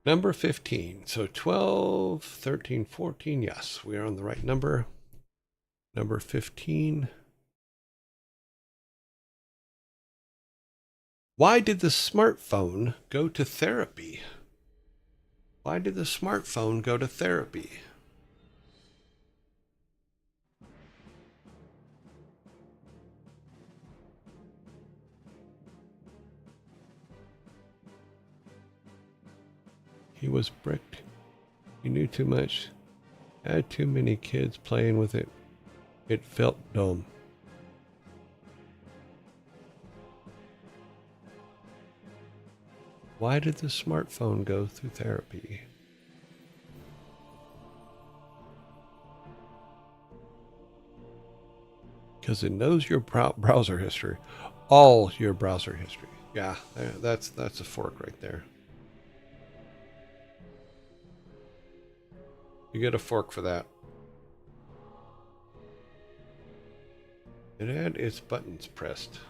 Number 15. So 12, 13, 14. Yes, we are on the right number. Number 15. Why did the smartphone go to therapy? Why did the smartphone go to therapy? He was bricked. He knew too much. Had too many kids playing with it. It felt dumb. Why did the smartphone go through therapy? Because it knows your browser history. All your browser history. Yeah, that's a fork right there. You get a fork for that. It had its buttons pressed.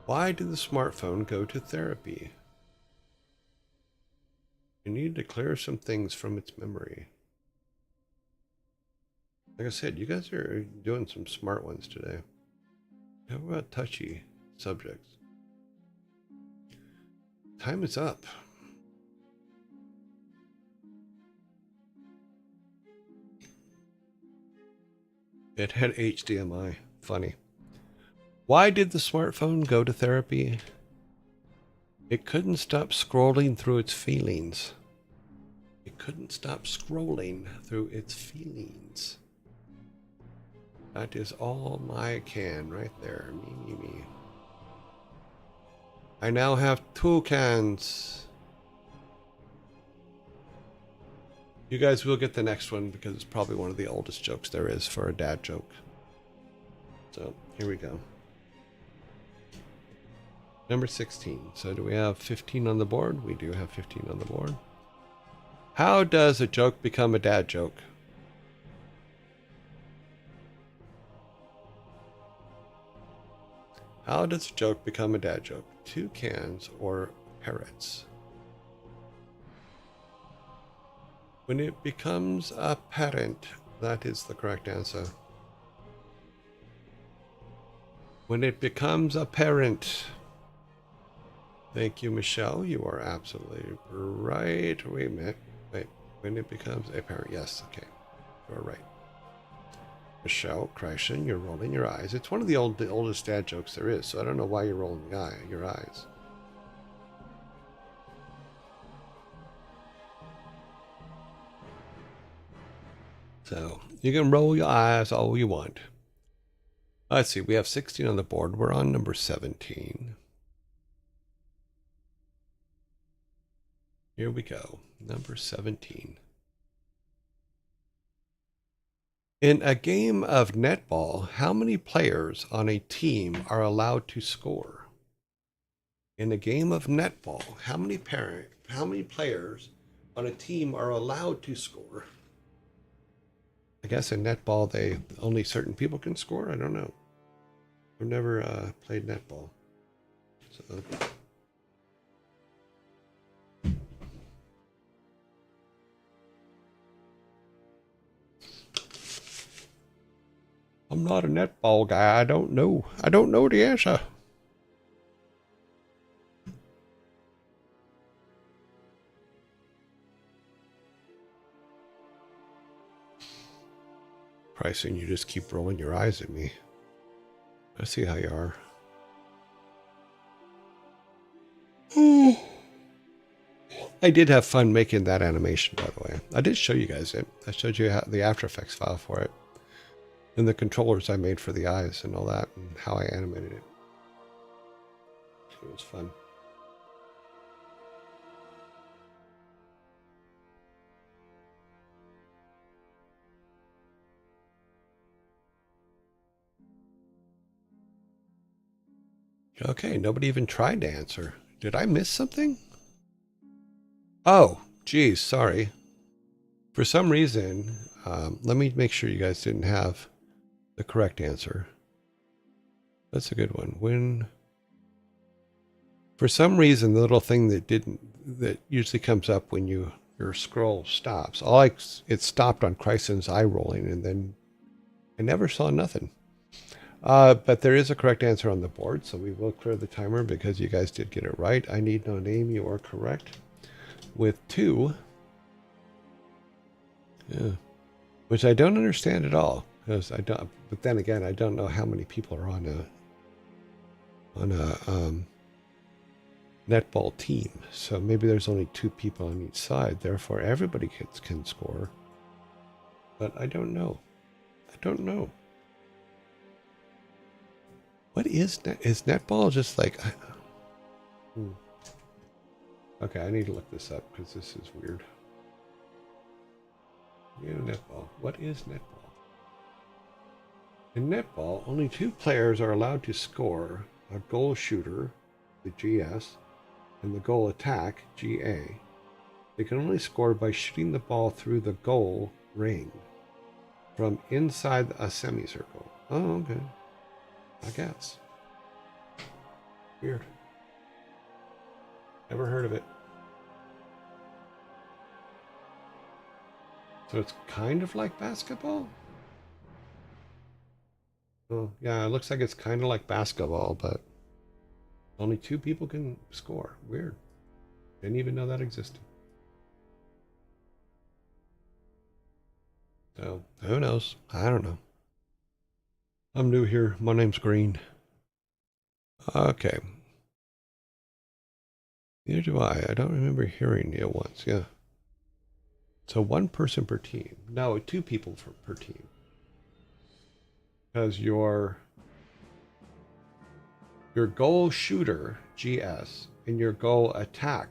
Why did the smartphone go to therapy? You need to clear some things from its memory. Like I said, you guys are doing some smart ones today. How about touchy subjects? Time is up. It had HDMI. Funny. Why did the smartphone go to therapy? It couldn't stop scrolling through its feelings. It couldn't stop scrolling through its feelings. That is all my can right there. Me. I now have 2 cans. You guys will get the next one because it's probably one of the oldest jokes there is for a dad joke. So here we go. Number 16. So do we have 15 on the board? We do have 15 on the board. How does a joke become a dad joke? How does a joke become a dad joke? 2 cans or parrots? When it becomes apparent, that is the correct answer. When it becomes apparent. Thank you, Michelle. You are absolutely right. Wait a minute. Wait. When it becomes apparent. Yes. Okay. You are right. Michelle Kreischen, you're rolling your eyes. It's one of the oldest dad jokes there is, so I don't know why you're rolling your eyes. So you can roll your eyes all you want. Let's see. We have 16 on the board. We're on number 17. Here we go. Number 17. In a game of netball, how many players on a team are allowed to score? In a game of netball, how many players on a team are allowed to score? I guess in netball, only certain people can score. I don't know. I've never played netball. So. I'm not a netball guy. I don't know. I don't know the answer. Bryson, you just keep rolling your eyes at me. I see how you are. I did have fun making that animation, by the way. I did show you guys it. I showed you the After Effects file for it. And the controllers I made for the eyes and all that, and how I animated it. It was fun. Okay, nobody even tried to answer. Did I miss something? Oh, geez, sorry. For some reason, let me make sure you guys didn't have the correct answer. That's a good one. When, for some reason, the little thing that usually comes up when your scroll stops. It stopped on Chryson's eye rolling, and then I never saw nothing. But there is a correct answer on the board, so we will clear the timer because you guys did get it right. I need no name. You are correct with 2. Yeah, which I don't understand at all because I don't. But then again, I don't know how many people are on a netball team. So maybe there's only 2 people on each side. Therefore, everybody can score. But I don't know. I don't know. What is netball just like? Okay, I need to look this up because this is weird. Yeah, netball. What is netball? In netball, only 2 players are allowed to score: a goal shooter, the GS, and the goal attack, GA. They can only score by shooting the ball through the goal ring from inside a semicircle. Oh, okay. I guess. Weird. Never heard of it. So it's kind of like basketball? Oh, yeah, it looks like it's kind of like basketball, but only 2 people can score. Weird. Didn't even know that existed. So, who knows? I don't know. I'm new here. My name's Green. Okay. Neither do I. I don't remember hearing you once. Yeah. So 1 person per team. No, 2 people per team. Because your goal shooter, GS, and your goal attack,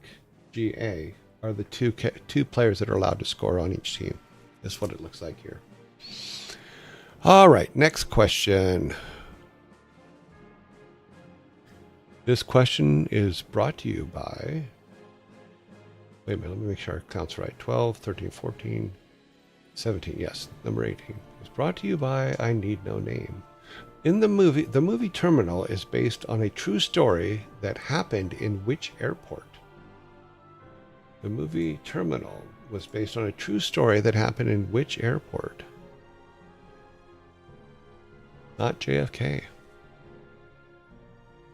GA, are the two players that are allowed to score on each team. That's what it looks like here. All right, next question. This question is brought to you by... Wait a minute, let me make sure our count's right. 12, 13, 14, 17. Yes, number 18. It's brought to you by I Need No Name. In the movie Terminal is based on a true story that happened in which airport? The movie Terminal was based on a true story that happened in which airport? Not JFK.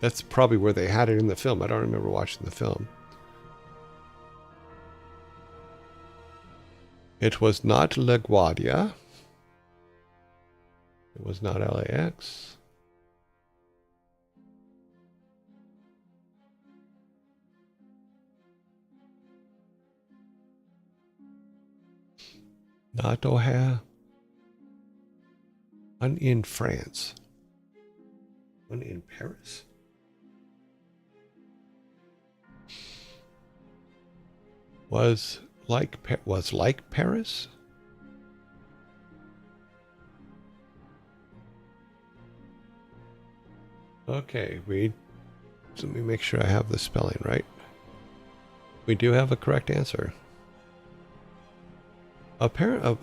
That's probably where they had it in the film. I don't remember watching the film. It was not LaGuardia. It was not LAX. Not O'Hare. One in France. One in Paris. Was like Paris? Okay, let me make sure I have the spelling right. We do have a correct answer.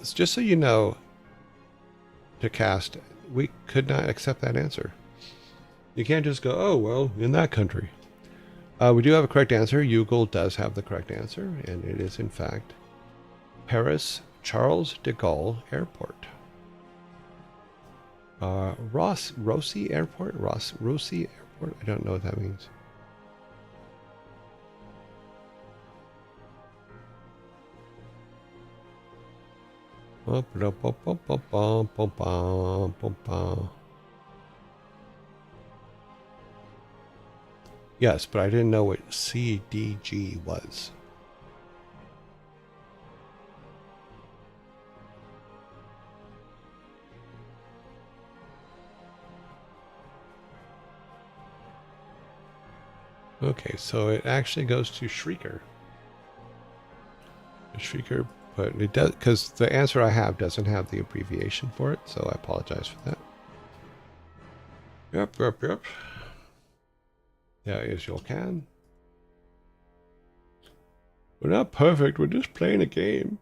Just so you know, to cast, we could not accept that answer. You can't just go, oh, well, in that country. We do have a correct answer. Yugal does have the correct answer, and it is, in fact, Paris Charles de Gaulle Airport. Roissy Airport? Roissy Airport? I don't know what that means. Yes, but I didn't know what CDG was. Okay, so it actually goes to Shrieker. Shrieker, but it does, because the answer I have doesn't have the abbreviation for it, so I apologize for that. Yep. There is your can. We're not perfect, we're just playing a game.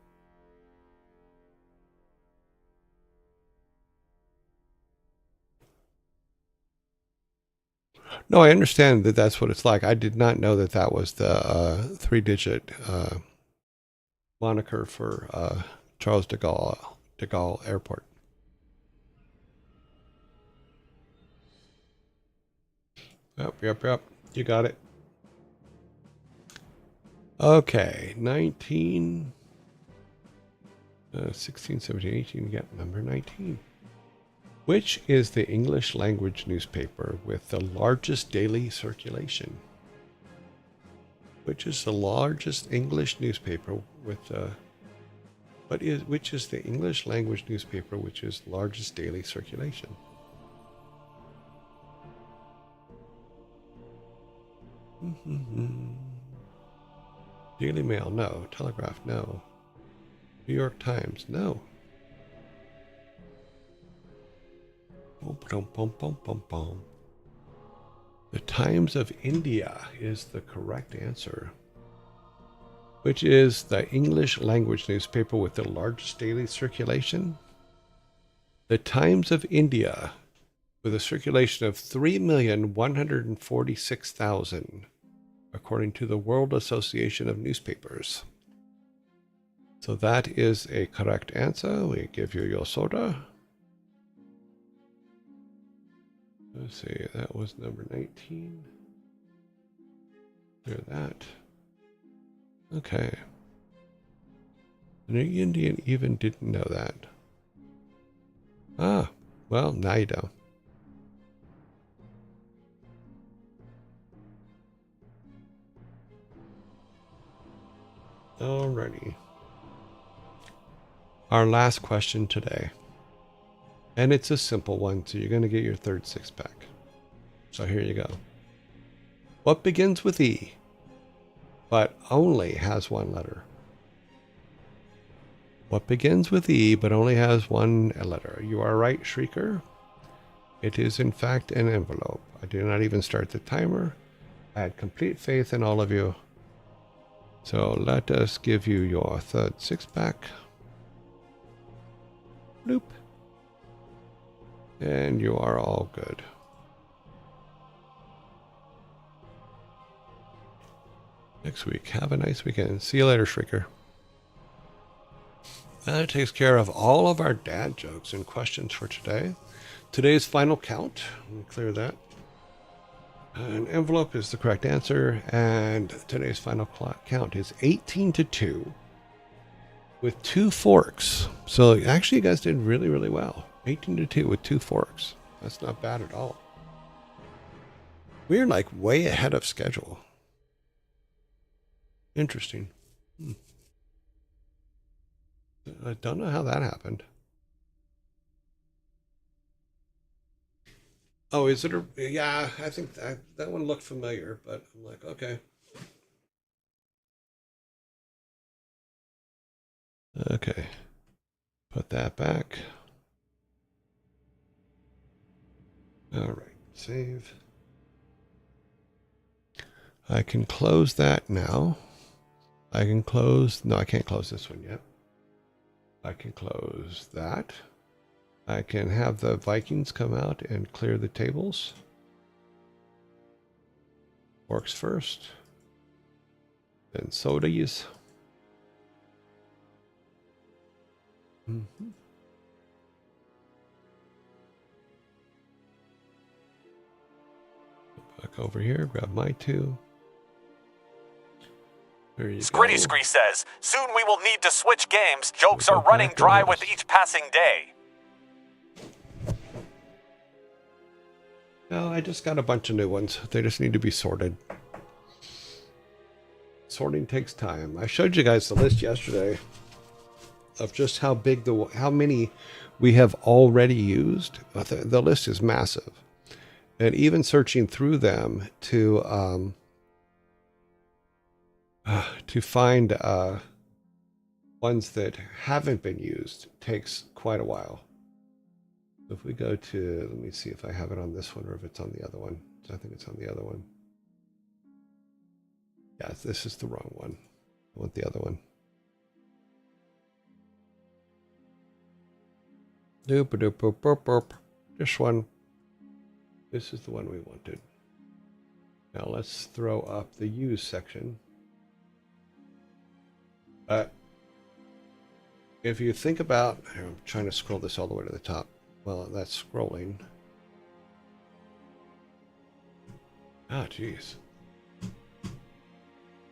No, I understand that that's what it's like. I did not know that that was the 3-digit moniker for Charles de Gaulle Airport. Yep. You got it. Okay, 19, 16, 17, 18. Yep, number 19. Which is the English language newspaper with the largest daily circulation? Which is the largest English newspaper with which is the English language newspaper which is largest daily circulation? Daily Mail, no. Telegraph, no. New York Times, no. The Times of India is the correct answer. Which is the English language newspaper with the largest daily circulation? The Times of India, with a circulation of 3,146,000, according to the World Association of Newspapers. So that is a correct answer. We give you your soda. Let's see, that was number 19. Clear that. Okay. The Indian even didn't know that. Ah, well, now you know. Alrighty. Our last question today. And it's a simple one, so you're going to get your third 6-pack. So here you go. What begins with E, but only has one letter? What begins with E, but only has one letter? You are right, Shrieker. It is, in fact, an envelope. I did not even start the timer. I had complete faith in all of you. So let us give you your third 6-pack. Bloop. And you are all good. Next week. Have a nice weekend. See you later, Shrieker. That takes care of all of our dad jokes and questions for today. Today's final count. Let me clear that. An envelope is the correct answer, and today's final count is 18-2 with 2 forks. So actually, you guys did really, really well. 18-2 with 2 forks. That's not bad at all. We're like way ahead of schedule. Interesting. I don't know how that happened. Oh, is it a... Yeah, I think that one looked familiar, but I'm like, okay. Okay. Put that back. All right. Save. I can close that now. I can close... No, I can't close this one yet. I can close that. I can have the Vikings come out and clear the tables. Forks first. Then sodas. Back over here, grab my 2. There you Scritty go. Scree says, soon we will need to switch games. Jokes We'll are go running back dry over with this. each passing day. No, I just got a bunch of new ones. They just need to be sorted. Sorting takes time. I showed you guys the list yesterday of just how big how many we have already used. The list is massive. And even searching through them to find ones that haven't been used takes quite a while. If we go to, let me see if I have it on this one or if it's on the other one. I think it's on the other one. Yeah, this is the wrong one. I want the other one. Doop doop boop boop boop. This one. This is the one we wanted. Now let's throw up the use section. If you think about, I'm trying to scroll this all the way to the top. Well, that's scrolling. Ah, geez.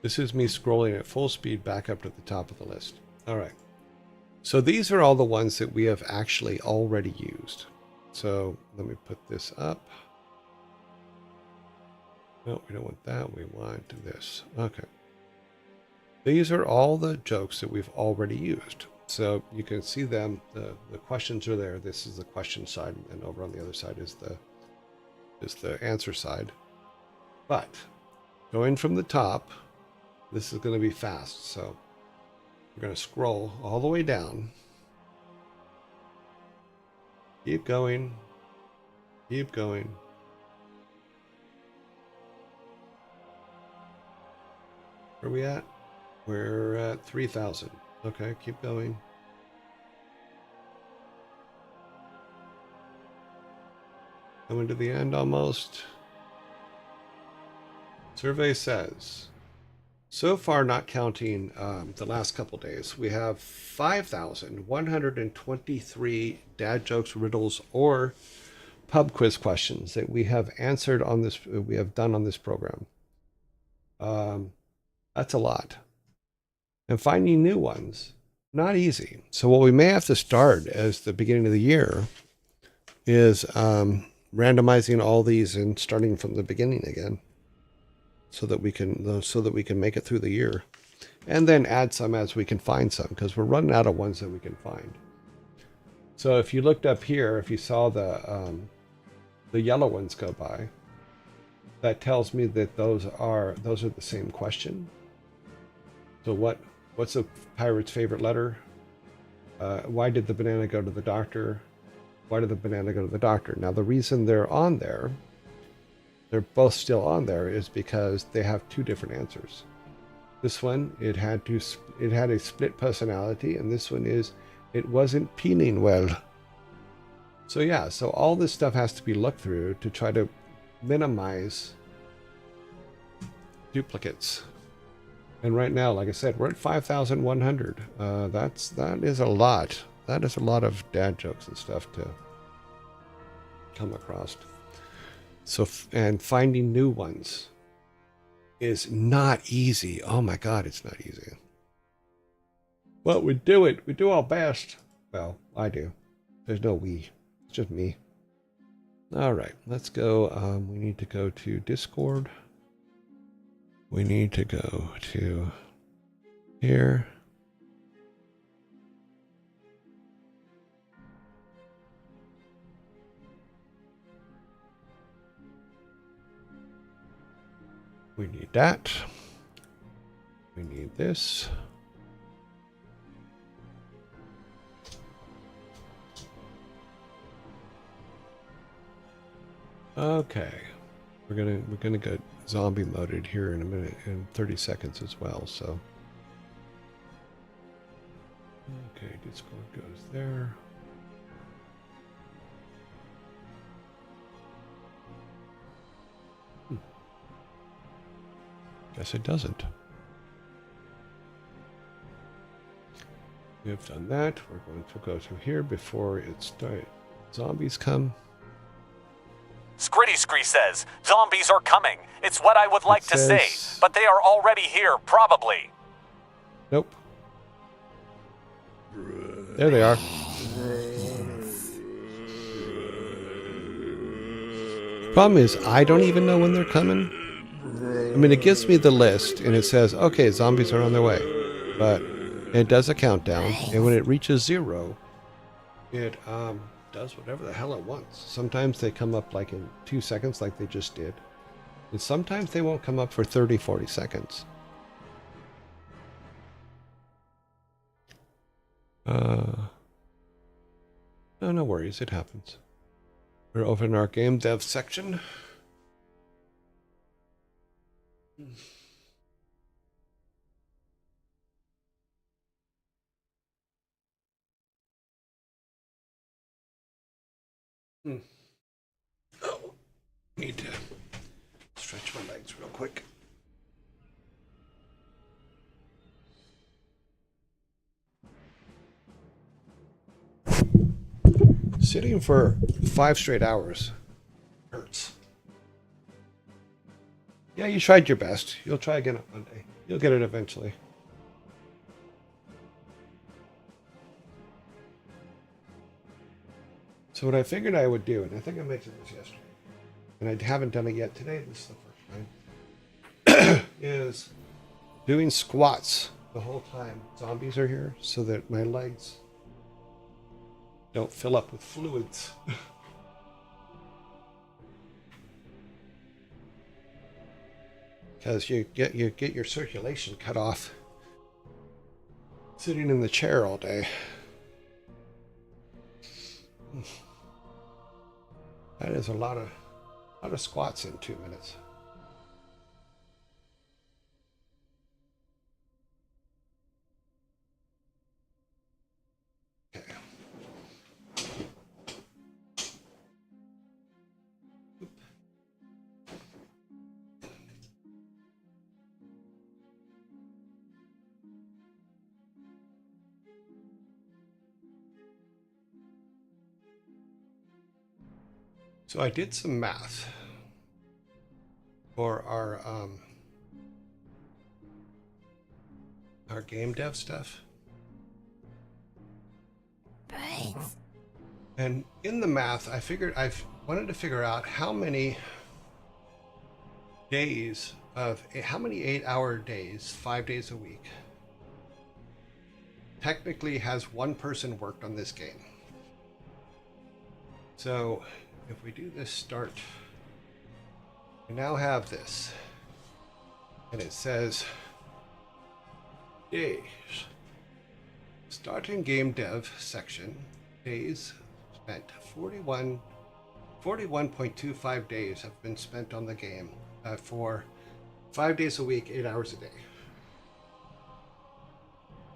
This is me scrolling at full speed back up to the top of the list. All right. So these are all the ones that we have actually already used. So let me put this up. No, we don't want that. We want this. Okay. These are all the jokes that we've already used. So you can see them. The questions are there. This is the question side, and over on the other side is the answer side. But going from the top, this is going to be fast. So we're going to scroll all the way down. Keep going. Keep going. Where are we at? We're at 3,000. Okay, keep going. Coming to the end almost. Survey says, so far, not counting the last couple days, we have 5,123 dad jokes, riddles, or pub quiz questions that we have answered on this. We have done on this program. That's a lot. And finding new ones, not easy. So what we may have to start as the beginning of the year is randomizing all these and starting from the beginning again, so that we can make it through the year, and then add some as we can find some, because we're running out of ones that we can find. So if you looked up here, if you saw the yellow ones go by, that tells me that those are the same question. So what's a pirate's favorite letter? Why did the banana go to the doctor? Why did the banana go to the doctor? Now the reason they're on there, they're both still on there, is because they have two different answers. This one, it had a split personality, and this one is, it wasn't peeling well. So yeah, so all this stuff has to be looked through to try to minimize duplicates. And right now, like I said, we're at 5,100. That is a lot. That is a lot of dad jokes and stuff to come across. So, and finding new ones is not easy. Oh my God, it's not easy. But we do it. We do our best. Well, I do. There's no we. It's just me. All right, let's go. We need to go to Discord. We need to go to here. We need that. We need this. Okay. We're gonna get zombie moded here in a minute, in 30 seconds as well, so. Okay, Discord goes there. Guess it doesn't. We have done that. We're going to go to here before it starts. Zombies come. Scritty Scree says, zombies are coming. It's what I would like to say, says- but they are already here, probably. Nope. There they are. Problem is, I don't even know when they're coming. I mean, it gives me the list, and it says, okay, zombies are on their way. But it does a countdown, and when it reaches 0, it does whatever the hell it wants. Sometimes they come up like in 2 seconds, like they just did. And sometimes they won't come up for 30, 40 seconds. No, no worries, it happens. We're over in our game dev section. Oh, need to stretch my legs real quick. Sitting for 5 straight hours hurts. Yeah, you tried your best. You'll try again on Monday. You'll get it eventually. So what I figured I would do, and I think I mentioned this yesterday, and I haven't done it yet today, this is the first time, is doing squats the whole time zombies are here so that my legs don't fill up with fluids. Because you get your circulation cut off sitting in the chair all day. That is a lot of squats in 2 minutes. Okay. So I did some math for our game dev stuff. Brains. And in the math, I wanted to figure out how many 8-hour days, 5 days a week, technically has one person worked on this game. So if we do this start, we now have this, and it says days. Starting game dev section, days spent 41.25 days have been spent on the game for 5 days a week, 8 hours a day.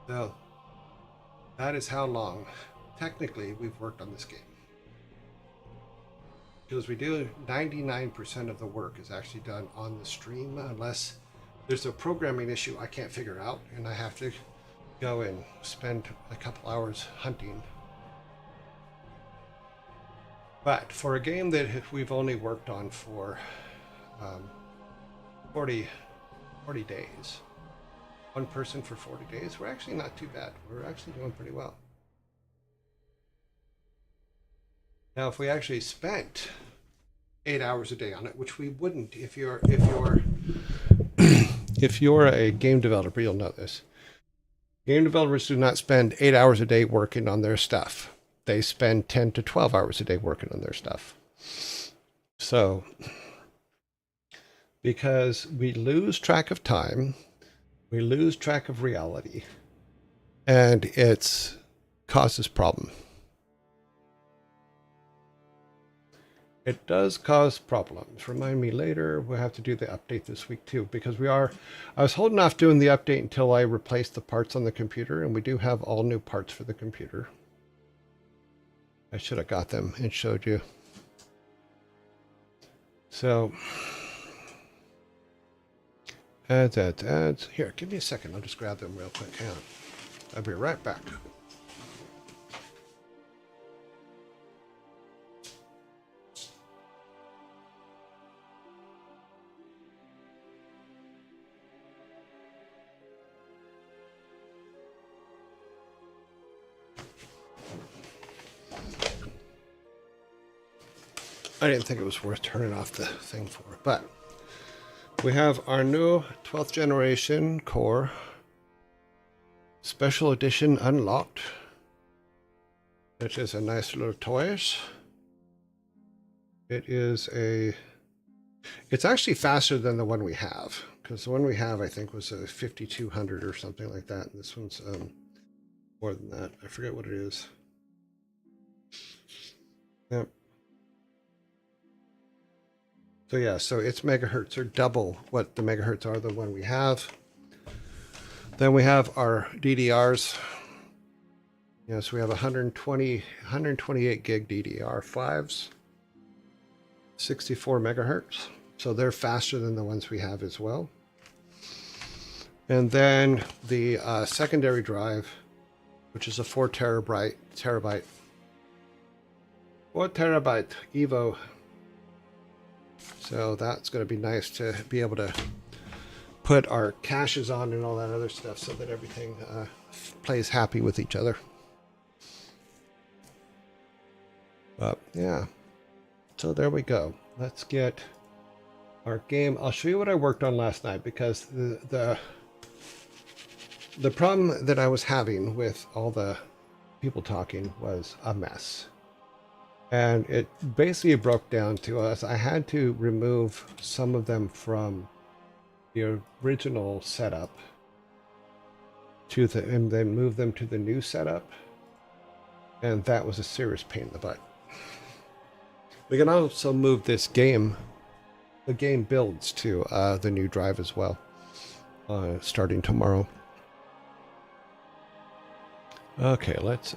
So that is how long technically we've worked on this game. Because we do 99% of the work is actually done on the stream, unless there's a programming issue I can't figure out and I have to go and spend a couple hours hunting. But for a game that we've only worked on for 40 days, one person for 40 days, we're actually not too bad. We're actually doing pretty well. Now, if we actually spent 8 hours a day on it, which we wouldn't if you're if you're a game developer, you'll know this. Game developers do not spend 8 hours a day working on their stuff. They spend 10 to 12 hours a day working on their stuff. So, because we lose track of time, we lose track of reality, and it causes problem. It does cause problems. Remind me later, we'll have to do the update this week too, because I was holding off doing the update until I replaced the parts on the computer, and we do have all new parts for the computer. I should have got them and showed you. So, adds. Here, give me a second. I'll just grab them real quick. Hang on. I'll be right back. I didn't think it was worth turning off the thing for, but we have our new 12th generation core special edition unlocked, which is a nice little toys. It's actually faster than the one we have, because the one we have I think was a 5200 or something like that. And this one's more than that. I forget what it is. Yep. So yeah, so its megahertz are double what the megahertz are the one we have. Then we have our DDRs. Yes, we have 128 gig DDR5s, 64 megahertz. So they're faster than the ones we have as well. And then the secondary drive, which is a 4 terabyte Evo. So that's going to be nice to be able to put our caches on and all that other stuff so that everything plays happy with each other. But yeah, so there we go. Let's get our game. I'll show you what I worked on last night, because the problem that I was having with all the people talking was a mess. And it basically broke down to us. I had to remove some of them from the original setup and then move them to the new setup. And that was a serious pain in the butt. We can also move the game builds to the new drive as well, starting tomorrow. Okay, let's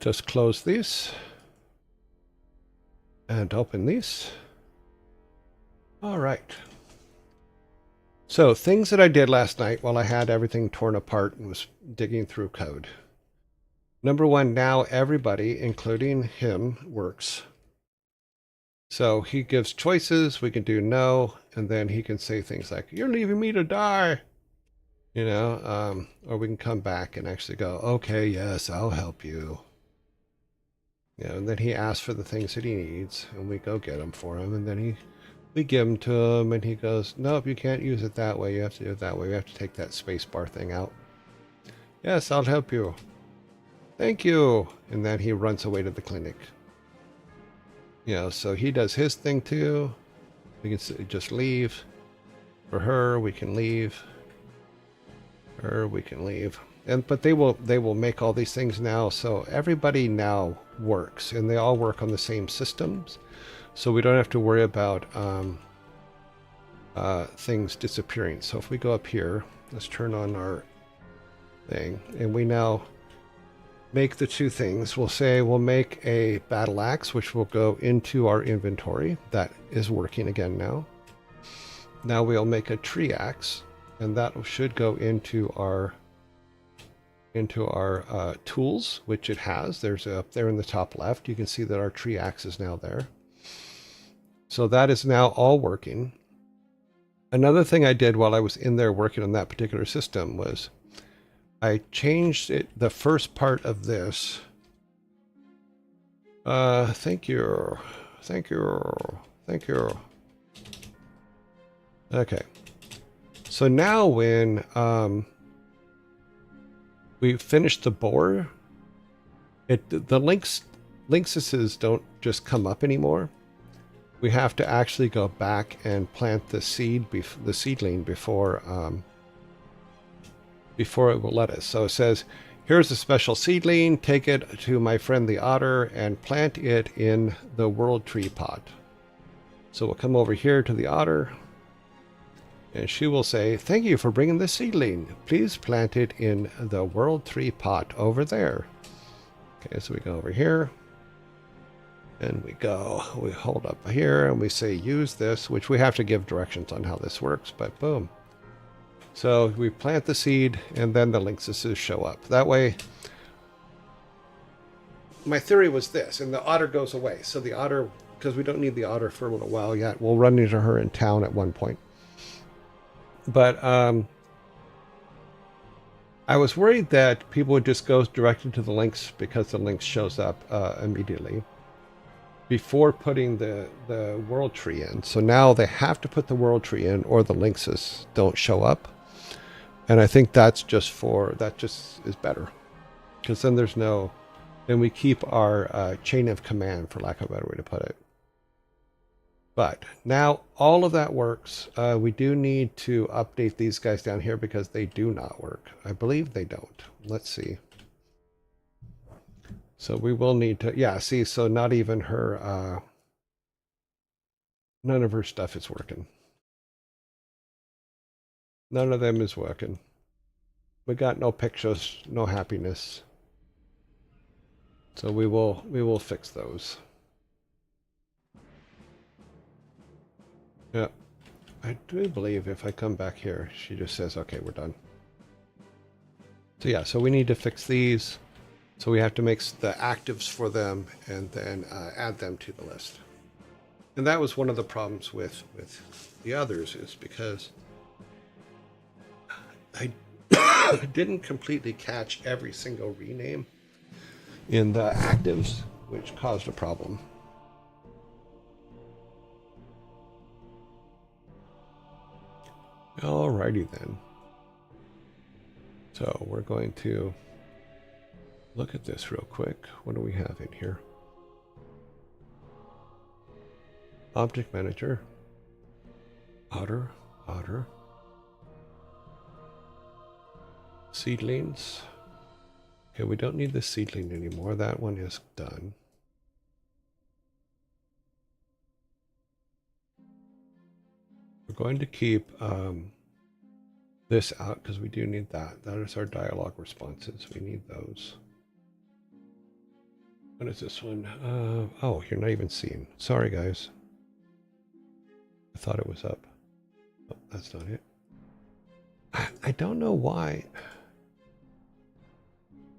just close these and open these. All right. So things that I did last night while I had everything torn apart and was digging through code. Number one, now everybody, including him, works. So he gives choices. We can do no, and then he can say things like, "You're leaving me to die," you know, or we can come back and actually go, "Okay, yes, I'll help you." You know, and then he asks for the things that he needs, and we go get them for him, and then we give them to him, and he goes, "Nope, you can't use it that way. You have to do it that way. We have to take that space bar thing out." "Yes, I'll help you." "Thank you." And then he runs away to the clinic. You know, so he does his thing too. We can just leave. For her, we can leave. Her, we can leave. But they will make all these things now, so everybody now works, and they all work on the same systems, so we don't have to worry about things disappearing. So if we go up here, let's turn on our thing, and we now make the two things. We'll say we'll make a battle axe, which will go into our inventory. That is working again now. Now we'll make a tree axe, and that should go into our tools, which it has. There's up there in the top left. You can see that our tree axe is now there. So that is now all working. Another thing I did while I was in there working on that particular system was I changed the first part of this. Thank you. Okay. So now when we finished the board, the linkses don't just come up anymore. We have to actually go back and plant the seedling before it will let us. So it says, "Here's a special seedling. Take it to my friend the otter and plant it in the world tree pot." So we'll come over here to the otter, and she will say, "Thank you for bringing the seedling. Please plant it in the world tree pot over there." Okay, so we go over here, and we hold up here, and we say use this, which we have to give directions on how this works, but boom. So we plant the seed, and then the linkses show up. That way, my theory was this, and the otter goes away. So the otter, because we don't need the otter for a little while yet, we'll run into her in town at one point. But I was worried that people would just go directly to the links because the links shows up immediately. before putting the world tree in. So now they have to put the world tree in or the lynxes don't show up. And I think that just is better. Because then then we keep our chain of command, for lack of a better way to put it. But now all of that works. We do need to update these guys down here because they do not work. I believe they don't. Let's see. So we will need to, yeah, see, so not even her, none of her stuff is working. None of them is working. We got no pictures, no happiness. So we will fix those. Yeah. I do believe if I come back here, she just says, okay, we're done. So yeah, so we need to fix these. So we have to make the actives for them and then add them to the list. And that was one of the problems with the others, is because I didn't completely catch every single rename in the actives, which caused a problem. Alrighty then. So we're going to look at this real quick. What do we have in here? Object Manager. Otter. Seedlings. Okay, we don't need the seedling anymore. That one is done. We're going to keep this out because we do need that. That is our dialogue responses. We need those. What is this one? Oh, you're not even seen. Sorry, guys. I thought it was up. Oh, that's not it. I don't know why.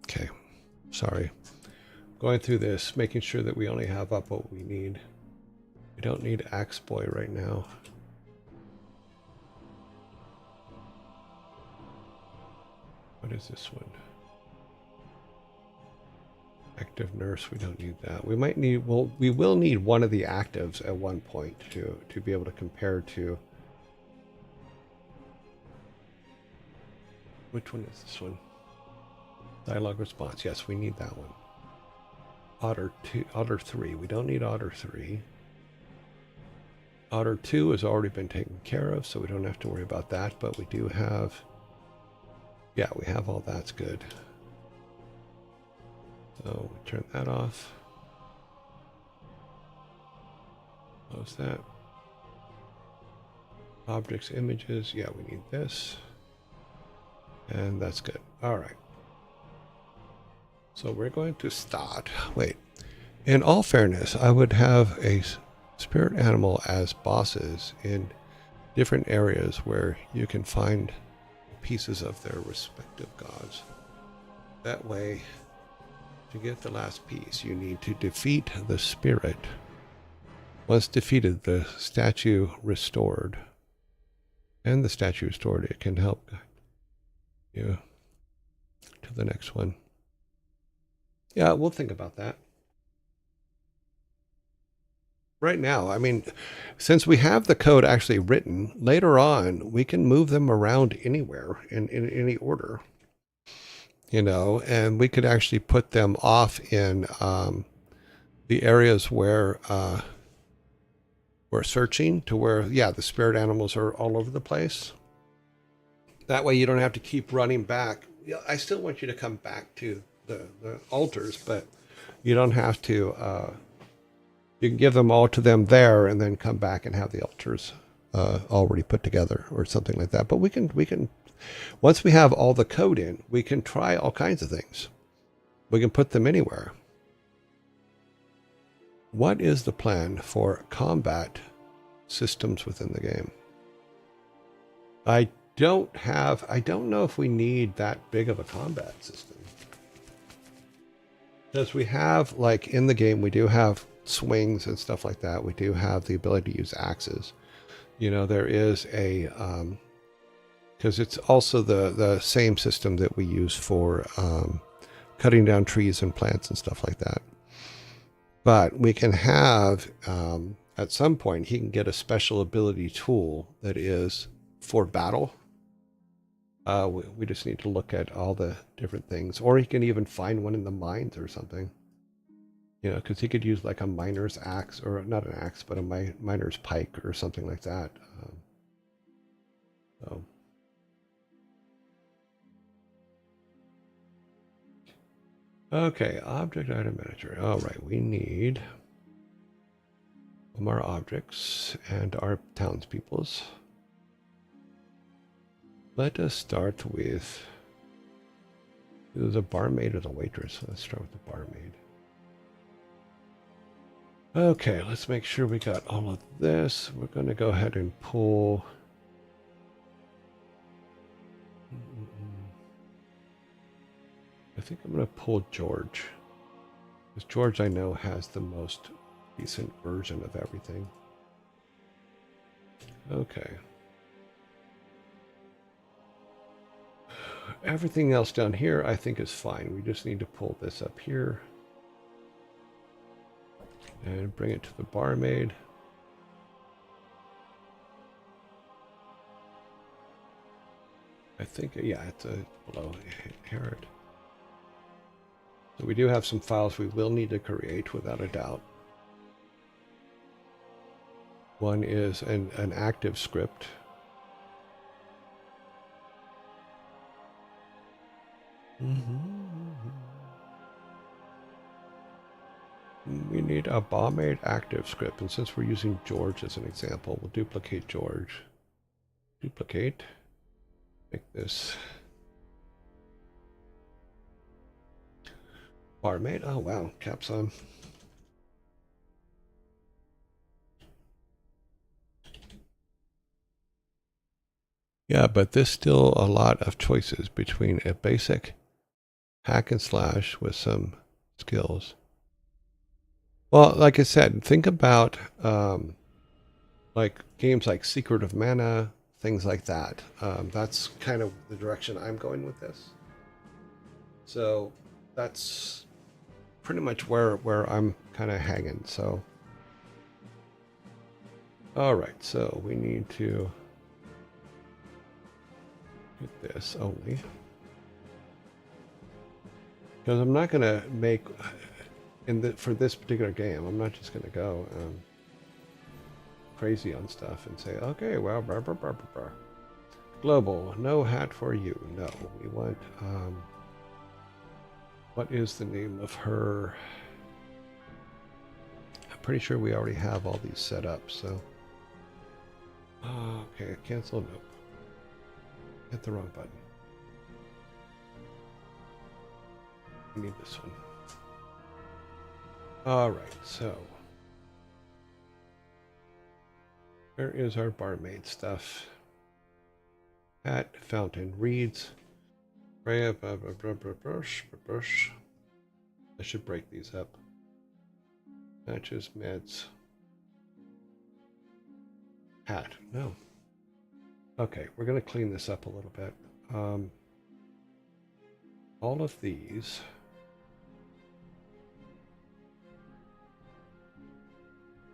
Okay, sorry. Going through this, making sure that we only have up what we need. We don't need Axe Boy right now. What is this one? Active nurse, we don't need that. We might need, well, we will need one of the actives at one point to be able to compare to. Which one is this one? Dialogue response. Yes, we need that one. Otter 2, Otter 3. We don't need Otter 3. Otter 2 has already been taken care of, so we don't have to worry about that, but we do have, yeah, we have all that's good. So we turn that off. Close that. Objects, images. Yeah, we need this. And that's good. All right. So we're going to start. Wait. In all fairness, I would have a spirit animal as bosses in different areas where you can find pieces of their respective gods. That way, to get the last piece, you need to defeat the spirit. Once defeated, the statue restored. And the statue restored, it can help guide you to the next one. Yeah, we'll think about that. Right now, I mean, since we have the code actually written, later on, we can move them around anywhere in any order. You know, and we could actually put them off in the areas where we're searching to where, yeah, the spirit animals are all over the place. That way you don't have to keep running back. Yeah, I still want you to come back to the altars, but you don't have to, you can give them all to them there and then come back and have the altars already put together or something like that. But we can, once we have all the code in, we can try all kinds of things. We can put them anywhere. What is the plan for combat systems within the game? I don't know if we need that big of a combat system. Because we have, like in the game, we do have swings and stuff like that. We do have the ability to use axes. You know, there is a, because it's also the same system that we use for cutting down trees and plants and stuff like that. But we can have, at some point, he can get a special ability tool that is for battle. We just need to look at all the different things. Or he can even find one in the mines or something. You know, because he could use like a miner's axe, or not an axe, but a miner's pike or something like that. So. Okay, object item manager. All right, we need our objects and our townspeople's. Let us start with the barmaid or the waitress. Let's start with the barmaid. Okay, let's make sure we got all of this. We're going to go ahead and pull. I think I'm going to pull George. Because George, I know, has the most decent version of everything. Okay. Everything else down here I think is fine. We just need to pull this up here. And bring it to the barmaid. I think, yeah, it's below inherit. So we do have some files we will need to create without a doubt. One is an active script. We need a barmaid active script, and since we're using George as an example, we'll duplicate George. Duplicate. Make this barmaid. Oh wow, caps on. Yeah, but there's still a lot of choices between a basic hack and slash with some skills. Well, like I said, think about like games like Secret of Mana, things like that. That's kind of the direction I'm going with this. So that's pretty much where I'm kind of hanging. So, all right. So we need to hit this only. Because I'm not going to make, for this particular game, I'm not just going to go crazy on stuff and say, okay, well, blah, blah, blah, blah, blah. Global, no hat for you. No, we want, what is the name of her? I'm pretty sure we already have all these set up, so. Okay, cancel, nope. Hit the wrong button. We need this one. All right, so where is our barmaid stuff? At fountain reads. I should break these up. Matches, meds. Hat, no. Okay, we're going to clean this up a little bit. All of these.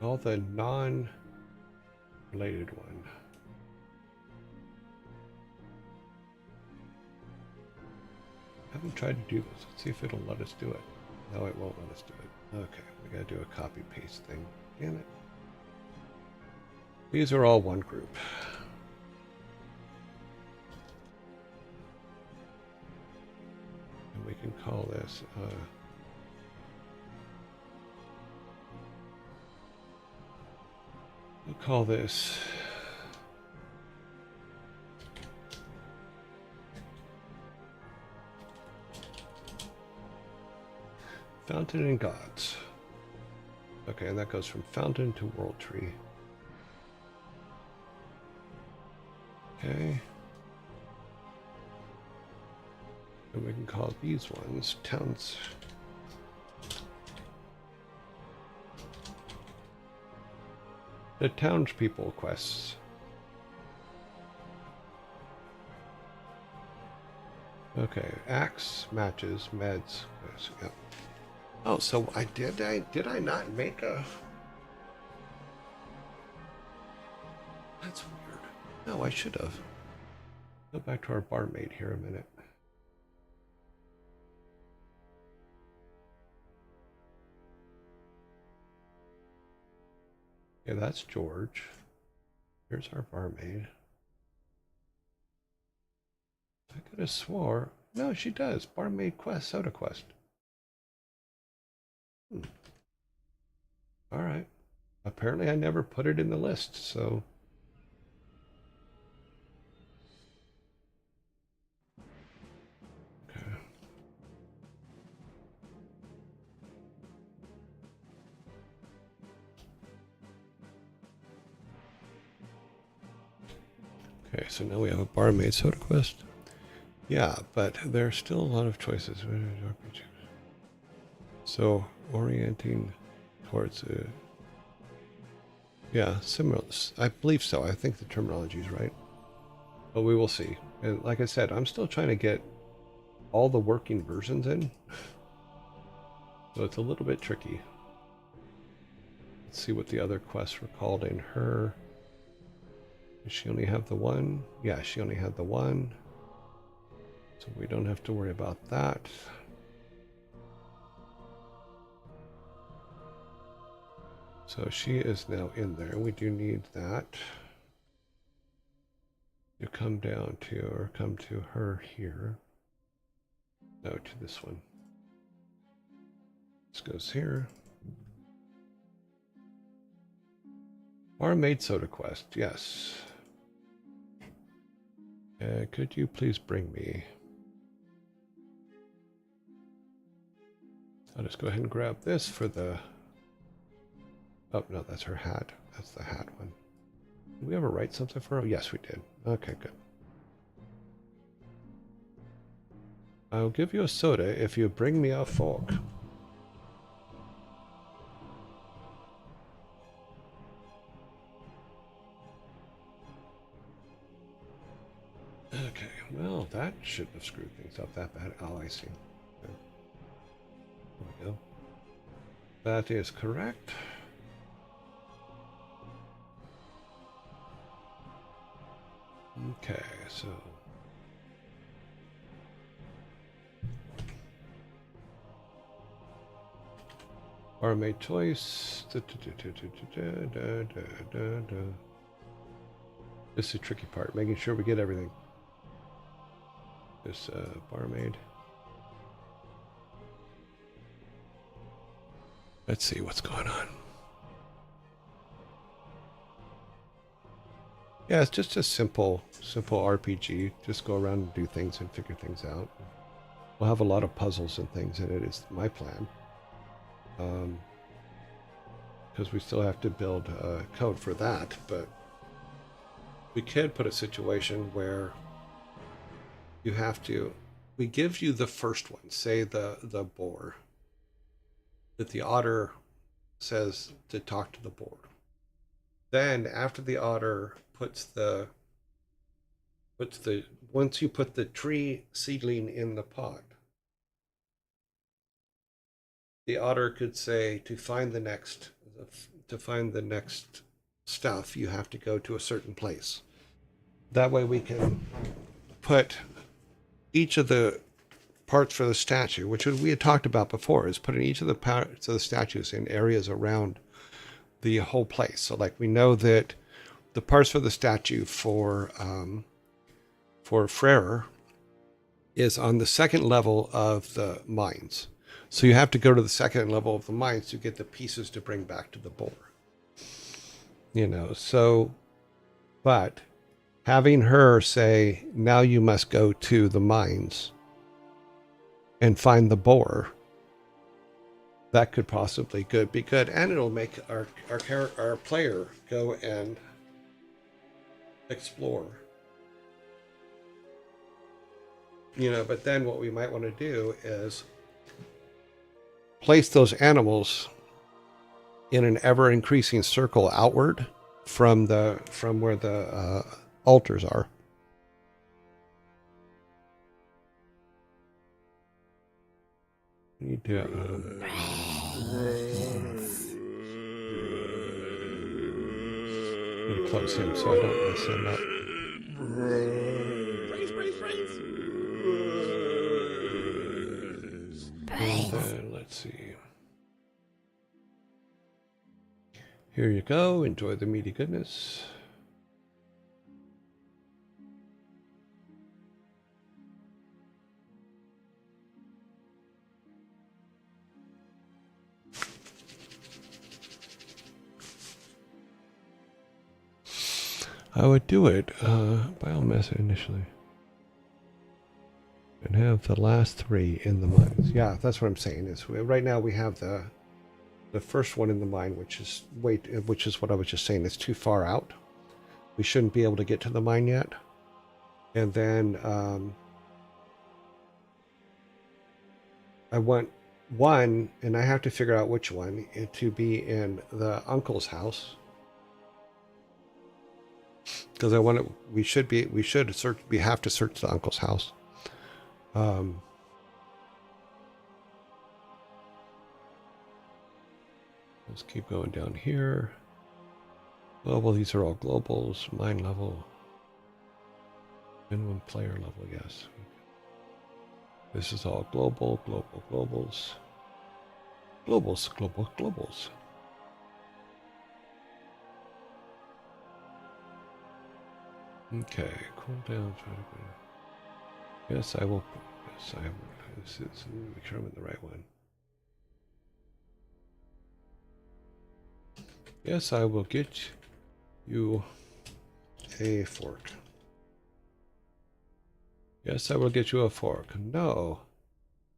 All the non-related one. I haven't tried to do this. Let's see if it'll let us do it. No, it won't let us do it. Okay, we gotta do a copy paste thing. Damn it. These are all one group. And we can call this we'll call this Fountain and Gods. Okay, and that goes from Fountain to World Tree. Okay. And we can call these ones Towns. The townspeople quests. Okay, axe, matches, meds. Yes, yep. Oh, so did I not make a... That's weird. No, I should have. Go back to our barmaid here a minute. Okay, that's George. Here's our barmaid. I could have swore. No, she does. Barmaid quest, soda quest. All right. Apparently I never put it in the list, so... Okay. Okay, so now we have a barmaid soda quest. Yeah, but there's still a lot of choices. So orienting towards a... Yeah, similar. I believe so. I think the terminology is right. But we will see. And like I said, I'm still trying to get all the working versions in. So it's a little bit tricky. Let's see what the other quests were called in her. Does she only have the one? Yeah, she only had the one. So we don't have to worry about that. So she is now in there. We do need that. You come down to, or come to her here. No, to this one. This goes here. Barmaid soda quest, yes. Could you please bring me... I'll just go ahead and grab this for the... Oh, no, that's her hat. That's the hat one. Did we ever write something for her? Yes, we did. Okay, good. I'll give you a soda if you bring me a fork. Okay, well, that shouldn't have screwed things up that bad. Oh, I see. Okay. There we go. That is correct. Okay, so... Barmaid choice. This is the tricky part, making sure we get everything. This barmaid. Let's see what's going on. Yeah, it's just a simple RPG. Just go around and do things and figure things out. We'll have a lot of puzzles and things in it, is my plan. Because we still have to build code for that, but we could put a situation where you have to... We give you the first one, say the boar, that the otter says to talk to the boar. Then after the otter once you put the tree seedling in the pot, the otter could say to find the next stuff, you have to go to a certain place. That way we can put each of the parts for the statue, which we had talked about before, is putting each of the parts of the statues in areas around the whole place. So like we know that the parts for the statue for Freyr is on the second level of the mines. So you have to go to the second level of the mines to get the pieces to bring back to the boar. You know, so, but having her say, now you must go to the mines and find the boar, that could possibly be good. And it'll make our player go and explore. You know, but then what we might want to do is place those animals in an ever-increasing circle outward from where the altars are. We need to I'm gonna close him so I don't mess him up. And then let's see. Here you go. Enjoy the meaty goodness. I would do it biomethod initially. And have the last 3 in the mines. Yeah, that's what I'm saying. Is right now we have the first one in the mine, which is what I was just saying. It's too far out. We shouldn't be able to get to the mine yet. And then I want one, and I have to figure out which one, to be in the uncle's house. Because I want to, we have to search the uncle's house. Let's keep going down here. Global, these are all globals, mine level. Minimum player level, yes. This is all global, globals. Globals. Okay, cool down. Yes, I will. Yes, I am. This is, make sure I'm in the right one. Yes, I will get you a fork. Yes, I will get you a fork. No,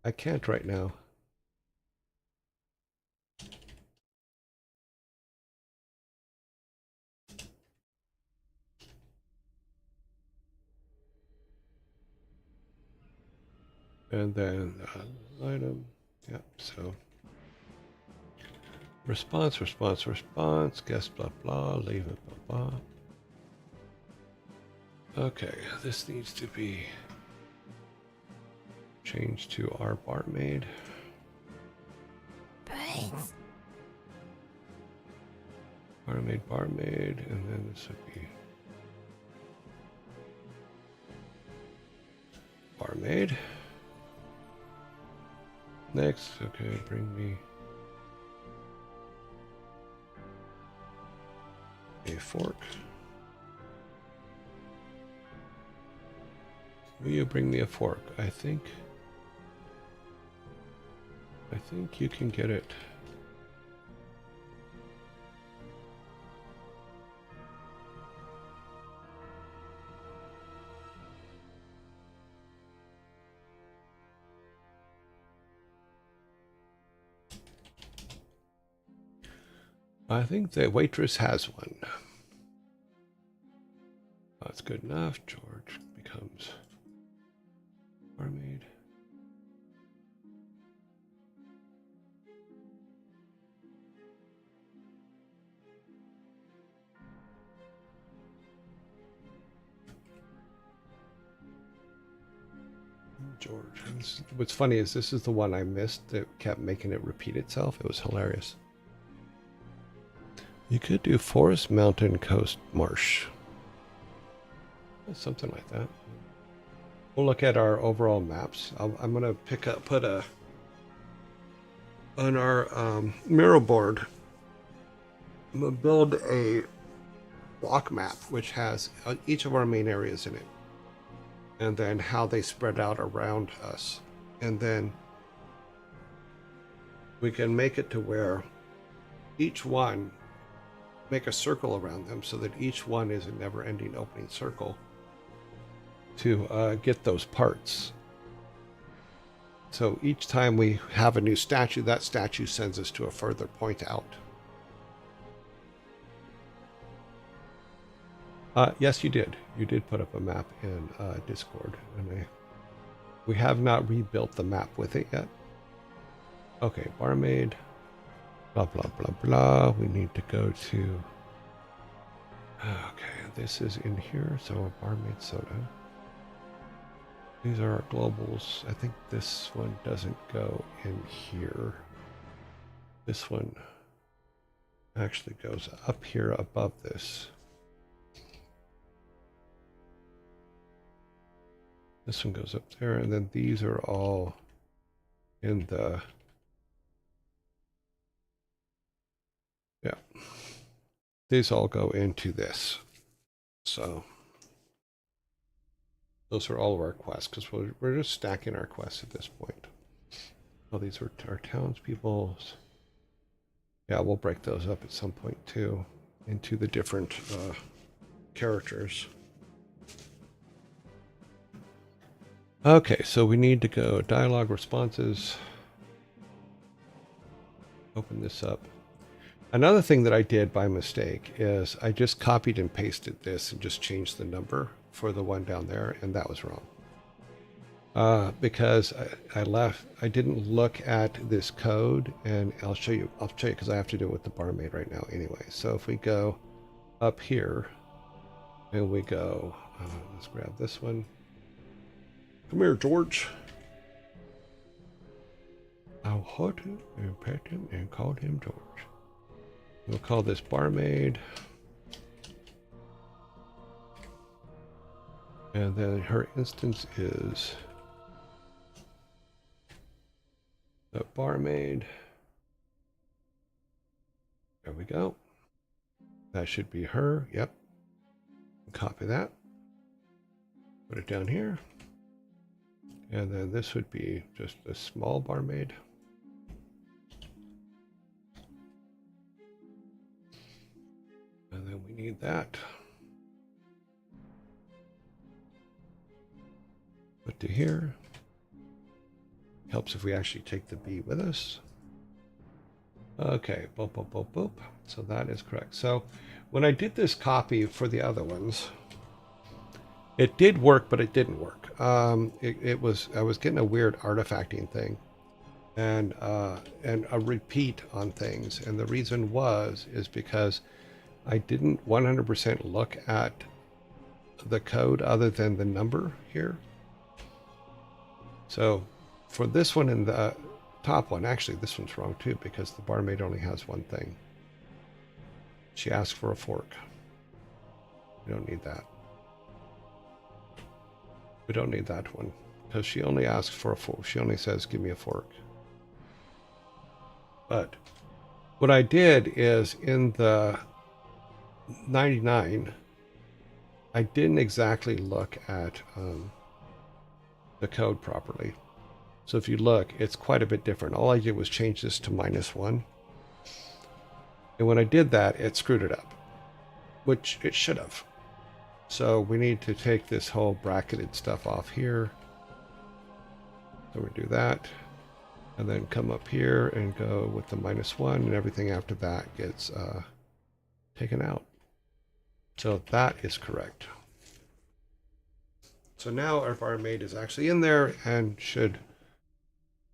I can't right now. And then item. Yep, so. Response, guess blah blah, leave it blah blah. Okay, this needs to be changed to our barmaid. Brains. Barmaid, and then this would be barmaid. Next, okay, bring me a fork. Will you bring me a fork? I think you can get it. I think the waitress has one. That's good enough. George becomes barmaid. George. What's funny is this is the one I missed that kept making it repeat itself. It was hilarious. You could do forest, mountain, coast, marsh. Something like that. We'll look at our overall maps. I'm gonna put on our mirror board. I'm gonna build a block map which has each of our main areas in it, and then how they spread out around us, and then we can make it to where each one make a circle around them so that each one is a never-ending opening circle to get those parts. So each time we have a new statue, that statue sends us to a further point out. Yes, you did. You did put up a map in Discord, and we have not rebuilt the map with it yet. Okay, barmaid. Blah, blah, blah, blah. We need to go to... Okay, this is in here, so a barmaid soda. These are our globals. I think this one doesn't go in here. This one actually goes up here above this. This one goes up there, and then these are all in the, yeah, these all go into this. So those are all of our quests, because we're just stacking our quests at this point. Oh, these are our townspeople's. Yeah, we'll break those up at some point too, into the different characters. Okay, so we need to go dialogue responses. Open this up. Another thing that I did by mistake is I just copied and pasted this and just changed the number for the one down there, and that was wrong. Because I didn't look at this code, and I'll show you because I have to do it with the barmaid right now anyway. So if we go up here and we go, let's grab this one. Come here, George. I hugged him and pet him and called him George. We'll call this barmaid. And then her instance is the barmaid. There we go. That should be her. Yep. Copy that. Put it down here. And then this would be just a small barmaid. And then we need that. Put to here. Helps if we actually take the B with us. Okay, boop, boop, boop, boop. So that is correct. So when I did this copy for the other ones, it did work, but it didn't work. I was getting a weird artifacting thing, and a repeat on things, and the reason is because I didn't 100% look at the code other than the number here. So for this one and the top one, actually this one's wrong too, because the barmaid only has one thing. She asked for a fork. We don't need that. We don't need that one, because she only asks for a fork. She only says, give me a fork. But what I did is in the 99, I didn't exactly look at the code properly. So if you look, it's quite a bit different. All I did was change this to -1. And when I did that, it screwed it up, which it should have. So we need to take this whole bracketed stuff off here. So we do that, and then come up here and go with the -1, and everything after that gets taken out. So that is correct. So now our barmaid is actually in there and should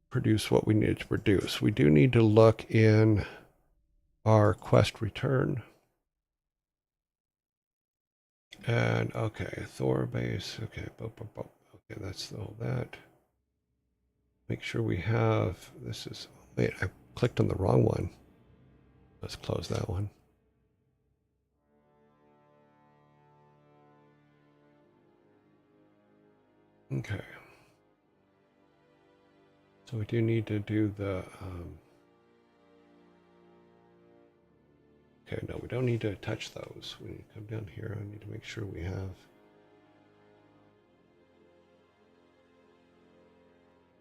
produce what we need to produce. We do need to look in our quest return. And okay, Thor base. Okay, okay, that's all that. Make sure we have, this is, wait, I clicked on the wrong one. Let's close that one. Okay. So we do need to do the, okay, no, we don't need to touch those. We need to come down here. I need to make sure we have.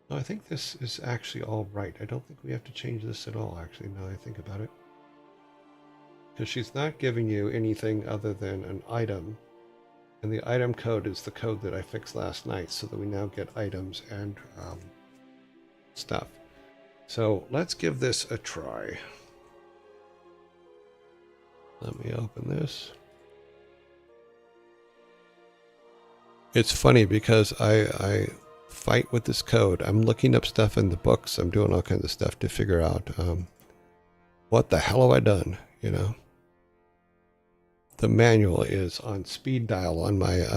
No, I think this is actually all right. I don't think we have to change this at all, actually, now I think about it. Because she's not giving you anything other than an item. And the item code is the code that I fixed last night, so that we now get items and stuff. So let's give this a try. Let me open this. It's funny because I fight with this code. I'm looking up stuff in the books. I'm doing all kinds of stuff to figure out what the hell have I done, you know? The manual is on speed dial on my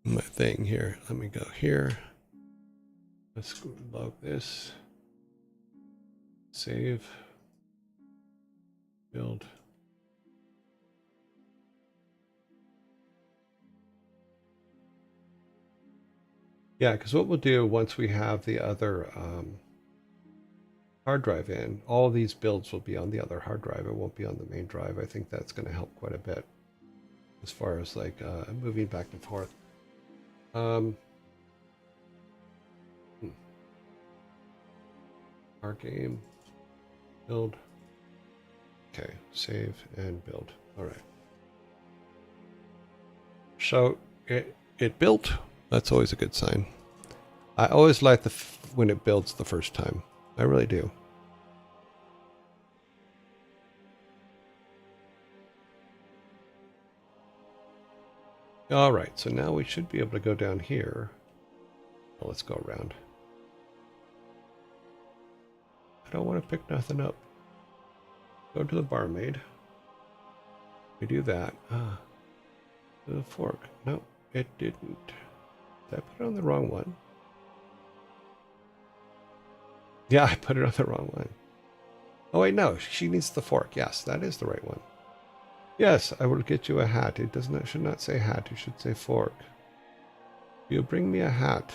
my thing here. Let me go here. Let's log this. Save. Build. Yeah, because what we'll do once we have the other hard drive in, all these builds will be on the other hard drive. It won't be on the main drive. I think that's going to help quite a bit as far as like moving back and forth. Um, our game, build. Okay, save and build. All right. So it built. That's always a good sign. I always like when it builds the first time. I really do. All right, so now we should be able to go down here. Well, let's go around. I don't want to pick nothing up. Go to the barmaid. We do that. The fork. No, it didn't. Did I put it on the wrong one? Yeah, I put it on the wrong one. Oh wait, no, she needs the fork. Yes, that is the right one. Yes, I will get you a hat. It should not say hat. It should say fork. You bring me a hat.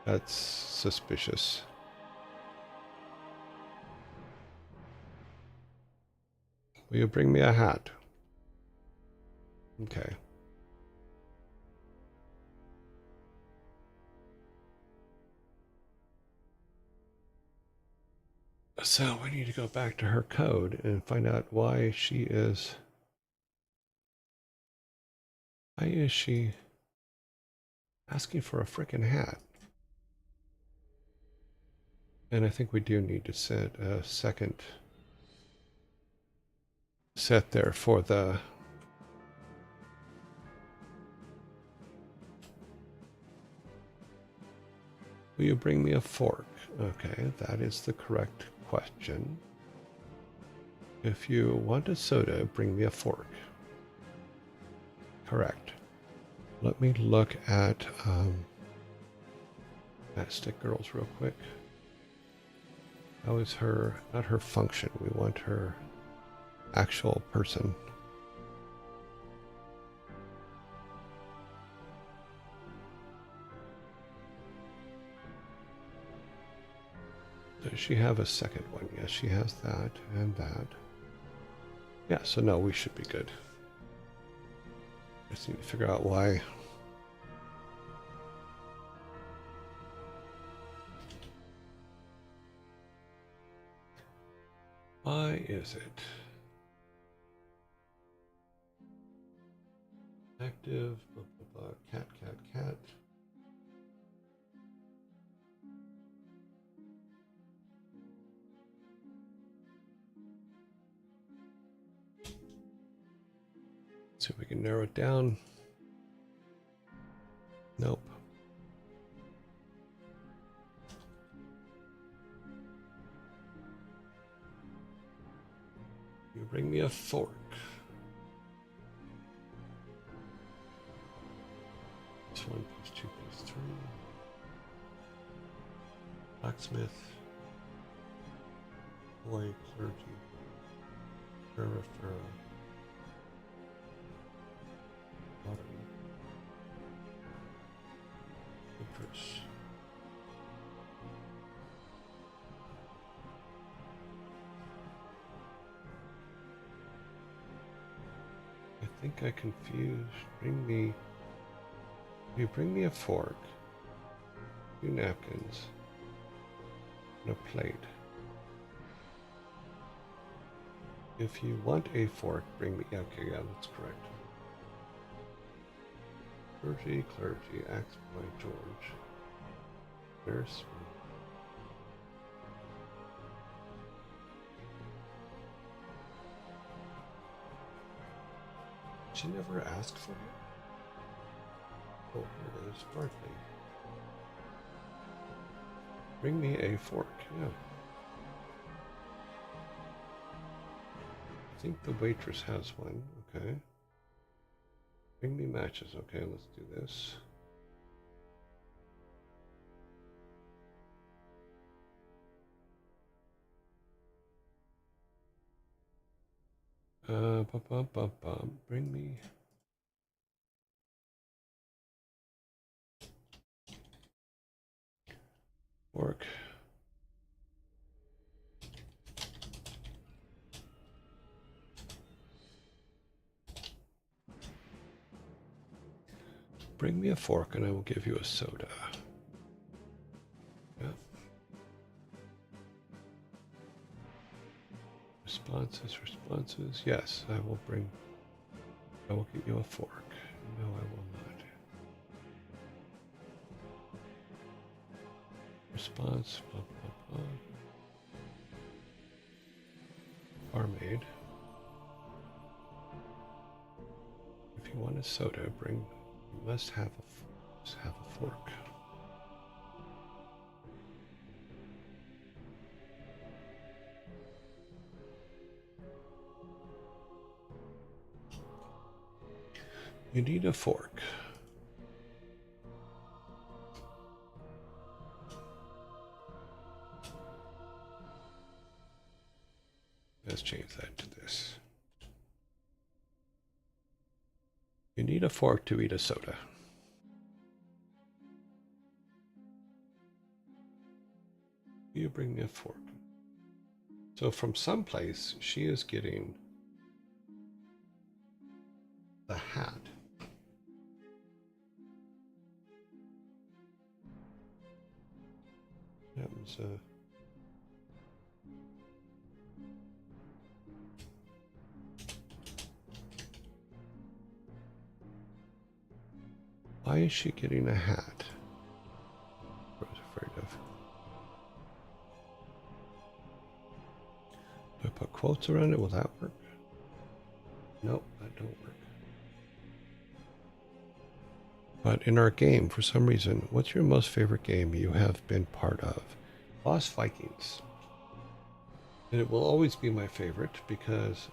That's suspicious. Will you bring me a hat? Okay. So we need to go back to her code and find out why she is... Why is she asking for a frickin' hat? And I think we do need to set a second set there for the... Will you bring me a fork? Okay, that is the correct question. If you want a soda, bring me a fork. Correct. Let me look at Matchstick Girls real quick. How is her, not her function, we want her actual person. Does she have a second one? Yes, she has that and that. Yeah, so no, we should be good. Just need to figure out why. Why is it active? Blah, blah, blah, cat, cat, cat. See if we can narrow it down. Nope. You bring me a fork. This one plus 2 plus 3. Blacksmith. Boy, clergy. Refer. Waitress. I think I confused. You bring me a fork, 2 napkins, and a plate. If you want a fork, bring me. Okay, yeah, that's correct. Clergy, Axe by George. Nurse. She never asked for it? Oh, here it is. Birthday. Bring me a fork. Yeah. I think the waitress has one. Okay. Bring me matches. Okay, let's do this. Bring me Fork. Bring me a fork and I will give you a soda. Yep. Responses. Yes, I will get you a fork. No, I will not. Response, blah, blah, blah. Barmaid. If you want a soda, you must have a fork. You need a fork. Let's change that to this. You need a fork to eat a soda. You bring me a fork. So from someplace, she is getting the hat. That was why is she getting a hat? I was afraid of. Do I put quotes around it? Will that work? Nope, that don't work. But in our game, for some reason, what's your most favorite game you have been part of? Lost Vikings. And it will always be my favorite because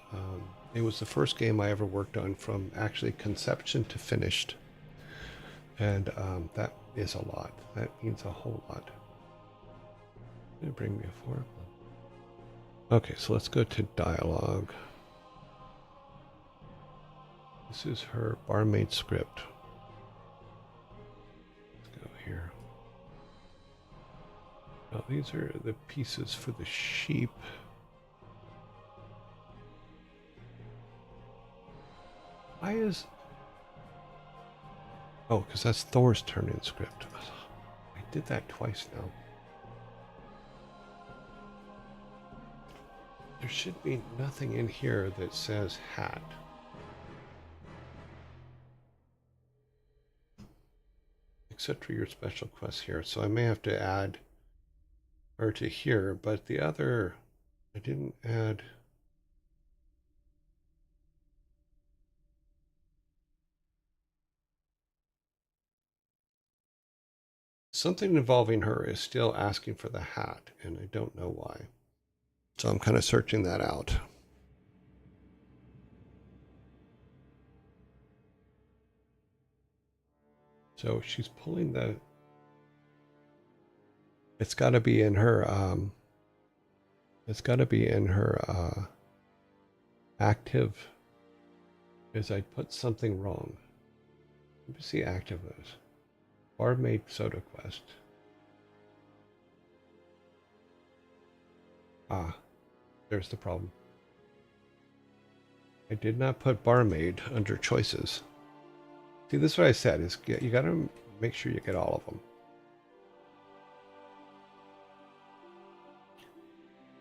it was the first game I ever worked on from actually conception to finished. And that is a lot. That means a whole lot. Bring me a fork. Okay, so let's go to dialogue. This is her barmaid script. Here. Now these are the pieces for the sheep. Why is... Oh, because that's Thor's turn-in script. I did that twice now. There should be nothing in here that says hat. Except for your special quest here. So I may have to add her to here, but the other, I didn't add. Something involving her is still asking for the hat, and I don't know why. So I'm kind of searching that out. So she's pulling the... It's got to be in her... It's got to be in her active. Because I put something wrong. Let me see active is. Barmaid soda quest. Ah, there's the problem. I did not put barmaid under choices. See, this is what I said, is you gotta make sure you get all of them.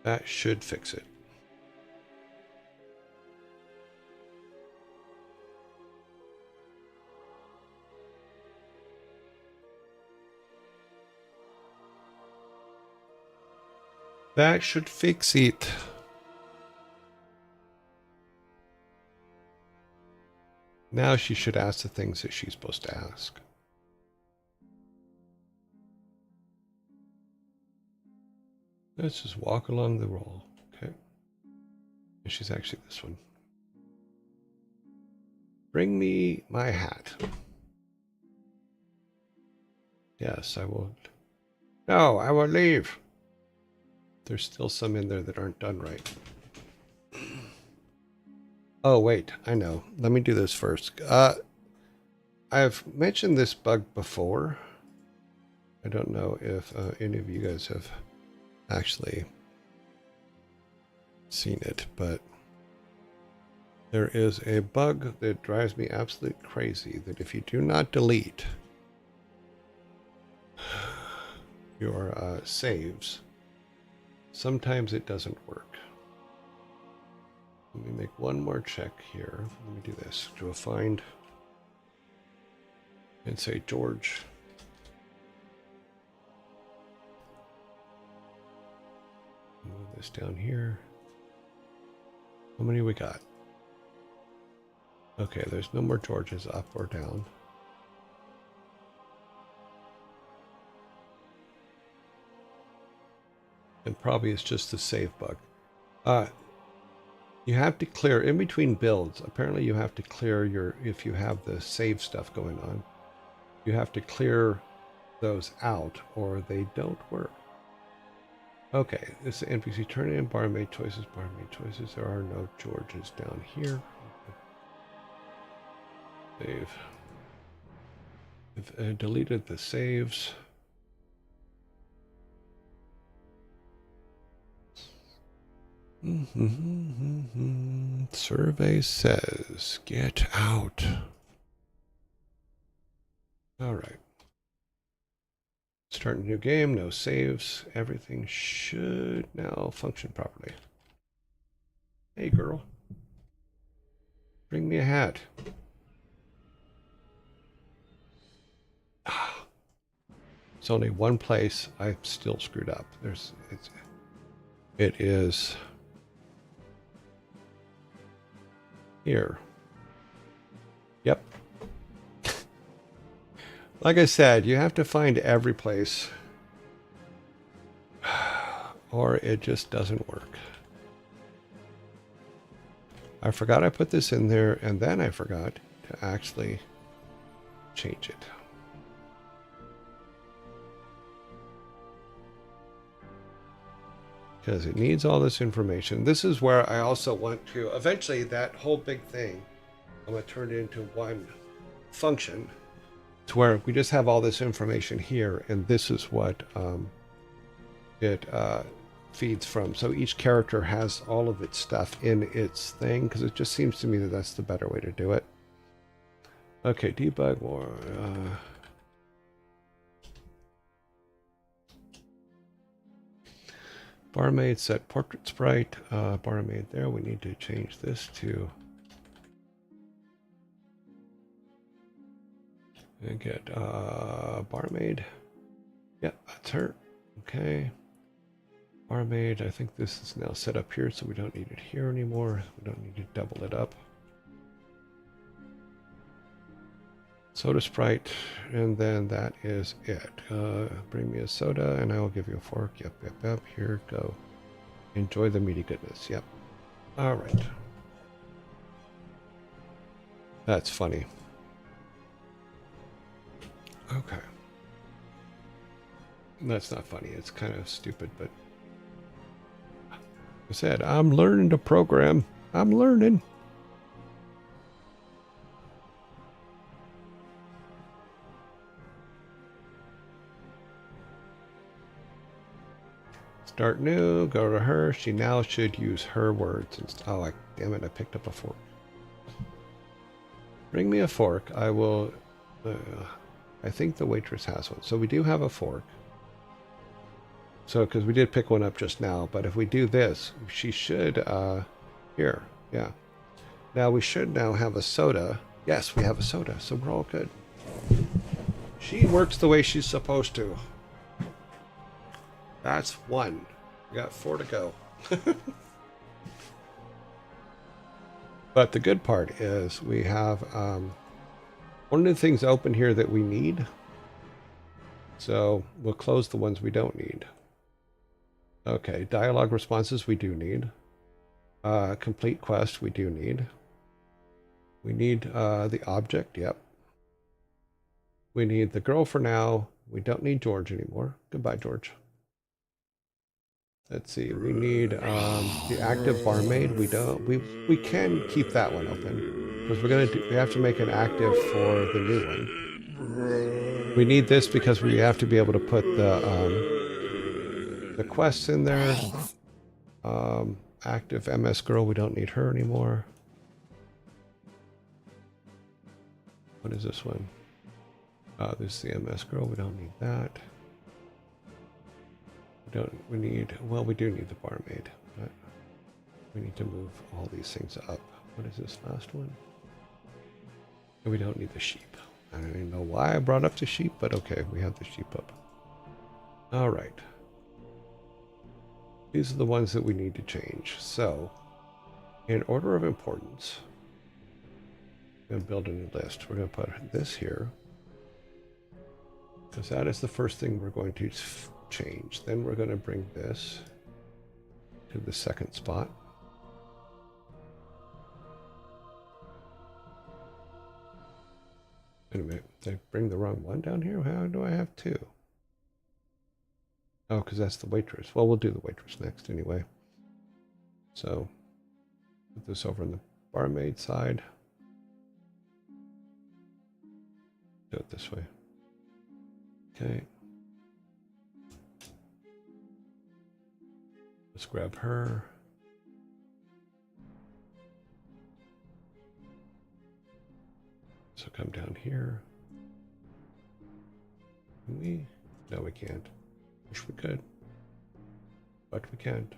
That should fix it. That should fix it. Now she should ask the things that she's supposed to ask. Let's just walk along the roll. Okay. And she's actually this one. Bring me my hat. Yes, I will. No, I will leave. There's still some in there that aren't done right. Oh, wait, I know. Let me do this first. I've mentioned this bug before. I don't know if any of you guys have actually seen it, but there is a bug that drives me absolutely crazy that if you do not delete your saves, sometimes it doesn't work. Let me make one more check here. Let me do this. Do a find and say George. Move this down here. How many we got? Okay, there's no more Georges up or down. And probably it's just the save bug. You have to clear in between builds. Apparently you have to clear your, if you have the save stuff going on, you have to clear those out or they don't work. Okay, this is NPC turn in barmaid choices, barmaid choices. There are no Georges down here. Save. I've deleted the saves. Survey says, get out. All right. Start a new game, no saves. Everything should now function properly. Hey, girl. Bring me a hat. It's only one place I still screwed up. It is here. Yep. Like I said, you have to find every place or it just doesn't work. I forgot I put this in there and then I forgot to actually change it. Because it needs all this information. This is where I also want to, eventually that whole big thing, I'm going to turn it into one function to where we just have all this information here and this is what it feeds from. So each character has all of its stuff in its thing because it just seems to me that that's the better way to do it. Okay, debug more. Barmaid set portrait sprite. Barmaid there. We need to change this to and get barmaid. Yeah, that's her. Okay. Barmaid. I think this is now set up here, so we don't need it here anymore. We don't need to double it up. Soda sprite, and then that is it. Bring me a soda, and I will give you a fork. Yep, yep, yep. Here, go. Enjoy the meaty goodness. Yep. All right. That's funny. Okay. That's not funny. It's kind of stupid, but I said, I'm learning to program. I'm learning. Start new, go to her. She now should use her words. Oh, damn it, I picked up a fork. Bring me a fork. I will, I think the waitress has one. So we do have a fork. So, because we did pick one up just now, but if we do this, she should, here, yeah. Now we should now have a soda. Yes, we have a soda, so we're all good. She works the way she's supposed to. That's one. We got 4 to go. But the good part is we have one of the things open here that we need. So we'll close the ones we don't need. Okay, dialogue responses we do need. Complete quest we do need. We need the object, yep. We need the girl for now. We don't need George anymore. Goodbye, George. Let's see. We need the active barmaid. We don't. We can keep that one open because we have to make an active for the new one. We need this because we have to be able to put the quests in there. Active MS girl, we don't need her anymore. What is this one? This is the MS girl, we don't need that. We need, well, we do need the barmaid, but we need to move all these things up. What is this last one? And we don't need the sheep. I don't even know why I brought up the sheep, but okay, we have the sheep up. All right. These are the ones that we need to change. So, in order of importance, I'm going to build a new list. We're going to put this here, because that is the first thing we're going to change. Then we're going to bring this to the second spot. Wait a minute, did I bring the wrong one down here? How do I have two? Oh, because that's the waitress. Well, we'll do the waitress next anyway. So, put this over on the barmaid side. Do it this way. Okay. Let's grab her. So come down here. Can we? No, we can't. Wish we could, but we can't.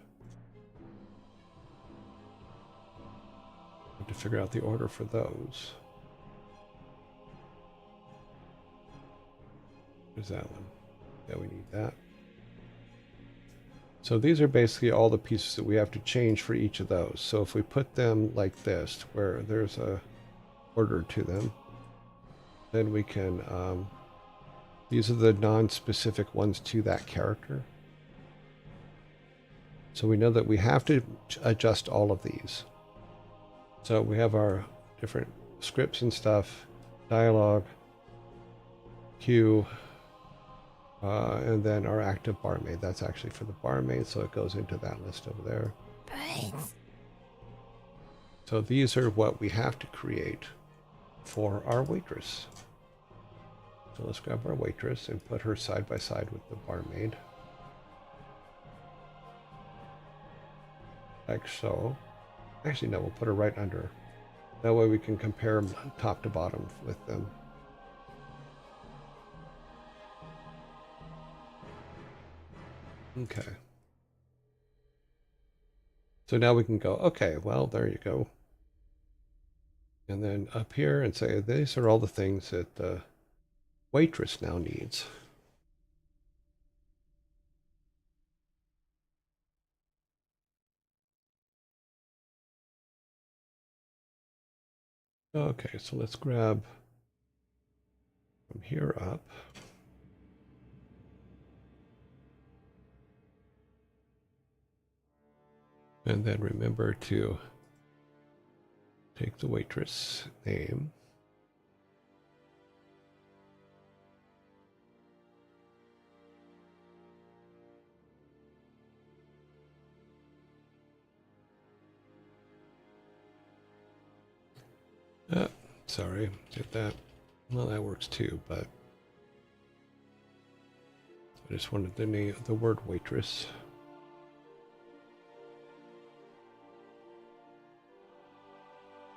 We have to figure out the order for those. There's that one. Yeah, we need that. So these are basically all the pieces that we have to change for each of those. So if we put them like this, where there's a order to them, then we can, these are the non-specific ones to that character. So we know that we have to adjust all of these. So we have our different scripts and stuff, dialogue, queue, and then our active barmaid. That's actually for the barmaid, so it goes into that list over there. So these are what we have to create for our waitress. So let's grab our waitress and put her side by side with the barmaid. Like so. Actually, no, we'll put her right under. That way we can compare top to bottom with them. Okay. So now we can go, okay, well, there you go. And then up here and say, these are all the things that the waitress now needs. Okay, so let's grab from here up. And then remember to take the waitress name. Sorry, did that. Well, that works too, but I just wanted the name, the word waitress.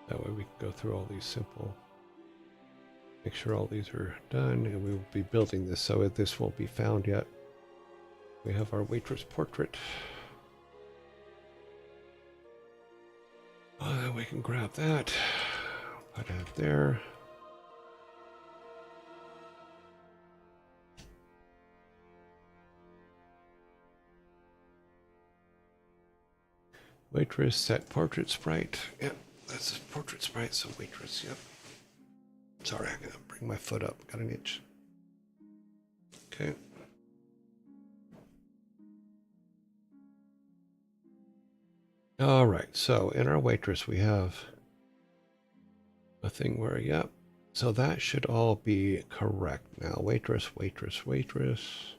That way we can go through all these simple, make sure all these are done, and we will be building this so this won't be found yet. We have our waitress portrait. Then we can grab that, put it there. Waitress, set portrait sprite. Yep, that's a portrait sprite, so waitress, yep. Sorry, I gotta bring my foot up, got an itch. Okay. All right, so in our waitress, we have a thing where, yep. So that should all be correct now. Waitress, waitress, waitress,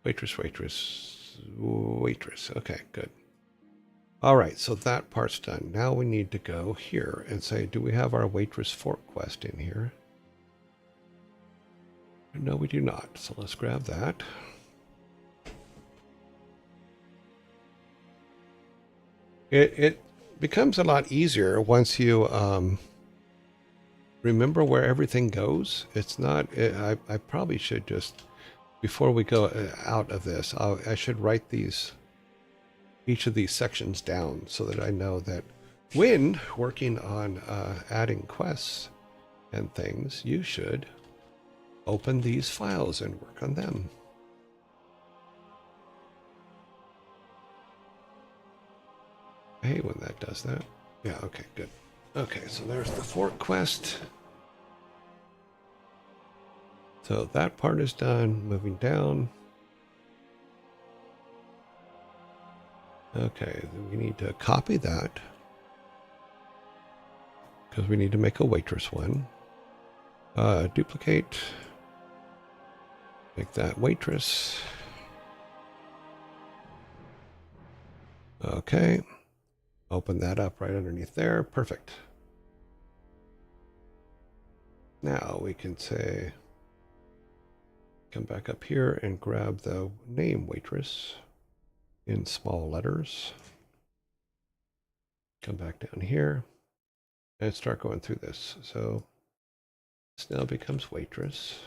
waitress, waitress, waitress. Okay, good. All right, so that part's done. Now we need to go here and say, do we have our waitress fort quest in here? No, we do not. So let's grab that. It becomes a lot easier once you remember where everything goes. It's not. I probably should just, before we go out of this, I should write each of these sections down so that I know that when working on adding quests and things, you should open these files and work on them. I hate when that does that. Yeah, okay, good. Okay, so there's the fork quest. So that part is done. Moving down. Okay, we need to copy that because we need to make a waitress one. Duplicate. Make that waitress. Okay. Open that up right underneath there. Perfect. Now we can say, come back up here and grab the name waitress in small letters. Come back down here and start going through this. So this now becomes waitress.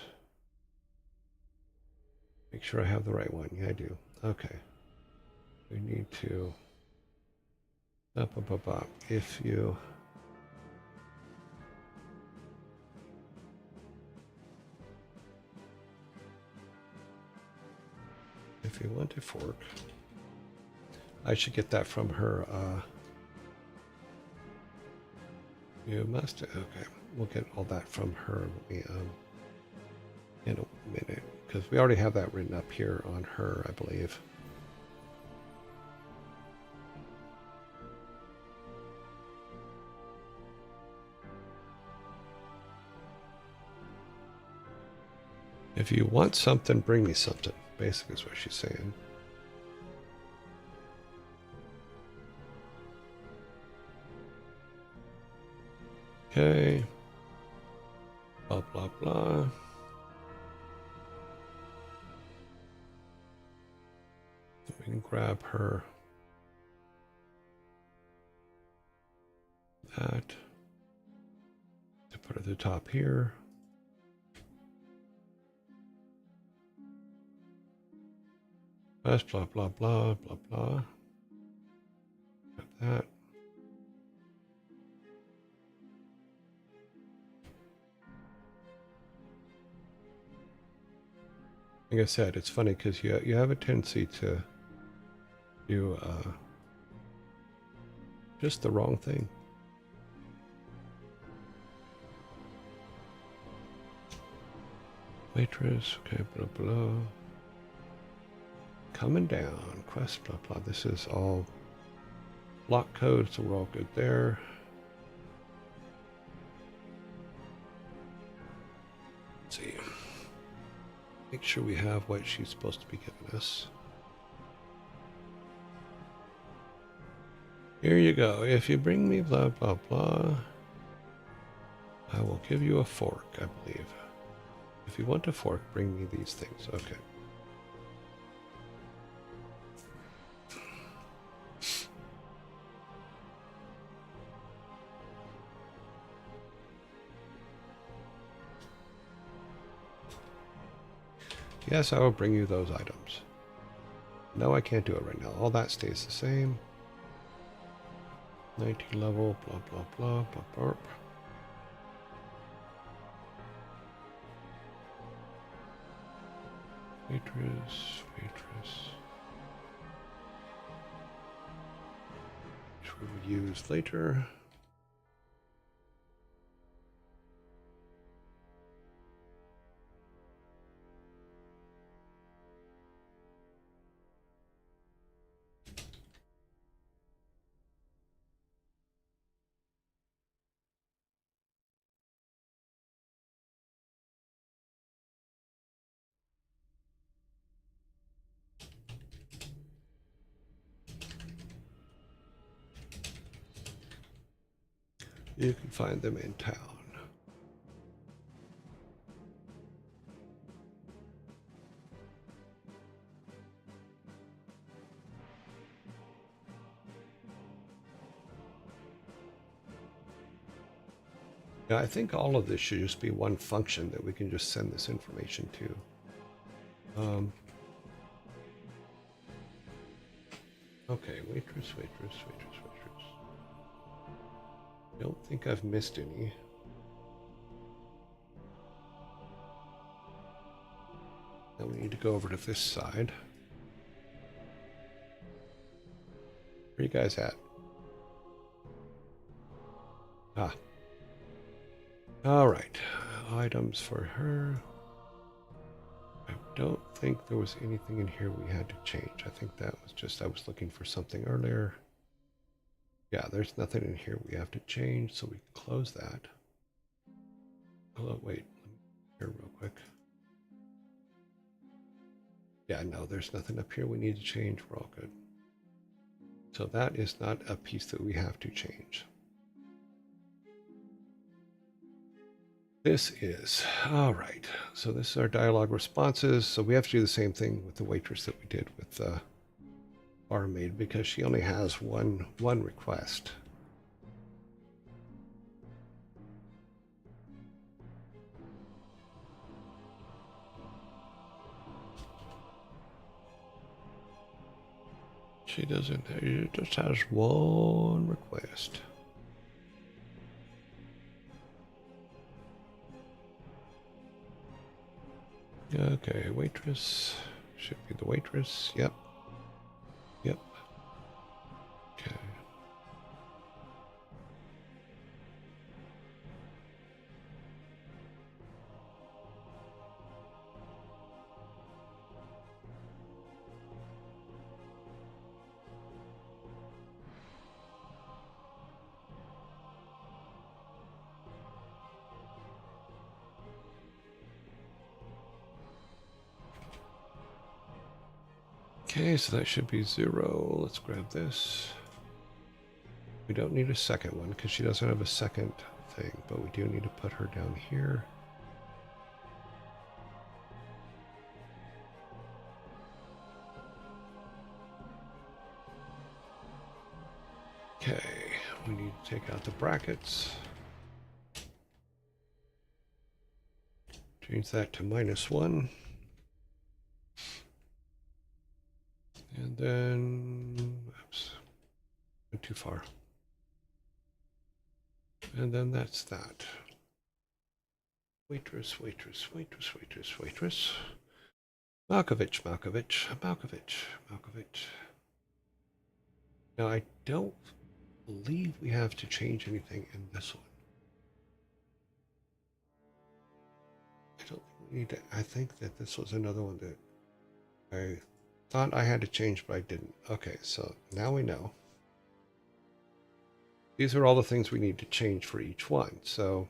Make sure I have the right one. Yeah, I do. Okay. We need to if you want a fork, I should get that from her. You must. Okay, we'll get all that from her. Let me in a minute, because we already have that written up here on her, I believe. If you want something, bring me something. Basically is what she's saying. Okay. Blah, blah, blah. We can grab her that to put at the top here. Blah, blah, blah, blah, blah, blah. Got that. Like I said, it's funny because you have a tendency to do just the wrong thing. Waitress, okay, blah, blah. Coming down, quest, blah, blah. This is all block code, so we're all good there. Let's see. Make sure we have what she's supposed to be giving us. Here you go. If you bring me blah, blah, blah, I will give you a fork, I believe. If you want a fork, bring me these things. Okay. Yes, I will bring you those items. No, I can't do it right now. All that stays the same. 19 level, blah, blah, blah, blah, blah. Waitress, waitress. Which we will use later. You can find them in town. Yeah, I think all of this should just be one function that we can just send this information to. Okay, waitress. Don't think I've missed any. Now we need to go over to this side. Where are you guys at? Ah. All right. Items for her. I don't think there was anything in here we had to change. I think that was just, I was looking for something earlier. Yeah, there's nothing in here we have to change, so we can close that. Oh, wait. Let me here real quick. Yeah, no, there's nothing up here we need to change. We're all good. So that is not a piece that we have to change. This is, all right. So this is our dialogue responses. So we have to do the same thing with the waitress that we did with the barmaid because she only has one request. She doesn't, she just has one request. Okay, waitress. Should be the waitress. Yep. Yep. Okay. Okay, so that should be 0. Let's grab this. We don't need a second one because she doesn't have a second thing, but we do need to put her down here. Okay, we need to take out the brackets. Change that to -1. And then, oops, went too far. And then that's that. Waitress. Malkovich. Now, I don't believe we have to change anything in this one. I don't think we need to, I think that this was another one that I thought I had to change, but I didn't. Okay, so now we know. These are all the things we need to change for each one. So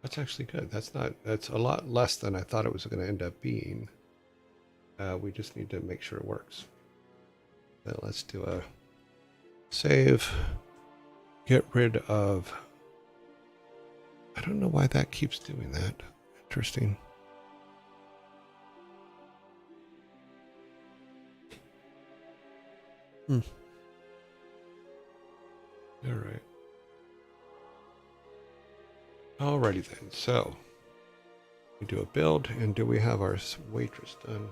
that's actually good. That's a lot less than I thought it was going to end up being. We just need to make sure it works. So let's do a save. Get rid of, I don't know why that keeps doing that. Interesting. All right. Alrighty then. So we do a build, and do we have our waitress done?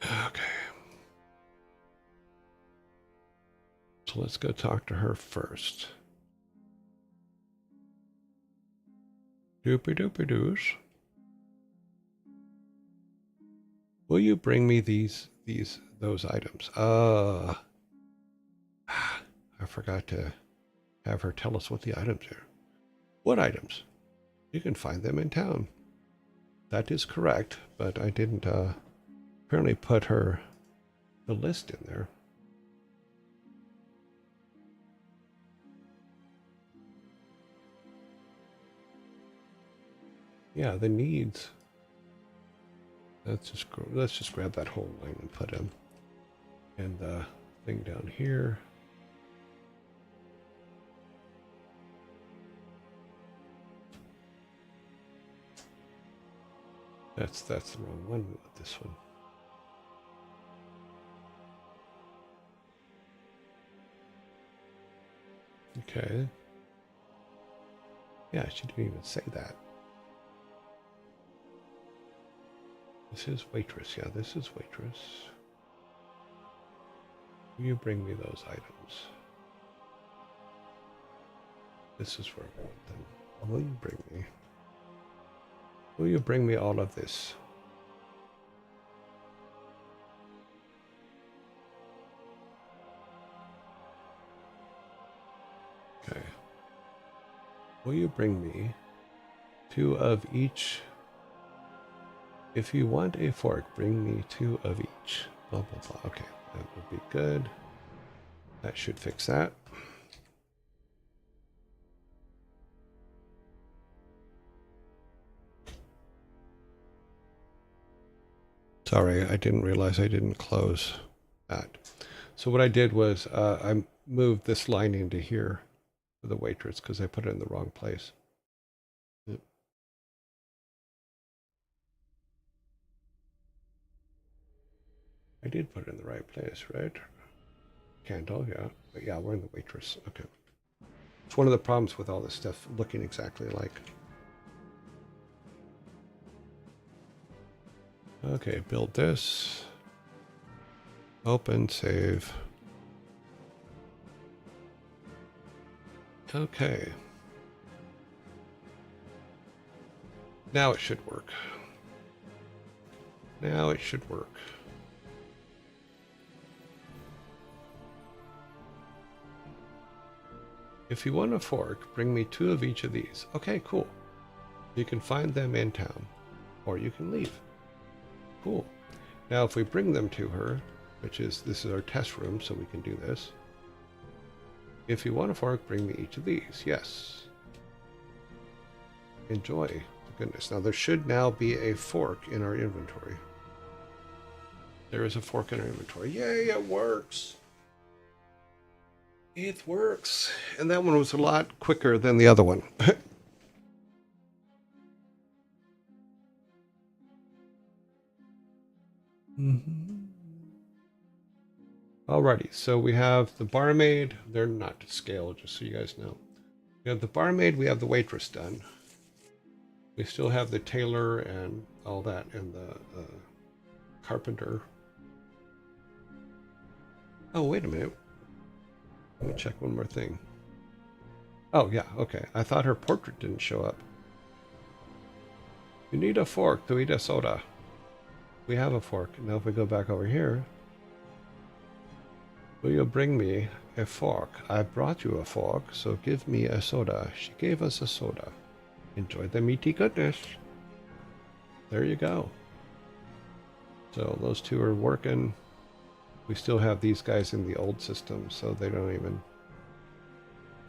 Okay. So let's go talk to her first. Doopy-doopy-doos. Will you bring me those items? I forgot to have her tell us what the items are. What items? You can find them in town. That is correct, but I didn't apparently put the list in there. Yeah, the needs. Let's just grab that whole line and put them. And the thing down here. That's the wrong one. We want this one. Okay. Yeah, she didn't even say that. This is waitress. Yeah, this is waitress. Will you bring me those items? This is where I want them. Will you bring me? Will you bring me all of this? Okay. Will you bring me 2 of each? If you want a fork, bring me 2 of each. Blah, blah, blah. Okay, that would be good. That should fix that. Sorry, I didn't realize I didn't close that. So what I did was I moved this line into here for the waitress because I put it in the wrong place. Yep. I did put it in the right place, right? Candle, yeah. But yeah, we're in the waitress. Okay. It's one of the problems with all this stuff looking exactly alike. Okay, build this. Open, save. Okay. Now it should work. Now it should work. If you want a fork, bring me 2 of each of these. Okay, cool. You can find them in town, or you can leave. Cool. Now, if we bring them to her, this is our test room, so we can do this. If you want a fork, bring me each of these. Yes. Enjoy. Goodness. Now, there should now be a fork in our inventory. There is a fork in our inventory. Yay, it works. It works. And that one was a lot quicker than the other one. Alrighty, so we have the barmaid. They're not to scale, just so you guys know. We have the barmaid, we have the waitress done. We still have the tailor and all that, and the carpenter. Oh, wait a minute. Let me check one more thing. Oh, yeah, okay. I thought her portrait didn't show up. You need a fork to eat a soda. We have a fork. Now if we go back over here, will you bring me a fork? I brought you a fork, so give me a soda. She gave us a soda. Enjoy the meaty goodness. There you go. So those 2 are working. We still have these guys in the old system, so they don't even...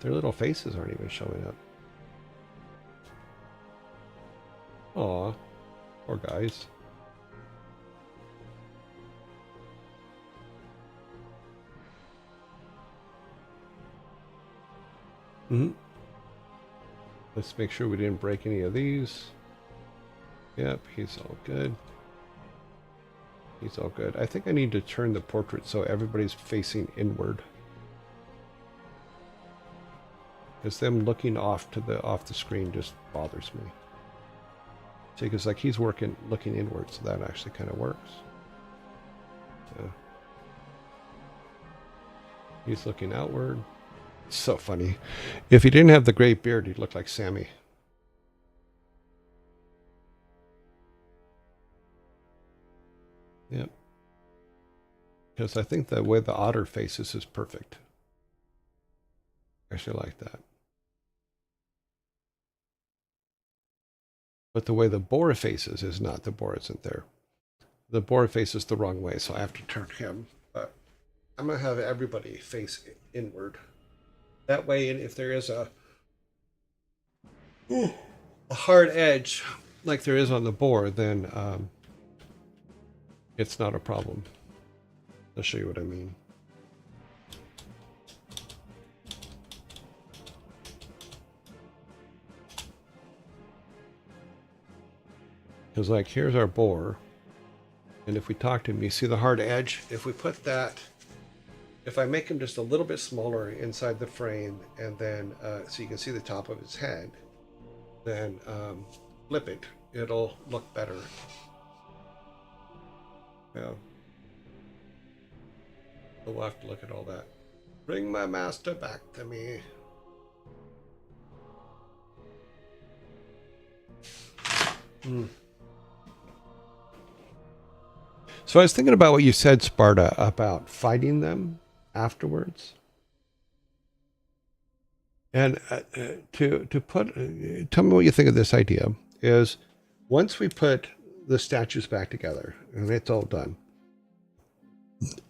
Their little faces aren't even showing up. Aw, poor guys. Let's make sure we didn't break any of these. Yep, he's all good. He's all good. I think I need to turn the portrait so everybody's facing inward. Because them looking off the screen just bothers me. See, because like he's looking inward, so that actually kind of works. So he's looking outward. It's so funny. If he didn't have the great beard, he'd look like Sammy. Yep. Because I think the way the otter faces is perfect. I actually like that. But the way the boar faces is not. The boar isn't there. The boar faces the wrong way, so I have to turn him. But I'm going to have everybody face inward. That way, if there is a hard edge, like there is on the boar, then it's not a problem. I'll show you what I mean. Because like here's our boar, and if we talk to him, you see the hard edge? If we put that If I make him just a little bit smaller inside the frame, and then so you can see the top of his head, then flip it, it'll look better. Yeah. So we'll have to look at all that. Bring my master back to me. So I was thinking about what you said, Sparta, about fighting them afterwards. And to put, tell me what you think of this idea. Is once we put the statues back together, and it's all done,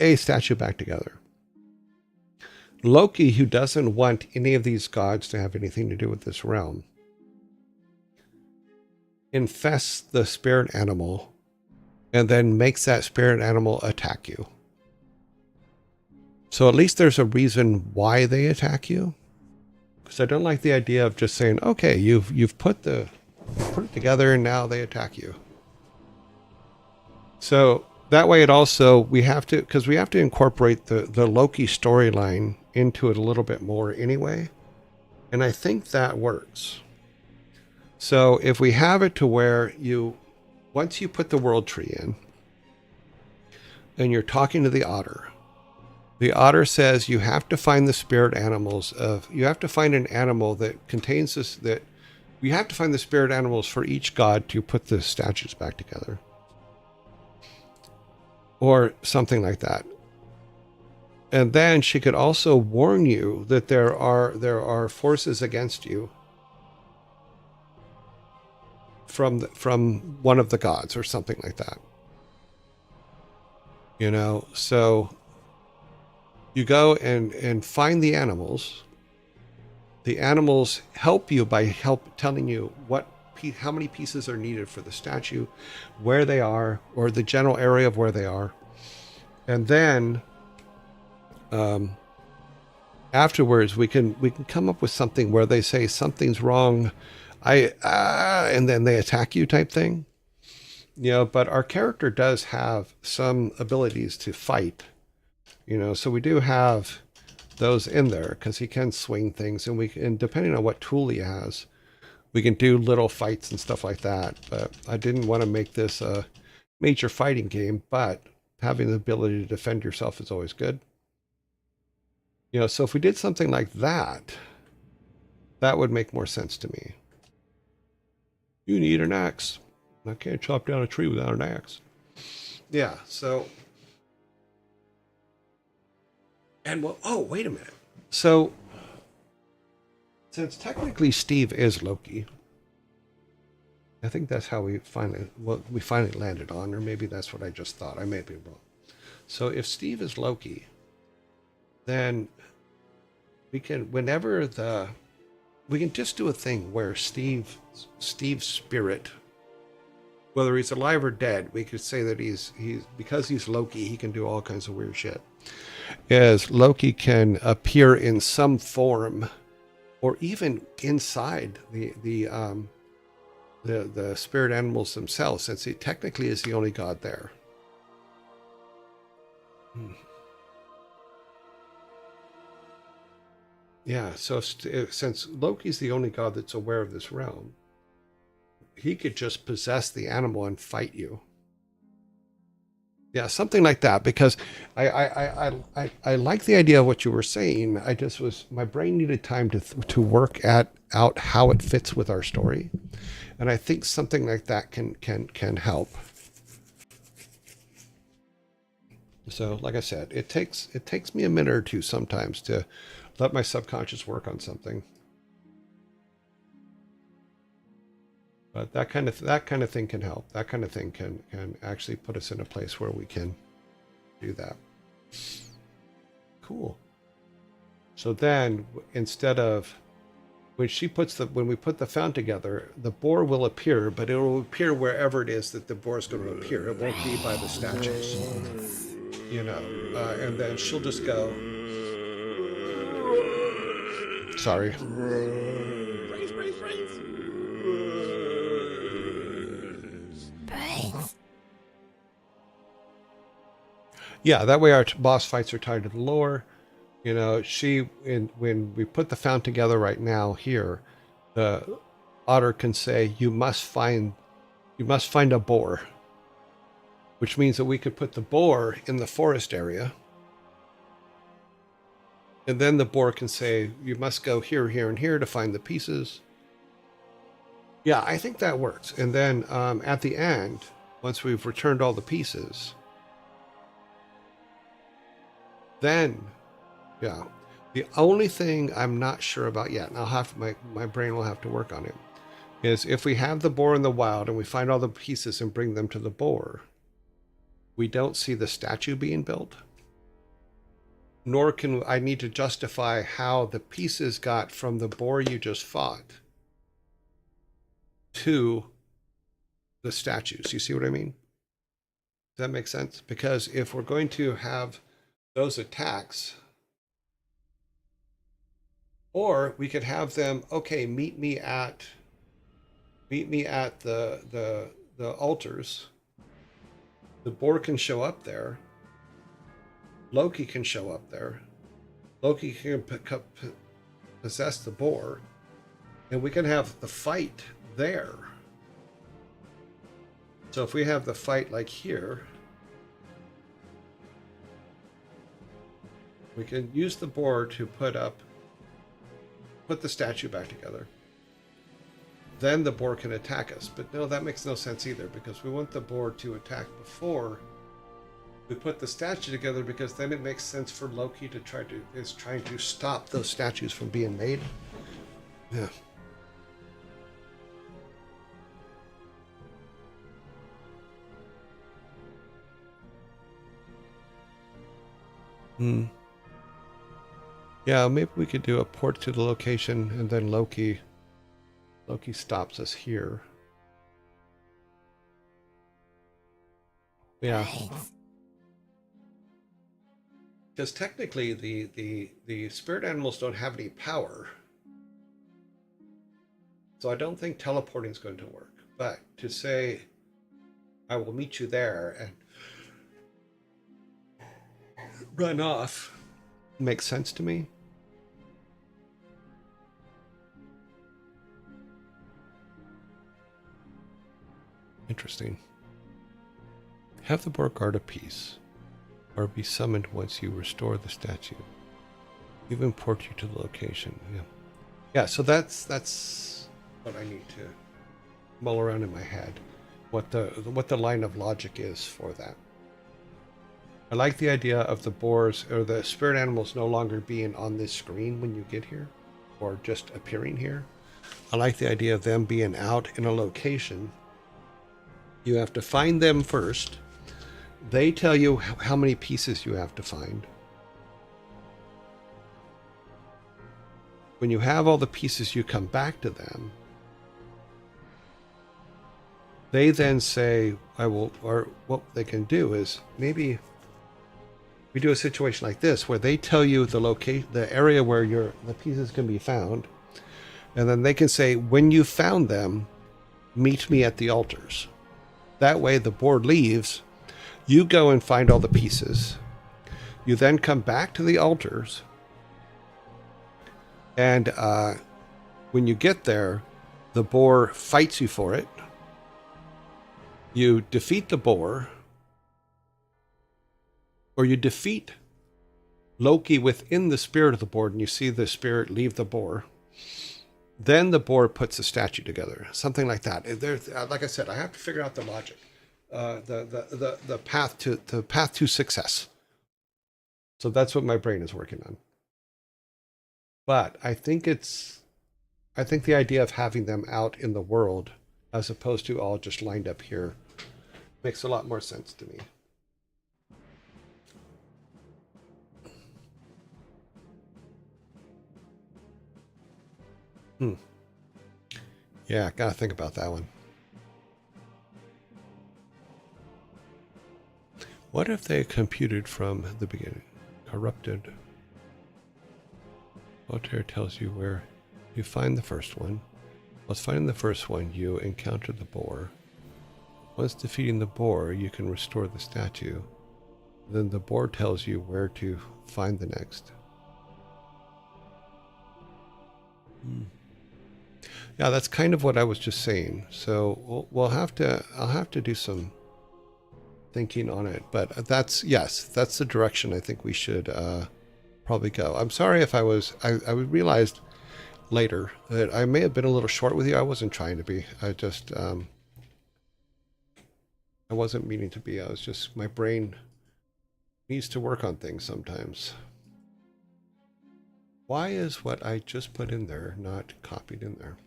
a statue back together, Loki, who doesn't want any of these gods to have anything to do with this realm, infests the spirit animal and then makes that spirit animal attack you. So at least there's a reason why they attack you. Because I don't like the idea of just saying, okay, you've put it together and now they attack you. So that way it also, we have to incorporate the Loki storyline into it a little bit more anyway. And I think that works. So if we have it to where once you put the world tree in and you're talking to the otter says you have to find the spirit animals you have to find an animal that contains this, that you have to find the spirit animals for each god to put the statues back together. Or something like that. And then she could also warn you that there are forces against you from one of the gods or something like that. So you go and find the animals. The animals help you by telling you how many pieces are needed for the statue, where they are, or the general area of where they are. And then afterwards we can come up with something where they say something's wrong, and then they attack you type thing. But our character does have some abilities to fight, so we do have those in there because he can swing things, and depending on what tool he has, we can do little fights and stuff like that. But I didn't want to make this a major fighting game, but having the ability to defend yourself is always good. So if we did something like that, that would make more sense to me. You need an axe. I can't chop down a tree without an axe. Yeah, so... And wait a minute. So, since technically Steve is Loki, I think that's how we finally landed on, or maybe that's what I just thought. I may be wrong. So if Steve is Loki, then we can just do a thing where Steve's spirit, whether he's alive or dead, we could say that he's because he's Loki, he can do all kinds of weird shit. As Loki can appear in some form, or even inside the spirit animals themselves, since he technically is the only god there. Yeah, so since Loki's the only god that's aware of this realm, he could just possess the animal and fight you. Yeah, something like that, because I like the idea of what you were saying. My brain needed time to work out how it fits with our story. And I think something like that can help. So, like I said, it takes me a minute or two sometimes to let my subconscious work on something. But that kind of thing can help. That kind of thing can actually put us in a place where we can do that. Cool. So then, instead of when we put the fountain together, the boar will appear, but it will appear wherever it is that the boar is going to appear. It won't be by the statues, and then she'll just go. Sorry. Yeah, that way our boss fights are tied to the lore. You know, when we put the found together right now here, the otter can say, you must find a boar, which means that we could put the boar in the forest area. And then the boar can say, you must go here, here, and here to find the pieces. Yeah, I think that works. And then at the end, once we've returned all the pieces, then, yeah. The only thing I'm not sure about yet, and I'll have my brain will have to work on it, is if we have the boar in the wild and we find all the pieces and bring them to the boar, we don't see the statue being built. Nor can I need to justify how the pieces got from the boar you just fought to the statues. You see what I mean? Does that make sense? Because if we're going to have those attacks, or we could have them, okay, meet me at the altars. The boar can show up there. Loki can show up there. Loki can possess the boar, and we can have the fight there. So if we have the fight like here, we can use the boar to put the statue back together. Then the boar can attack us. But no, that makes no sense either, because we want the boar to attack before we put the statue together, because then it makes sense for Loki to trying to stop those statues from being made. Yeah. Yeah, maybe we could do a port to the location, and then Loki stops us here. Yeah. Because technically the spirit animals don't have any power. So I don't think teleporting is going to work. But to say, I will meet you there and run off makes sense to me. Interesting. Have the boar guard a piece, or be summoned once you restore the statue. Even port you to the location. Yeah. So that's what I need to mull around in my head. What the line of logic is for that. I like the idea of the boars or the spirit animals no longer being on this screen when you get here, or just appearing here. I like the idea of them being out in a location. You have to find them first. They tell you how many pieces you have to find. When you have all the pieces, you come back to them. They then say, I will, or what they can do is maybe we do a situation like this where they tell you the location, the area where the pieces can be found. And then they can say, when you found them, meet me at the altars. That way the board leaves. You go and find all the pieces. You then come back to the altars. And when you get there, the boar fights you for it. You defeat the boar. Or you defeat Loki within the spirit of the boar, and you see the spirit leave the boar. Then the boar puts a statue together, something like that. Like I said, I have to figure out the logic, the path to success. So that's what my brain is working on. But I think the idea of having them out in the world, as opposed to all just lined up here, makes a lot more sense to me. Yeah, gotta think about that one. What if they computed from the beginning? Corrupted. Voltaire tells you where you find the first one. Once finding the first one, you encounter the boar. Once defeating the boar, you can restore the statue. Then the board tells you where to find the next. Yeah, that's kind of what I was just saying. So we'll have to. I'll have to do some thinking on it. But that's that's the direction I think we should probably go. I'm sorry if I realized later that I may have been a little short with you. I wasn't trying to be. I just I wasn't meaning to be. I was just, my brain needs to work on things sometimes. Why is what I just put in there not copied in there?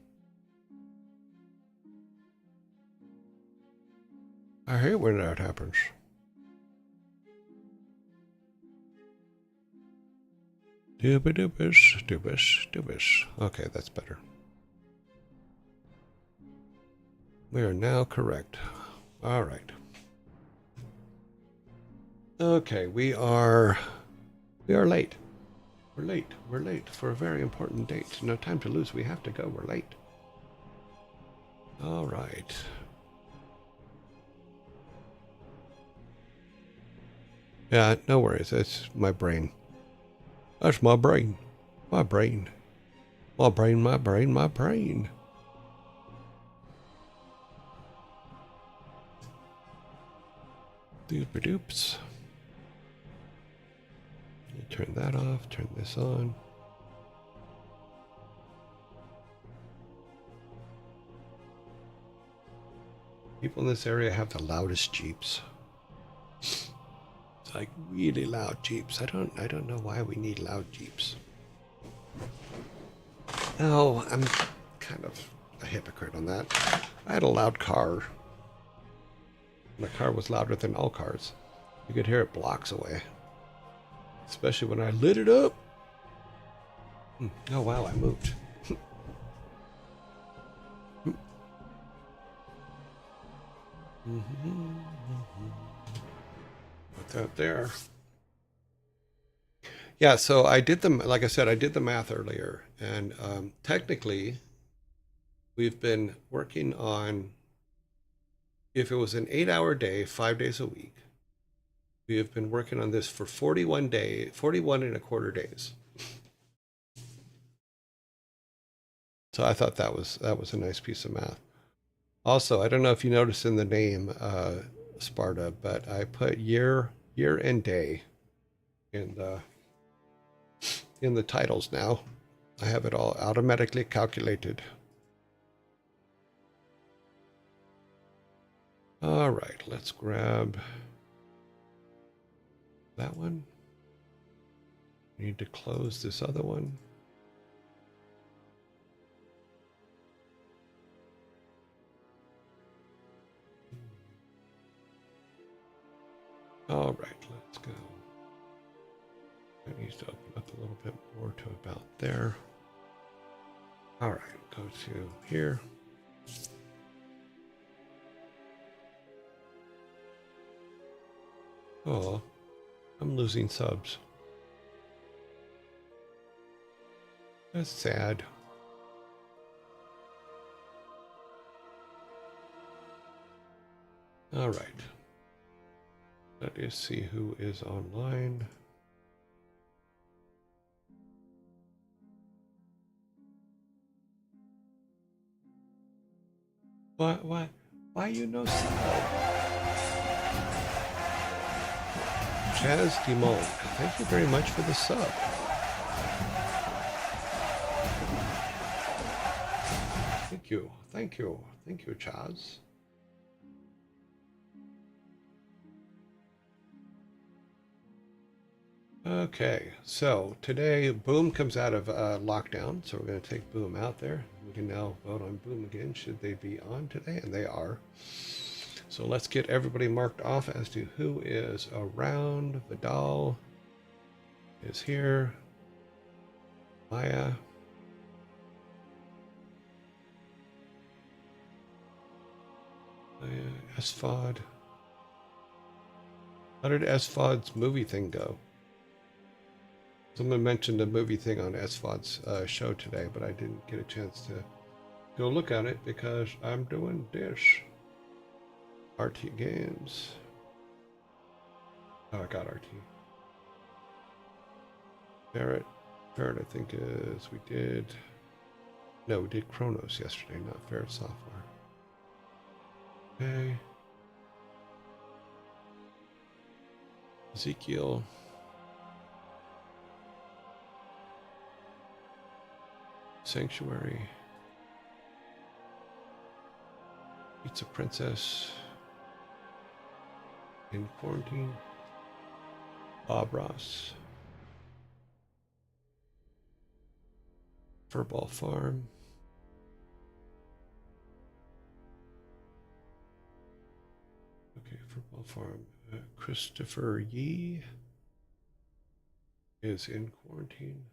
I hate when that happens. Doobie-doobis, doobis, doobis. Okay, that's better. We are now correct. All right. Okay, we are late. We're late. We're late for a very important date. No time to lose. We have to go. We're late. All right. Yeah, no worries. That's my brain. That's my brain. My brain. My brain, my brain, my brain. Doop-a-doops. Turn that off, turn this on. People in this area have the loudest Jeeps. It's like really loud Jeeps. I don't know why we need loud Jeeps. No, I'm kind of a hypocrite on that. I had a loud car. My car was louder than all cars. You could hear it blocks away. Especially when I lit it up. Oh wow, I moved. Put that there. Yeah, so I did like I said, I did the math earlier, and technically, we've been working on, if it was an 8-hour day, 5 days a week, we have been working on this for 41 and a quarter days. So I thought that was a nice piece of math. Also, I don't know if you noticed in the name, Sparta, but I put year and day in the titles now. I have it all automatically calculated. All right, let's grab that one. Need to close this other one. All right, let's go. That needs to open up a little bit more to about there. All right, go to here. Oh, I'm losing subs. That's sad. All right. Let us see who is online. Why you no sub? Chaz Dimon, thank you very much for the sub. Thank you, Chaz. Okay, so today Boom comes out of lockdown, so we're going to take Boom out there. We can now vote on Boom again, should they be on today, and they are. So let's get everybody marked off as to who is around. Vidal is here. Maya. SFOD. How did SFOD's movie thing go? Someone mentioned a movie thing on SFOD's show today, but I didn't get a chance to go look at it because I'm doing this. RT Games. Oh, I got RT. Barrett. Barrett, I think is we did. No, we did Chronos yesterday, not Ferret Software. Okay. Ezekiel. Sanctuary. Pizza Princess. In quarantine. Bob Ross. Furball Farm. Okay, Furball Farm. Christopher Yee is in quarantine.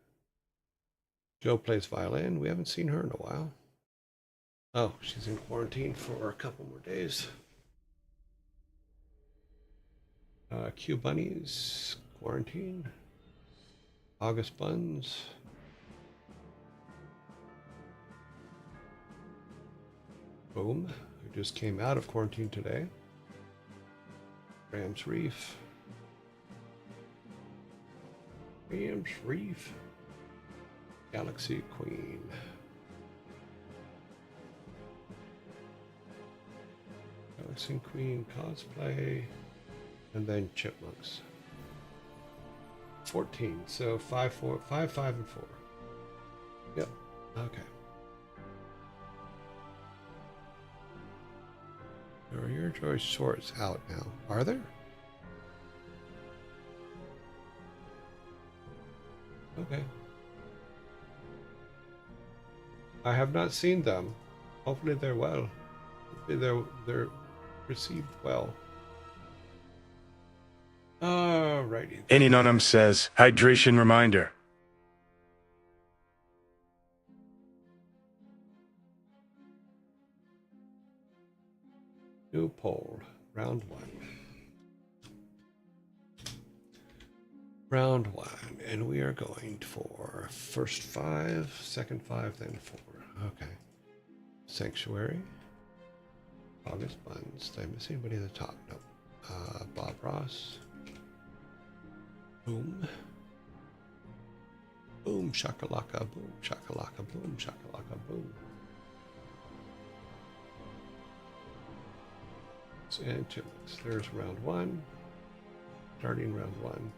Joe plays violin. We haven't seen her in a while. Oh, she's in quarantine for a couple more days. Q Bunnies, quarantine. August Buns. Boom, who just came out of quarantine today. Rams Reef. Rams Reef. Galaxy Queen. Galaxy Queen cosplay. And then Chipmunks. 14. So 5, 4, 5, 5, and 4. Yep. Okay. There are your choice shorts out now. Are there? Okay. I have not seen them. Hopefully they're well. Hopefully they're received well. Alrighty. Any on 'em says, hydration reminder. New poll. Round 1. Round 1. And we are going for first 5, second 5, then 4. Okay. Sanctuary. August Buns. Did I miss anybody at the top? No. Bob Ross. Boom. Boom, shakalaka, boom, shakalaka, boom, shakalaka, boom. And Chipmunks. There's round 1. Starting round 1.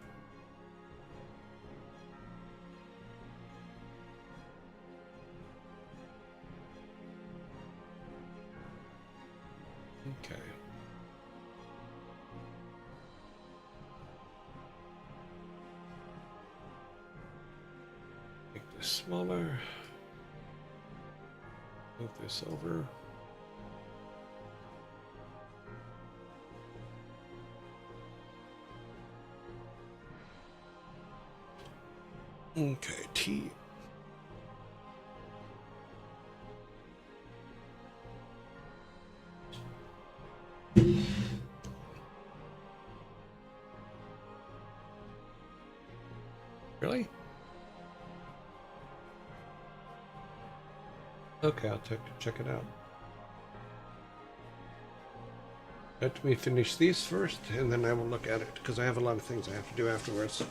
Okay. Make this smaller. Move this over. Okay, T. Really? Okay, I'll check it out. Let me finish these first, and then I will look at it, because I have a lot of things I have to do afterwards.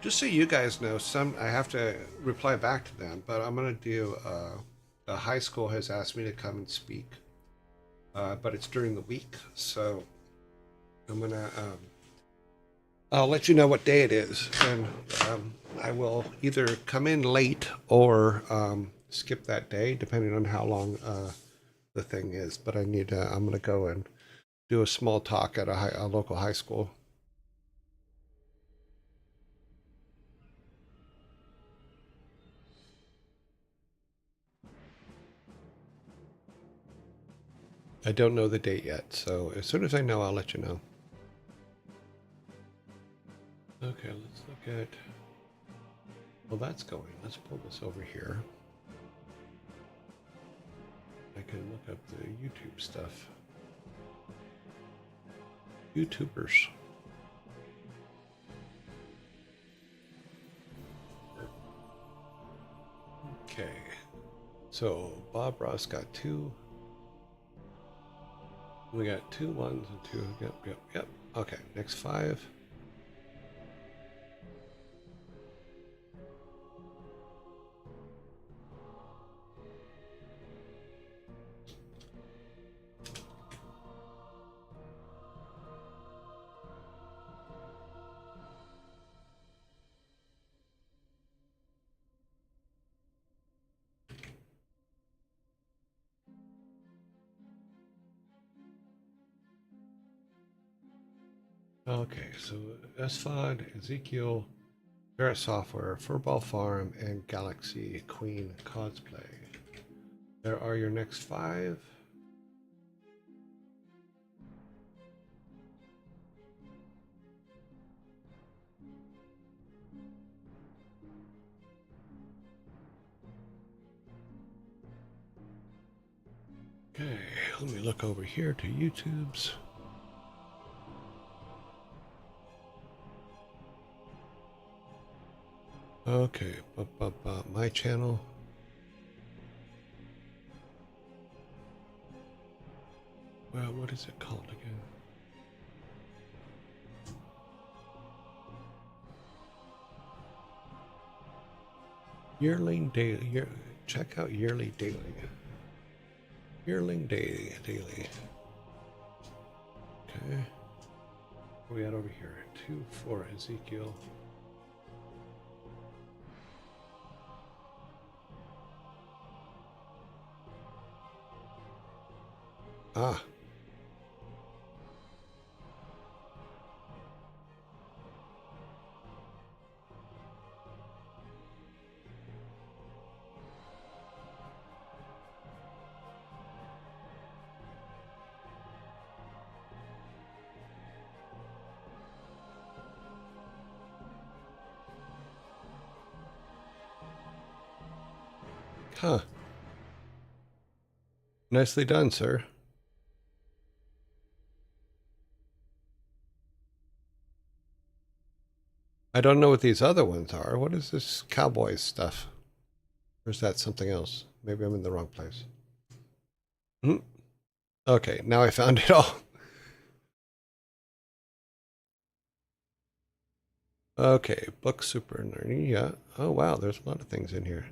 Just so you guys know, I have to reply back to them, but I'm going to do, the high school has asked me to come and speak, but it's during the week, so I'm going to, I'll let you know what day it is, and I will either come in late or skip that day, depending on how long the thing is, but I'm going to go and do a small talk at a local high school. I don't know the date yet, so as soon as I know, I'll let you know. Okay, let's look at... Well, that's going. Let's pull this over here. I can look up the YouTube stuff. YouTubers. Okay. So, Bob Ross got 2. We got 2 1s and 2. Yep. Okay, next 5. Okay, so SFOD, Ezekiel, Barrett Software, Furball Farm, and Galaxy Queen Cosplay. There are your next 5. Okay, let me look over here to YouTube's. Okay, my channel. Well, what is it called again? Yearling Daily. Check out Yearly Daily. Yearling Daily. Okay. Where are we at over here? 2 for Ezekiel. Ah. Huh. Nicely done, sir. I don't know what these other ones are. What is this Cowboys stuff? Or is that something else? Maybe I'm in the wrong place. Okay, now I found it all. Okay, book super nerdy. Yeah. Oh wow, there's a lot of things in here.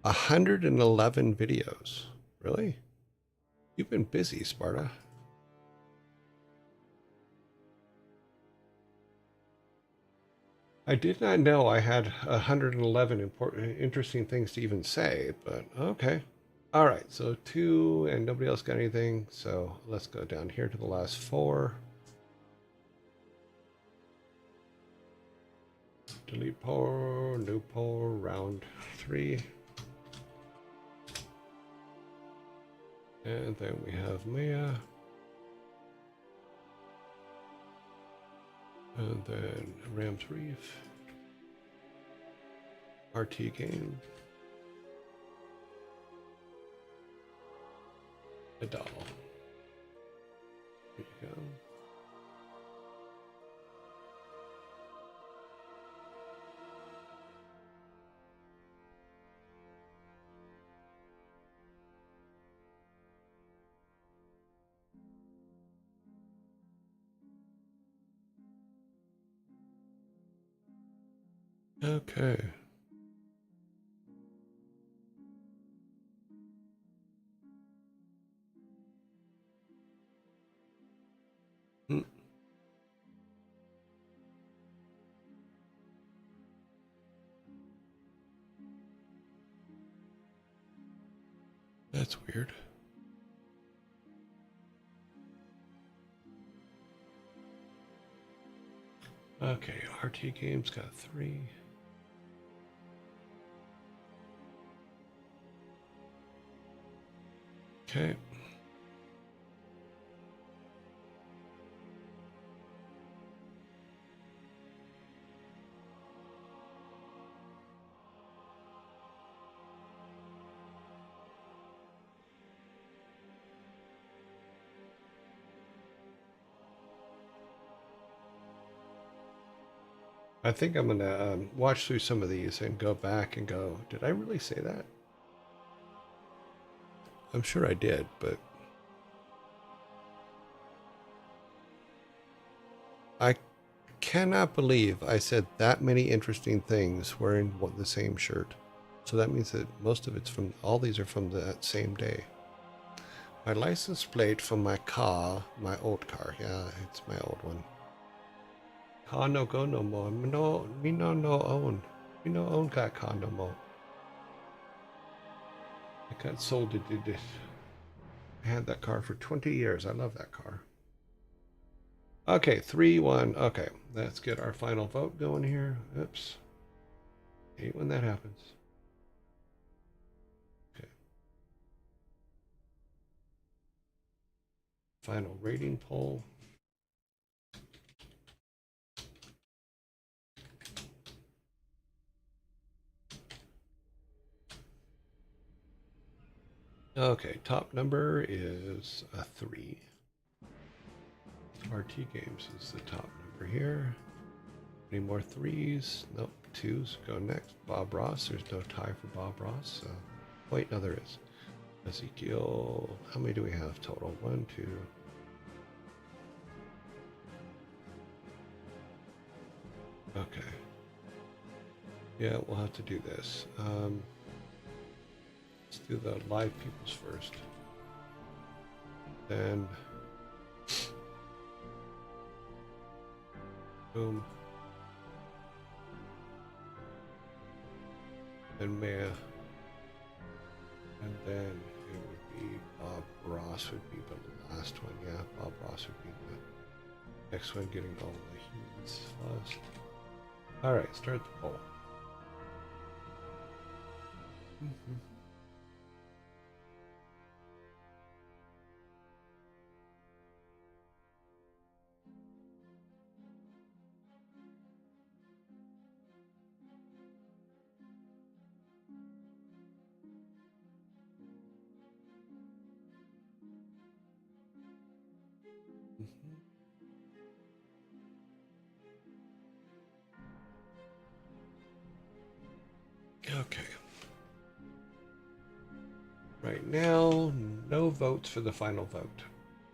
111 videos. Really? You've been busy, Sparta. I did not know I had 111 interesting things to even say, but okay. All right, so 2 and nobody else got anything. So let's go down here to the last 4. Delete poll, new poll, round 3. And then we have Mia. And then Rams Reef. RT game. A doll. There you go. Okay. That's weird. Okay, RT Games got 3. Okay. I think I'm gonna watch through some of these and go back and go, did I really say that? I'm sure I did, but I cannot believe I said that many interesting things wearing the same shirt. So that means that most of it's from, all these are from that same day. My license plate from my car, my old car. Yeah, it's my old one. Car no go no more. Me no own. Me no own that car no more. I got sold it. I had that car for 20 years. I love that car. Okay, 3-1. Okay, let's get our final vote going here. Oops. Hate when that happens. Okay. Final rating poll. Okay, top number is a 3. RT Games is the top number here. Any more 3s? Nope. 2s go next. Bob Ross. There's no tie for Bob Ross. So. Wait, no, there is. Ezekiel. How many do we have total? 1, 2. Okay. Yeah, we'll have to do this. Let's do the live peoples first. Then. Boom. And Maya. And then it would be Bob Ross would be the last one. Yeah, Bob Ross would be the next one, getting all the humans first. Alright, start the poll. Okay. Right now, no votes for the final vote.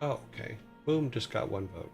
Oh, okay. Boom, just got 1 vote.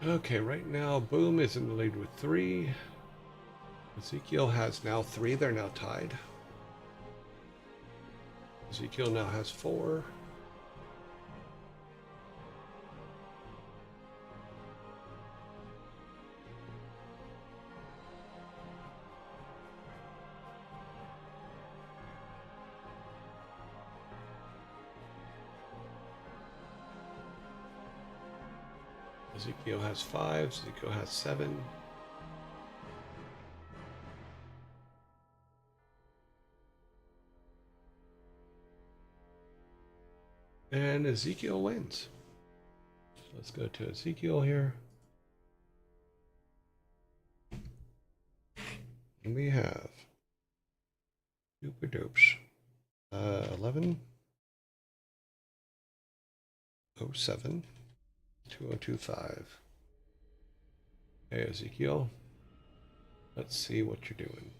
Okay, right now, Boom is in the lead with 3. Ezekiel has now 3. They're now tied. Ezekiel now has 4. Ezekiel has 5. Ezekiel has 7. And Ezekiel wins. So let's go to Ezekiel here. And we have Dooper Doops. 11 07 2025. Hey Ezekiel, let's see what you're doing.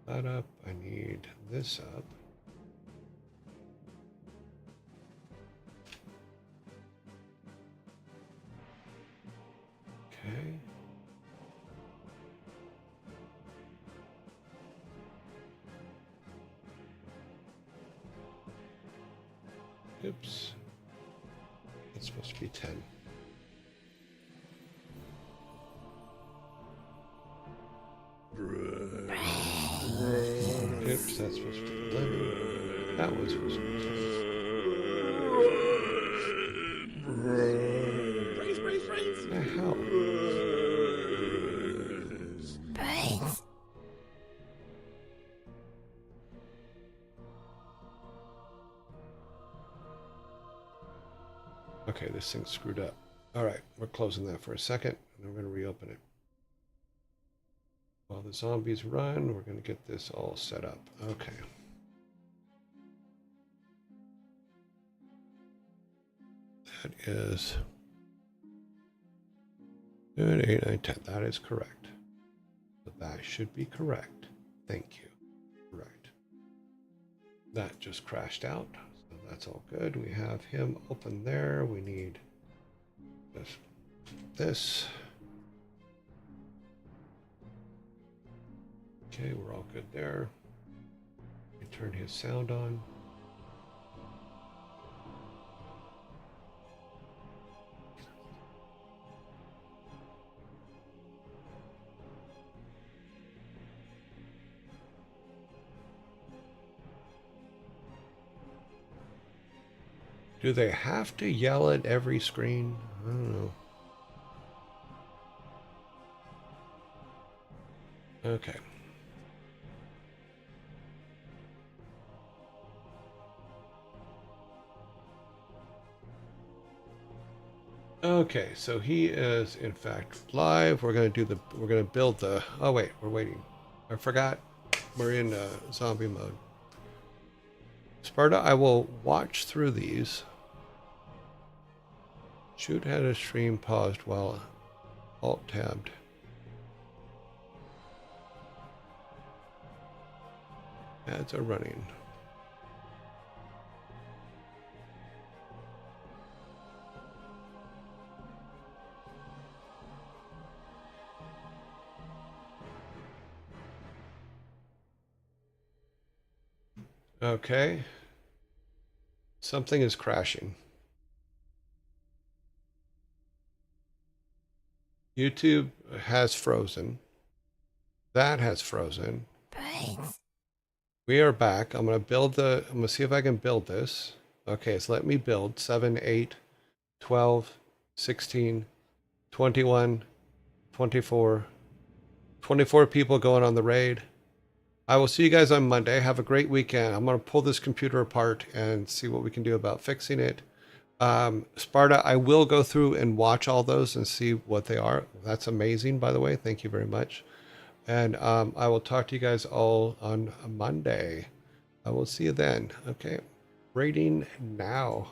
That up. I need this up. Okay. Oops. It's supposed to be 10. Oops, that's supposed to be 11. That was supposed to be 10. The hell? Okay, this thing's screwed up. All right, we're closing that for a second, and we're going to reopen it. While the zombies run, we're going to get this all set up. Okay. That is 7, 8, 9, 10. That is correct. So That should be correct. Thank you. Right. That just crashed out. So that's all good. We have him open there. We need this. Okay, we're all good there. We turn his sound on. Do they have to yell at every screen? I don't know. Okay. Okay, so he is in fact live. We're gonna build the, oh wait, we're waiting. I forgot. We're in zombie mode. Sparta, I will watch through these. Shoot had a stream paused while alt tabbed. Ads are running. Okay. Something is crashing. YouTube has frozen. That has frozen. We are back. I'm going to see if I can build this. Okay, so let me build 7, 8, 12, 16, 21, 24, 24 people going on the raid. I will see you guys on Monday. Have a great weekend. I'm going to pull this computer apart and see what we can do about fixing it. Sparta, I will go through and watch all those and see what they are. That's amazing, by the way. Thank you very much. And I will talk to you guys all on Monday. I will see you then. Okay. Rating now.